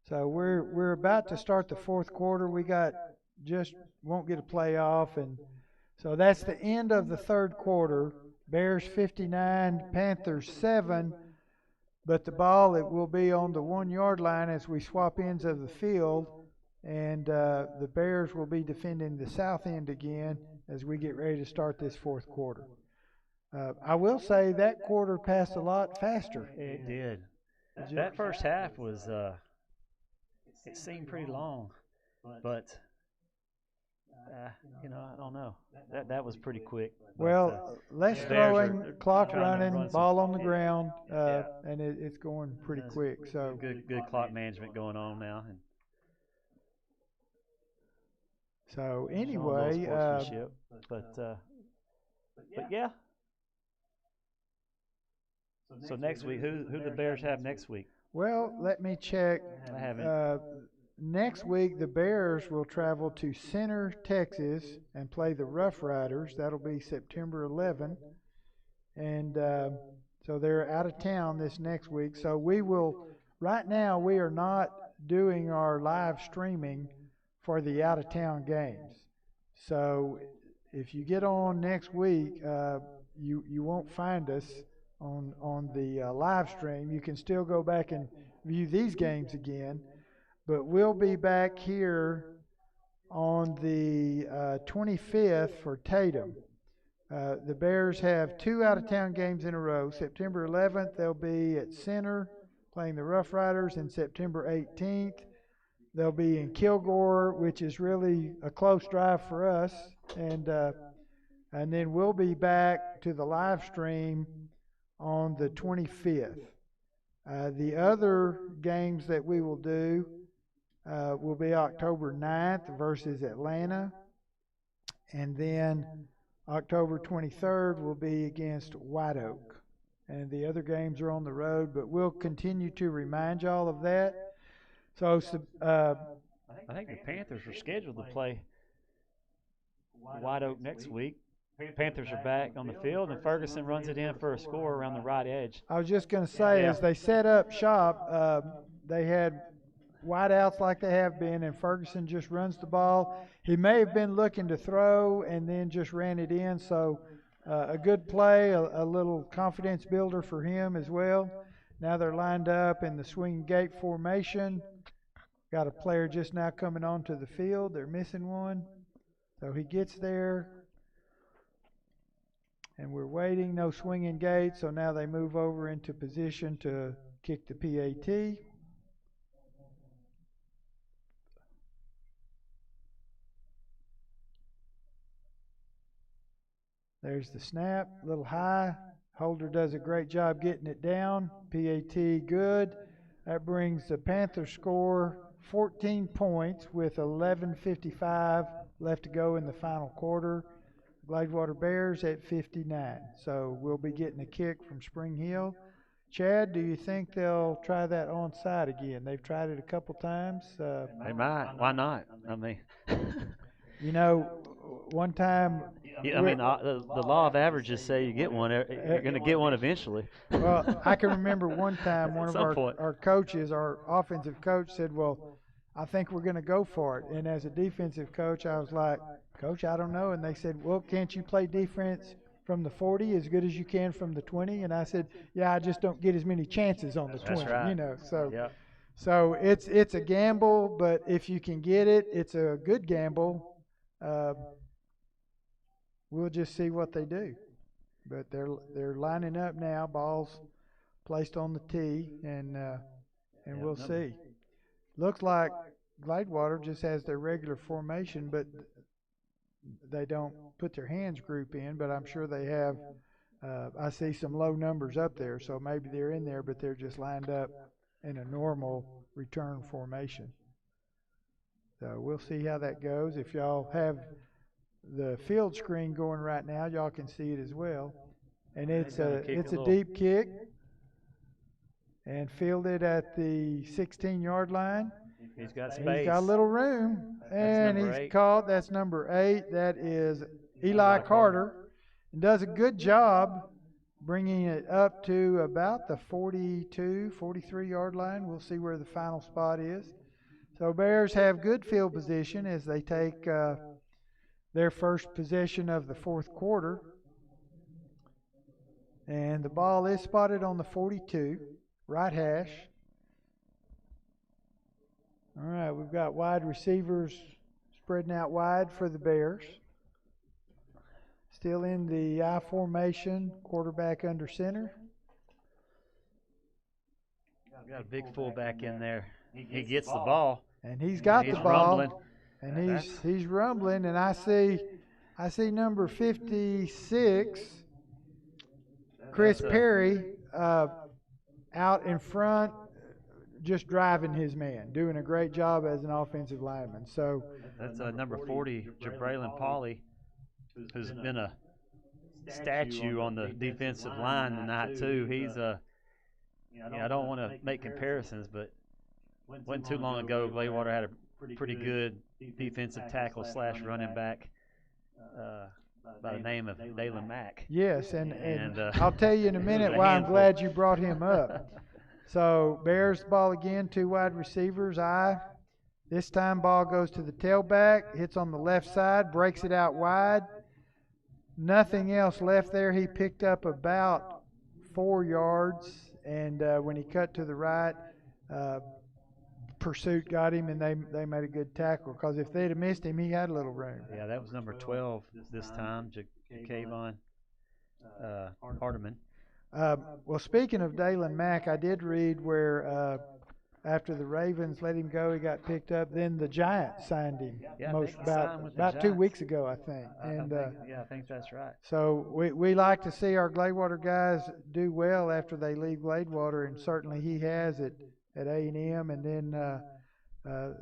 So we're about to start the 4th quarter. We won't get a playoff, and so that's the end of the 3rd quarter. Bears 59, Panthers 7, but the ball, it will be on the 1-yard line as we swap ends of the field, and the Bears will be defending the south end again as we get ready to start this 4th quarter. I will say that quarter passed a lot faster. It did. That first half was, it seemed pretty long, but I don't know. That was pretty quick. Well, less throwing, clock running, ball on the ground, and it's going pretty quick. So good clock management going on now. And so anyway, but yeah. So next week, who the Bears have next week? Well, let me check. I haven't. next week, the Bears will travel to Center, Texas, and play the Rough Riders. That'll be September 11. And so they're out of town this next week. So we will, right now, we are not doing our live streaming for the out-of-town games. So if you get on next week, you won't find us on the live stream. You can still go back and view these games again. But we'll be back here on the 25th for Tatum. The Bears have 2 out-of-town games in a row. September 11th, they'll be at Center playing the Rough Riders, and September 18th, they'll be in Kilgore, which is really a close drive for us. And then we'll be back to the live stream on the 25th. The other games that we will do will be October 9th versus Atlanta. And then October 23rd will be against White Oak. And the other games are on the road, but we'll continue to remind y'all of that. So I think the Panthers are scheduled to play White Oak next week. Panthers are back on the field, and Ferguson runs it in for a score around the right edge. I was just going to say, as they set up shop, they had wideouts like they have been, and Ferguson just runs the ball. He may have been looking to throw and then just ran it in, so a good play, a little confidence builder for him as well. Now they're lined up in the swing gate formation. Got a player just now coming onto the field. They're missing one. So he gets there. And we're waiting, no swinging gate, so now they move over into position to kick the PAT. There's the snap, a little high. Holder does a great job getting it down. PAT good. That brings the Panther score 14 points with 11:55 left to go in the final quarter. Gladewater Bears at 59. So we'll be getting a kick from Spring Hill. Chad, do you think they'll try that onside again? They've tried it a couple times. They might. Why not? I mean, you know, one time. Yeah, I mean, the law of averages say you get one. You're going to get one eventually. Well, I can remember one time one of our coaches, our offensive coach, said, well, I think we're going to go for it. And as a defensive coach, I was like, Coach, I don't know. And they said, well, can't you play defense from the 40 as good as you can from the 20? And I said, yeah, I just don't get as many chances on the 20, right. you know. So, yep. So it's a gamble, but if you can get it, it's a good gamble. We'll just see what they do. But they're lining up now, balls placed on the tee, and we'll see. Looks like Gladewater just has their regular formation, but they don't put their hands group in, but I'm sure they have. I see some low numbers up there, so maybe they're in there, but they're just lined up in a normal return formation. So we'll see how that goes. If y'all have the field screen going right now, y'all can see it as well. And it's a deep kick and fielded at the 16-yard line. He's got space. He's got a little room, and he's caught. That's number 8. That is Eli Carter. And does a good job bringing it up to about the 42, 43-yard line. We'll see where the final spot is. So Bears have good field position as they take their first possession of the fourth quarter. And the ball is spotted on the 42, right hash. All right, we've got wide receivers spreading out wide for the Bears. Still in the I formation, quarterback under center. Got a big fullback in there. He gets the ball. And he's got the ball. Rumbling. And he's rumbling, and I see number 56, Chris Perry, out in front, just driving his man, doing a great job as an offensive lineman. So that's number 40, Jabraylon Pauly, who's been a statue on the defensive line tonight too. He's I don't want to make comparisons, but wasn't too long ago, Gladewater had a pretty good defensive tackle / running back by the name of Dalen Mack. Yes, and I'll tell you in a minute why I'm glad you brought him up. So Bears ball again, 2 wide receivers. This time ball goes to the tailback, hits on the left side, breaks it out wide. Nothing else left there. He picked up about 4 yards, and when he cut to the right, pursuit got him, and they made a good tackle, because if they'd have missed him, he had a little room. Yeah, that was number 12 this time, Javon Hardeman. Well, speaking of Dalen Mack, I did read where after the Ravens let him go, he got picked up. Then the Giants signed him about 2 weeks ago, I think. I think that's right. So we like to see our Gladewater guys do well after they leave Gladewater, and certainly he has at A&M, and then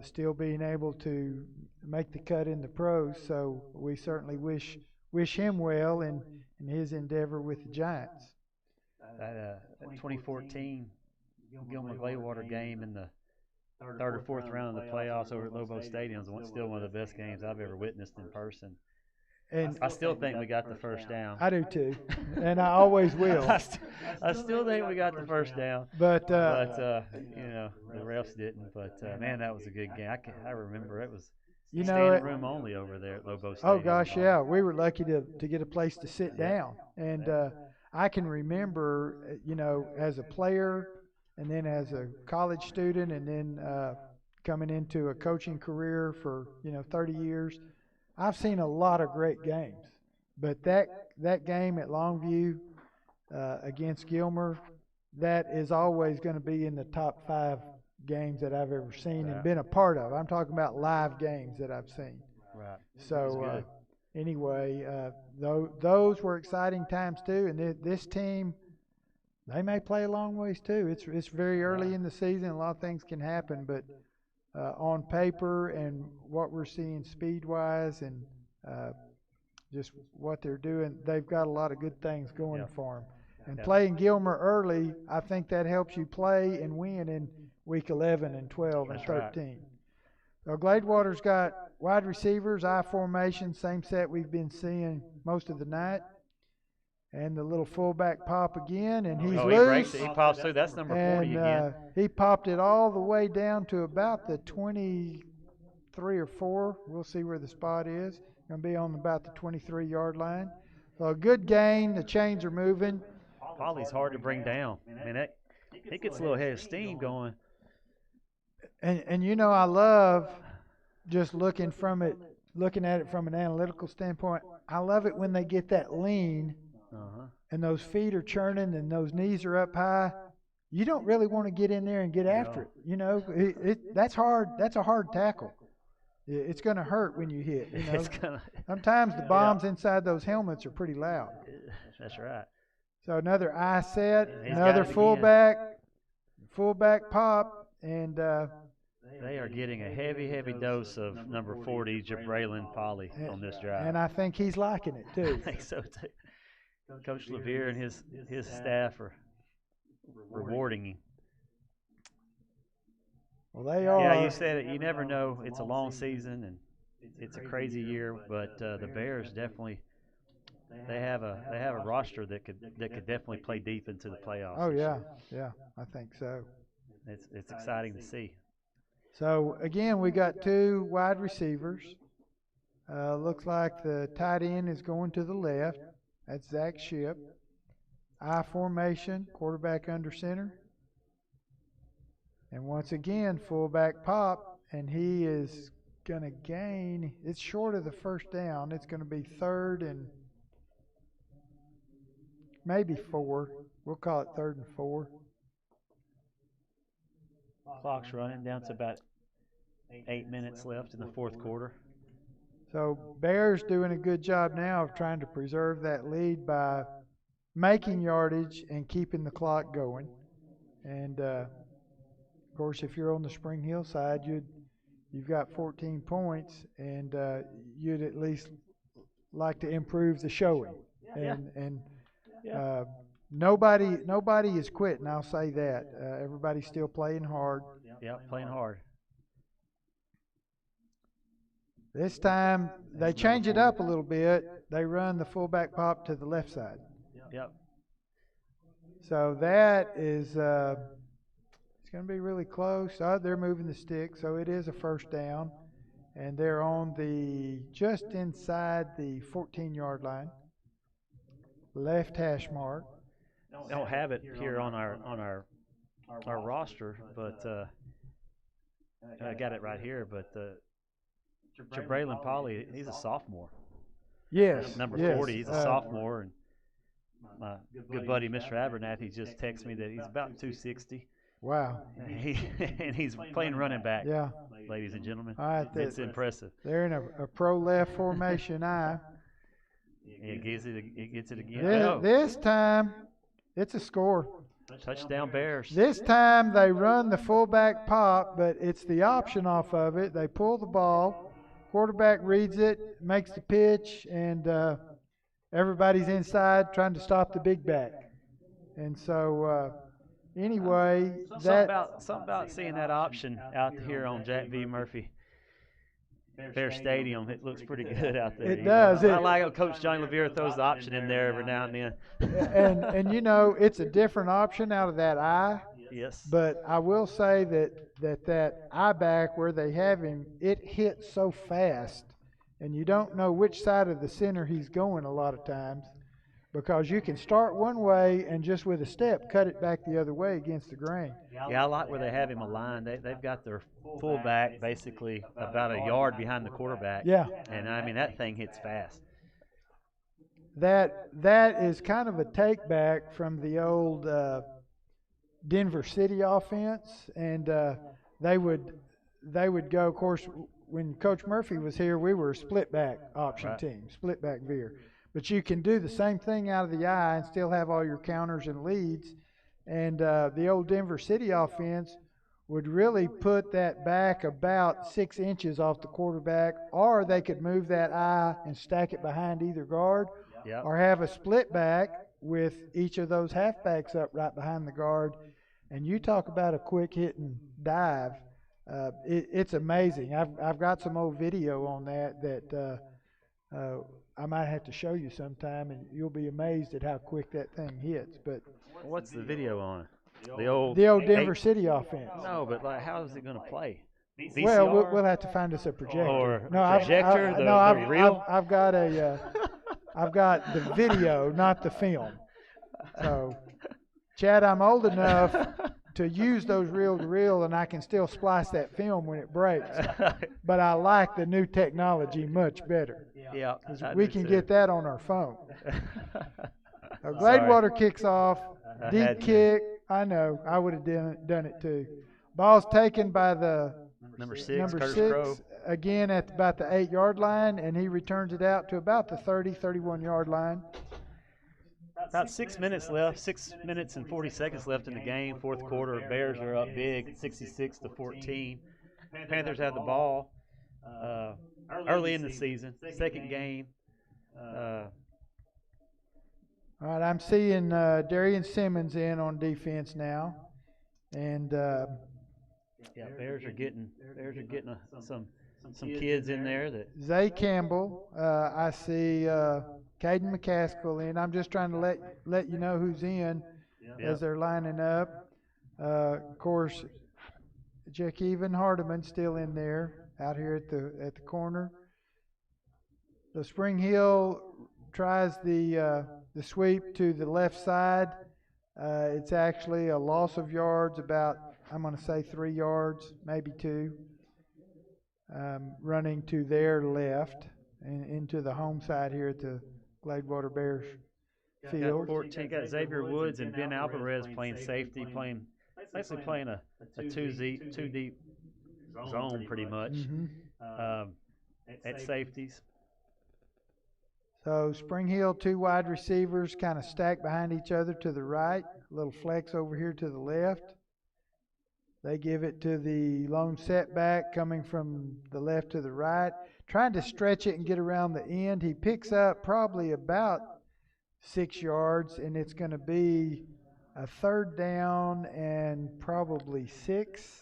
still being able to make the cut in the pros. So we certainly wish him well in his endeavor with the Giants. That 2014 Gilmer Gladewater game in the 3rd or 4th round of the playoffs over at Lobo Stadium is still one of the best games I've ever witnessed in person. And I still think we got the first down. I do too, and I always will. I still think we got the first down, but the refs didn't. But man, that was a good game. I remember it was standing room only over there at Lobo Stadium. Oh gosh, yeah, we were lucky to get a place to sit down, and I can remember, as a player, and then as a college student, and then coming into a coaching career for 30 years. I've seen a lot of great games, but that game at Longview against Gilmer, that is always going to be in the top 5 games that I've ever seen and been a part of. I'm talking about live games that I've seen. Right. So anyway, those were exciting times too, and this team, they may play a long ways too. It's very early in the season. A lot of things can happen, but on paper and what we're seeing speed-wise and just what they're doing, they've got a lot of good things going for them. And playing Gilmer early, I think that helps you play and win in week 11 and 12 and 13. Right. So Gladewater's got wide receivers, I formation, same set we've been seeing most of the night. And the little fullback pop again, and he's loose. He breaks it. He pops through. That's number 40 again. He popped it all the way down to about the 23 or 4. We'll see where the spot is. Going to be on about the 23-yard line. So a good gain. The chains are moving. Polly's hard to bring down. I mean, he gets a little head of steam going. And I love just looking at it from an analytical standpoint. I love it when they get that lean. And those feet are churning and those knees are up high. You don't really want to get in there and get after it. That's hard. That's a hard tackle. It's going to hurt when you hit. Sometimes the bombs inside those helmets are pretty loud. That's right. So another eye set, another fullback pop, and they are getting a heavy dose of number 40, Jabraylin Polly, on this drive. And I think he's liking it too. I think so too. Coach Levere and his staff are rewarding him. Well, they are. Yeah, you said it. You never know. It's a long season and it's a crazy year, but the Bears definitely they have a roster that could definitely play deep into the playoffs. Oh yeah, I think so. It's exciting to see. So again, we got 2 wide receivers. Looks like the tight end is going to the left. That's Zach Shipp. I formation, quarterback under center. And once again, fullback pop, and he is going to gain. It's short of the first down. It's going to be 3rd and maybe 4. We'll call it 3rd and 4. Clock's running down to about 8 minutes left in the 4th quarter. So Bears doing a good job now of trying to preserve that lead by making yardage and keeping the clock going. And of course, if you're on the Spring Hill side, you've got 14 points, and you'd at least like to improve the showing. And nobody is quitting. I'll say that. Everybody's still playing hard. Yep, playing hard. This time they change it up a little bit. They run the fullback pop to the left side. Yep. So that is it's going to be really close. Oh, they're moving the stick, so it is a first down, and they're on the just inside the 14-yard line, left hash mark. Don't have it here on our roster, but I got it right here. But Jabraylon Polly, he's a sophomore. Yes, Number yes. 40, he's a sophomore, and my good buddy Mr. Abernathy just texted me that he's about 260. Wow. And he's playing running back. Yeah. Ladies and gentlemen, All right, it's impressive. They're in a pro left formation. It gets it again. This time, it's a score. Touchdown Bears. This time they run the fullback pop, but it's the option off of it. They pull the ball, quarterback reads it, makes the pitch, and everybody's inside trying to stop the big back. And so, anyway, something about seeing that option out here on Jack V. Murphy Bear Stadium. It looks pretty good out there. It does. I like how Coach Johnny Levere throws the option in there every now and then. and you know, it's a different option out of that eye. Yes. But I will say that eye back where they have him, it hits so fast, and you don't know which side of the center he's going a lot of times, because you can start one way and just with a step cut it back the other way against the grain. Yeah, I like where they have him aligned. They've got their fullback basically about a yard behind the quarterback. Yeah. And, I mean, that thing hits fast. That is kind of a take back from the old Denver City offense, and they would go, of course, when Coach Murphy was here, we were a split back option team, split back veer. But you can do the same thing out of the eye and still have all your counters and leads. And the old Denver City offense would really put that back about 6 inches off the quarterback, or they could move that eye and stack it behind either guard, or have a split back with each of those halfbacks up right behind the guard. And you talk about a quick hitting dive. It's amazing. I've got some old video on that I might have to show you sometime, and you'll be amazed at how quick that thing hits. But what's the video on? The old Denver City offense. No, but like, how is it going to play? VCR? Well, we'll have to find us a projector. Or projector? The reel? I've got I've got the video, not the film. So, Chad, I'm old enough to use those reel-to-reel, and I can still splice that film when it breaks. But I like the new technology much better. Yeah, we can get that on our phone. So Gladewater kicks off, deep kick. I know, I would have done it too. Ball's taken by the number six, again at about the 8-yard line, and he returns it out to about the 31-yard line. About 6 minutes left, 6 minutes and 40 seconds left in the game. Fourth quarter, Bears are up big, 66-14. Panthers have the ball early in the season, second game. All right, I'm seeing Darian Simmons in on defense now, and Bears are getting some kids in there that. Zay Campbell, I see Caden McCaskill in. I'm just trying to let you know who's in as they're lining up. Of course, Jakeven Hardiman still in there out here at the corner. So Spring Hill tries the sweep to the left side. It's actually a loss of yards, about, I'm going to say 3 yards, maybe 2, running to their left and into the home side here at the Gladewater Bears field. Got Xavier Woods and Ben Alvarez playing safety, basically playing a two deep zone pretty much at safeties. So Spring Hill, 2 wide receivers kind of stacked behind each other to the right. A little flex over here to the left. They give it to the lone setback coming from the left to the right, trying to stretch it and get around the end. He picks up probably about 6 yards, and it's going to be a 3rd down and probably 6.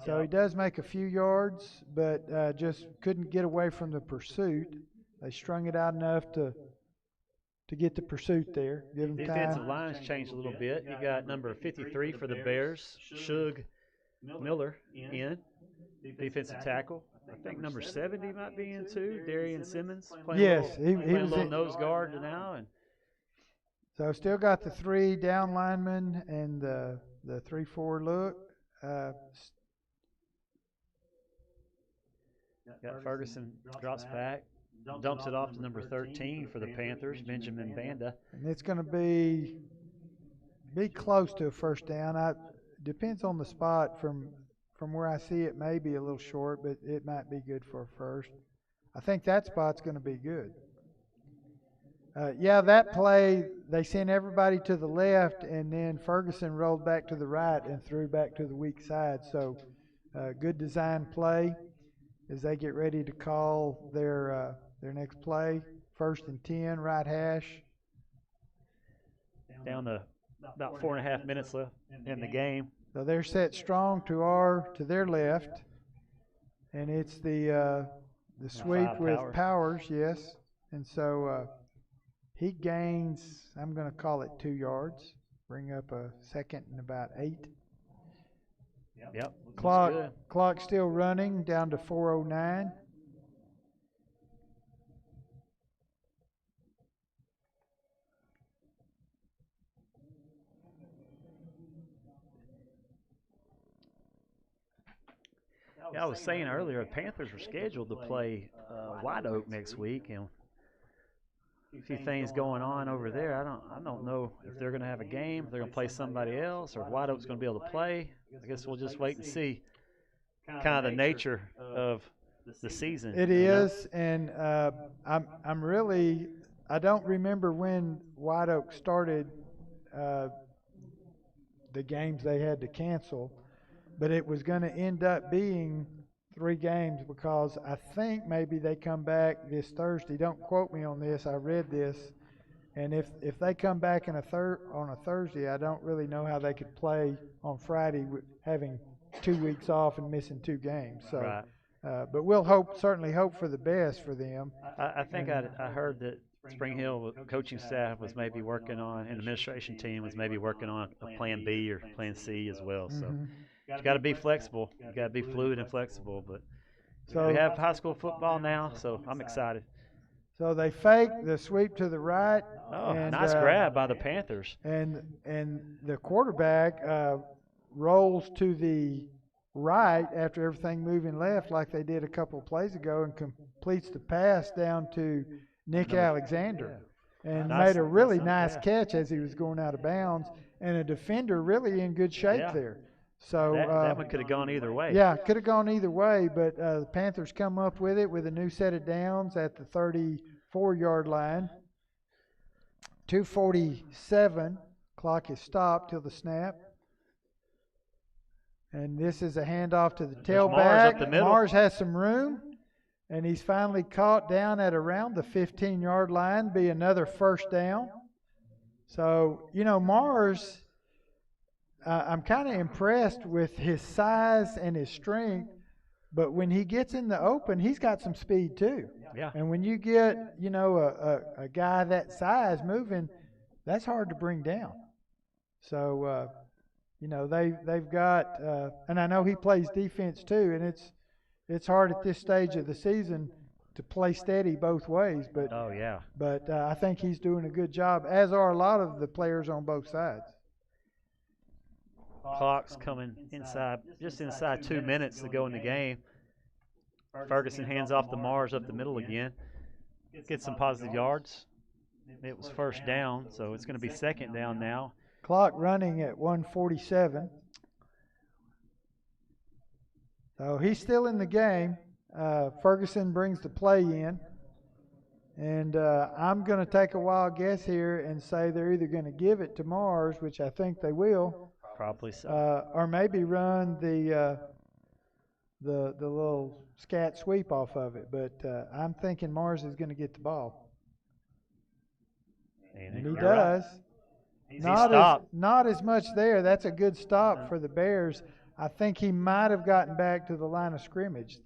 So he does make a few yards, but just couldn't get away from the pursuit. They strung it out enough to get the pursuit there. Give them time. Defensive line's changed a little bit. You got number 53 for the Bears, Shug Miller in, defensive tackle. I think number 70 might be in too, Darian Simmons. Yes, he playing a was little in. nose guard now. And So still got the 3 down linemen and the 3-4 look. Got Ferguson drops back, dumps it off to number 13 for the Panthers, Benjamin Banda. And it's going to be close to a 1st down. Depends on the spot. From where I see it, may be a little short, but it might be good for a 1st. I think that spot's going to be good. That play, they sent everybody to the left, and then Ferguson rolled back to the right and threw back to the weak side. So good design play as they get ready to call their next play. 1st and 10, right hash. Down to about 4.5 minutes left in the game. So they're set strong to their left, and it's the sweep with Powers, yes. And so he gains, I'm going to call it 2 yards, bring up a 2nd and about 8. Yep. Clock still running down to 4:09. Yeah, I was saying earlier, the Panthers were scheduled to play White Oak next week, and a few things going on over there. I don't know if they're going to have a game, if they're going to play somebody else, or if White Oak's going to be able to play. I guess we'll just wait and see kind of the nature of the season. It is, and I'm really, I don't remember when White Oak started the games they had to cancel, but it was going to end up being 3 games because I think maybe they come back this Thursday. Don't quote me on this. I read this. And if they come back on a Thursday, I don't really know how they could play on Friday with having 2 weeks off and missing 2 games. So, right. But we'll certainly hope for the best for them. I think I heard that Spring Hill coaching staff was maybe working on, and administration team was maybe working on a plan B or plan C as well. So you got to be flexible. You got to be fluid and flexible. But we have high school football now, so I'm excited. So they fake the sweep to the right. Oh, and, nice grab by the Panthers. And the quarterback rolls to the right after everything moving left like they did a couple of plays ago and completes the pass down to Nick Alexander. And made a really nice catch as he was going out of bounds. And a defender really in good shape there. So that one could have gone either way. Yeah, could have gone either way, but the Panthers come up with it with a new set of downs at the 34-yard line. 2:47, clock is stopped till the snap. And this is a handoff to the tailback. Mars up the middle. Mars has some room, and he's finally caught down at around the 15-yard line, be another 1st down. So, Mars, I'm kind of impressed with his size and his strength, but when he gets in the open, he's got some speed too. Yeah. And when you get, a guy that size moving, that's hard to bring down. So, they've got, and I know he plays defense too, and it's hard at this stage of the season to play steady both ways. But But I think he's doing a good job, as are a lot of the players on both sides. Clock's coming just inside 2 minutes to go in the game. Ferguson hands off to Mars up the middle again. Gets some positive yards. It was 1st down, so it's going to be 2nd down now. Clock running at 1:47. So he's still in the game. Ferguson brings the play in. And I'm going to take a wild guess here and say they're either going to give it to Mars, which I think they will. Probably so. Or maybe run the little scat sweep off of it. But I'm thinking Mars is going to get the ball. And he you're does. Right. Not as much there. That's a good stop for the Bears. I think he might have gotten back to the line of scrimmage,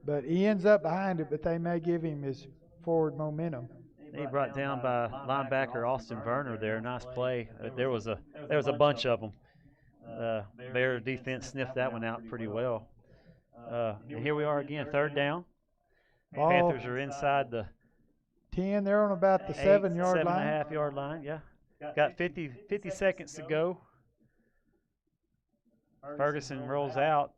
but he ends up behind it, but they may give him his forward momentum. He brought down by linebacker Austin Werner there. Nice play. There was a bunch of them. Bear defense sniffed that one out pretty well. And here we are again, third down. Ball Panthers are inside the 10. They're on about the 7-yard line. 7.5-yard line, yeah. Got 50 seconds to go. Ferguson rolls out.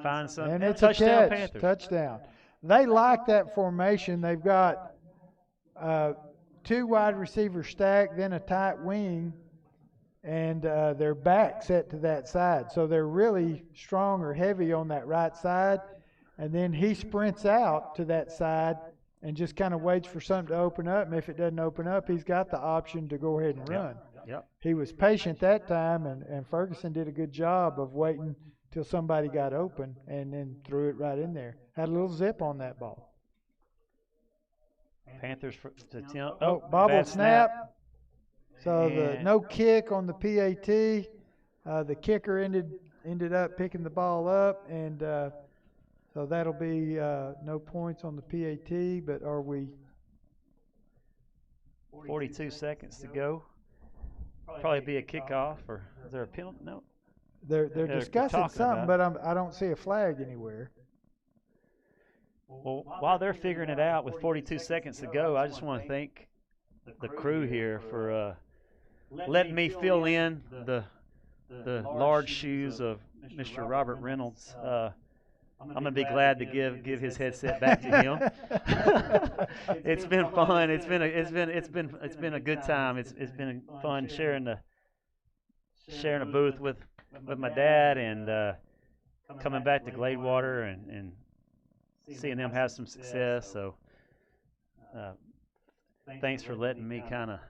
Finds some. And it's touchdown, a catch. Panthers. Touchdown. They like that formation. They've got 2 wide receivers stacked, then a tight wing, and their back set to that side. So they're really strong or heavy on that right side. And then he sprints out to that side and just kind of waits for something to open up. And if it doesn't open up, he's got the option to go ahead and run. Yep. He was patient that time, and Ferguson did a good job of waiting till somebody got open and then threw it right in there. Had a little zip on that ball. Panthers to bobble snap. So And the no kick on the PAT. The kicker ended up picking the ball up, and so that'll be no points on the PAT. But are we? 42 seconds to go. Probably be a kickoff, or is there a penalty? No. They're They're discussing talking something, about but I don't see a flag anywhere. Well, while they're figuring it out with 42 seconds to go, I just want to thank the crew here for letting me fill in the large shoes of Mr. Robert Reynolds. I'm gonna be glad to give his headset back to him. It's been fun. It's been a good time. It's been fun sharing a booth with my dad and coming back to Gladewater and seeing them have some success. So thanks for letting me kind of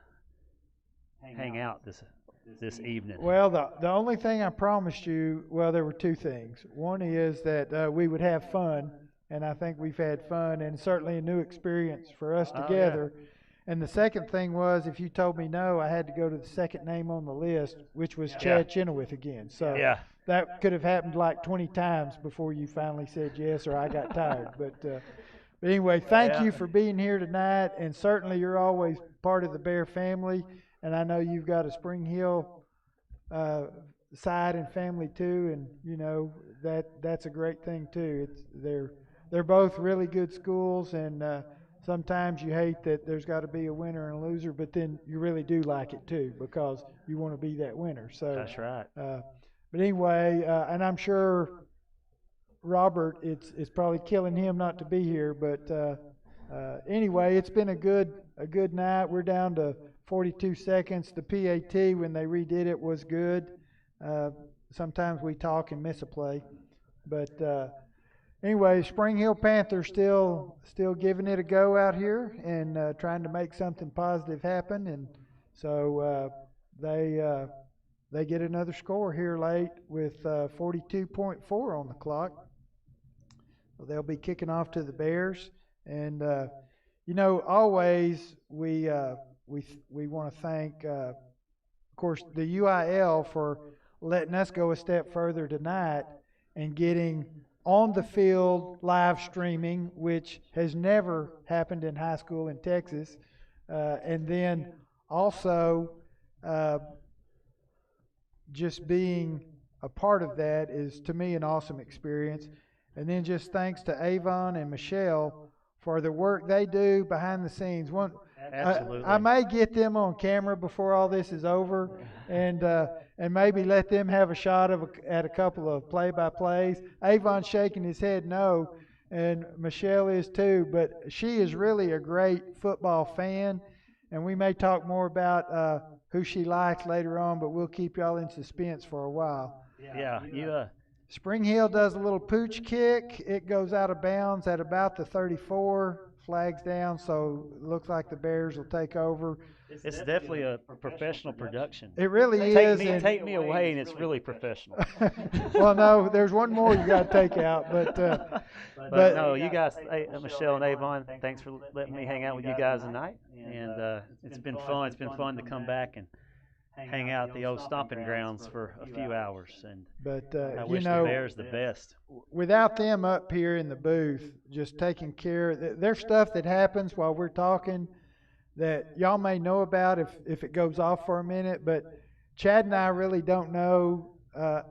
hang out this evening. Well, the only thing I promised you, well, there were 2 things. One is that we would have fun, and I think we've had fun, and certainly a new experience for us together. Yeah. And the second thing was, if you told me no, I had to go to the second name on the list, which was Chad Chenoweth again. So Yeah. that could have happened like 20 times before you finally said yes, or I got tired. But anyway, thank you for being here tonight, and certainly you're always part of the Bear family. And I know you've got a Spring Hill side and family too, and you know that's a great thing too. They're both really good schools, and sometimes you hate that there's got to be a winner and a loser, but then you really do like it too because you want to be that winner. So That's right. But anyway, and I'm sure Robert, it's probably killing him not to be here, but anyway, it's been a good night. We're down to 42 seconds. The PAT, when they redid it, was good. Sometimes we talk and miss a play. But anyway, Spring Hill Panthers still giving it a go out here and trying to make something positive happen. And so they get another score here late with 42.4 on the clock. So they'll be kicking off to the Bears. And, always we want to thank, of course, the UIL for letting us go a step further tonight and getting on the field live streaming, which has never happened in high school in Texas. And then also just being a part of that is, to me, an awesome experience. And then just thanks to Avon and Michelle for the work they do behind the scenes. Absolutely. I may get them on camera before all this is over, and maybe let them have a shot at a couple of play-by-plays. Avon's shaking his head no, and Michelle is too. But she is really a great football fan, and we may talk more about who she likes later on. But we'll keep y'all in suspense for a while. Yeah. Spring Hill does a little pooch kick. It goes out of bounds at about the 34. flags down, so it looks like the Bears will take over. It's definitely a professional production. It really is. Take me away, and it's really professional. Well, no, there's one more you got to take out, but no, you guys, Michelle and Avon, thanks for letting me hang out with you guys tonight, and it's been fun. It's been fun to come back and hang out at the old stomping grounds for a few hours, and I wish the Bears the best. Without them up here in the booth, just taking care, there's stuff that happens while we're talking that y'all may know about if it goes off for a minute, but Chad and I really don't know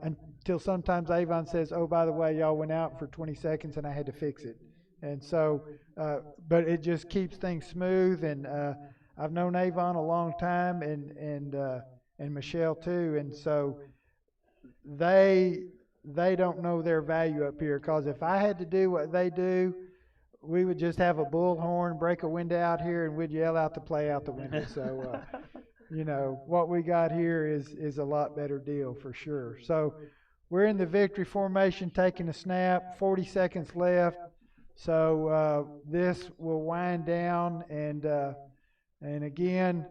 until sometimes Avon says, oh, by the way, y'all went out for 20 seconds and I had to fix it. And so, but it just keeps things smooth, and I've known Avon a long time, and Michelle too, and so they don't know their value up here, because if I had to do what they do, we would just have a bullhorn, break a window out here, and we'd yell out the play out the window. So, what we got here is a lot better deal for sure. So we're in the victory formation, taking a snap, 40 seconds left. So this will wind down, and again,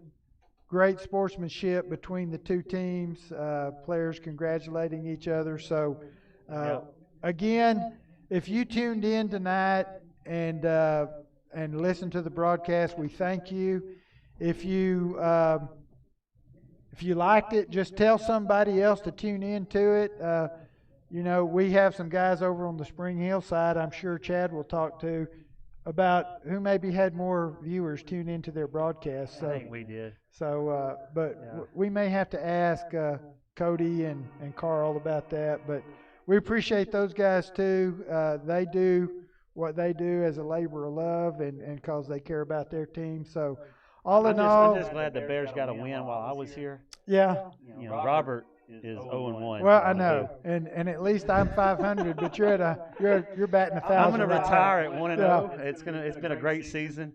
great sportsmanship between the two teams, players congratulating each other. So, again, if you tuned in tonight and listened to the broadcast, we thank you. If you liked it, just tell somebody else to tune into it. We have some guys over on the Spring Hill side I'm sure Chad will talk to about who maybe had more viewers tune into their broadcast. So, I think we did. So, we may have to ask Cody and Carl about that. But we appreciate those guys too. They do what they do as a labor of love, and because they care about their team. So, all in all, I'm just glad the Bears got a win while I was here. Yeah. Robert is 0-1. Well, I know, and at least I'm 500, but you're batting 1,000. I'm going to retire at 1-0. It's been a great season.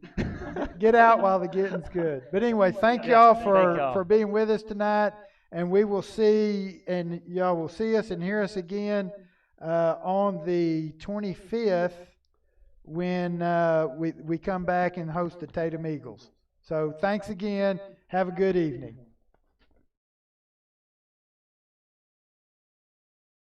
Get out while the getting's good. But anyway, thank y'all for being with us tonight, and we will see, and y'all will see us and hear us again on the 25th when we come back and host the Tatum Eagles. So thanks again. Have a good evening.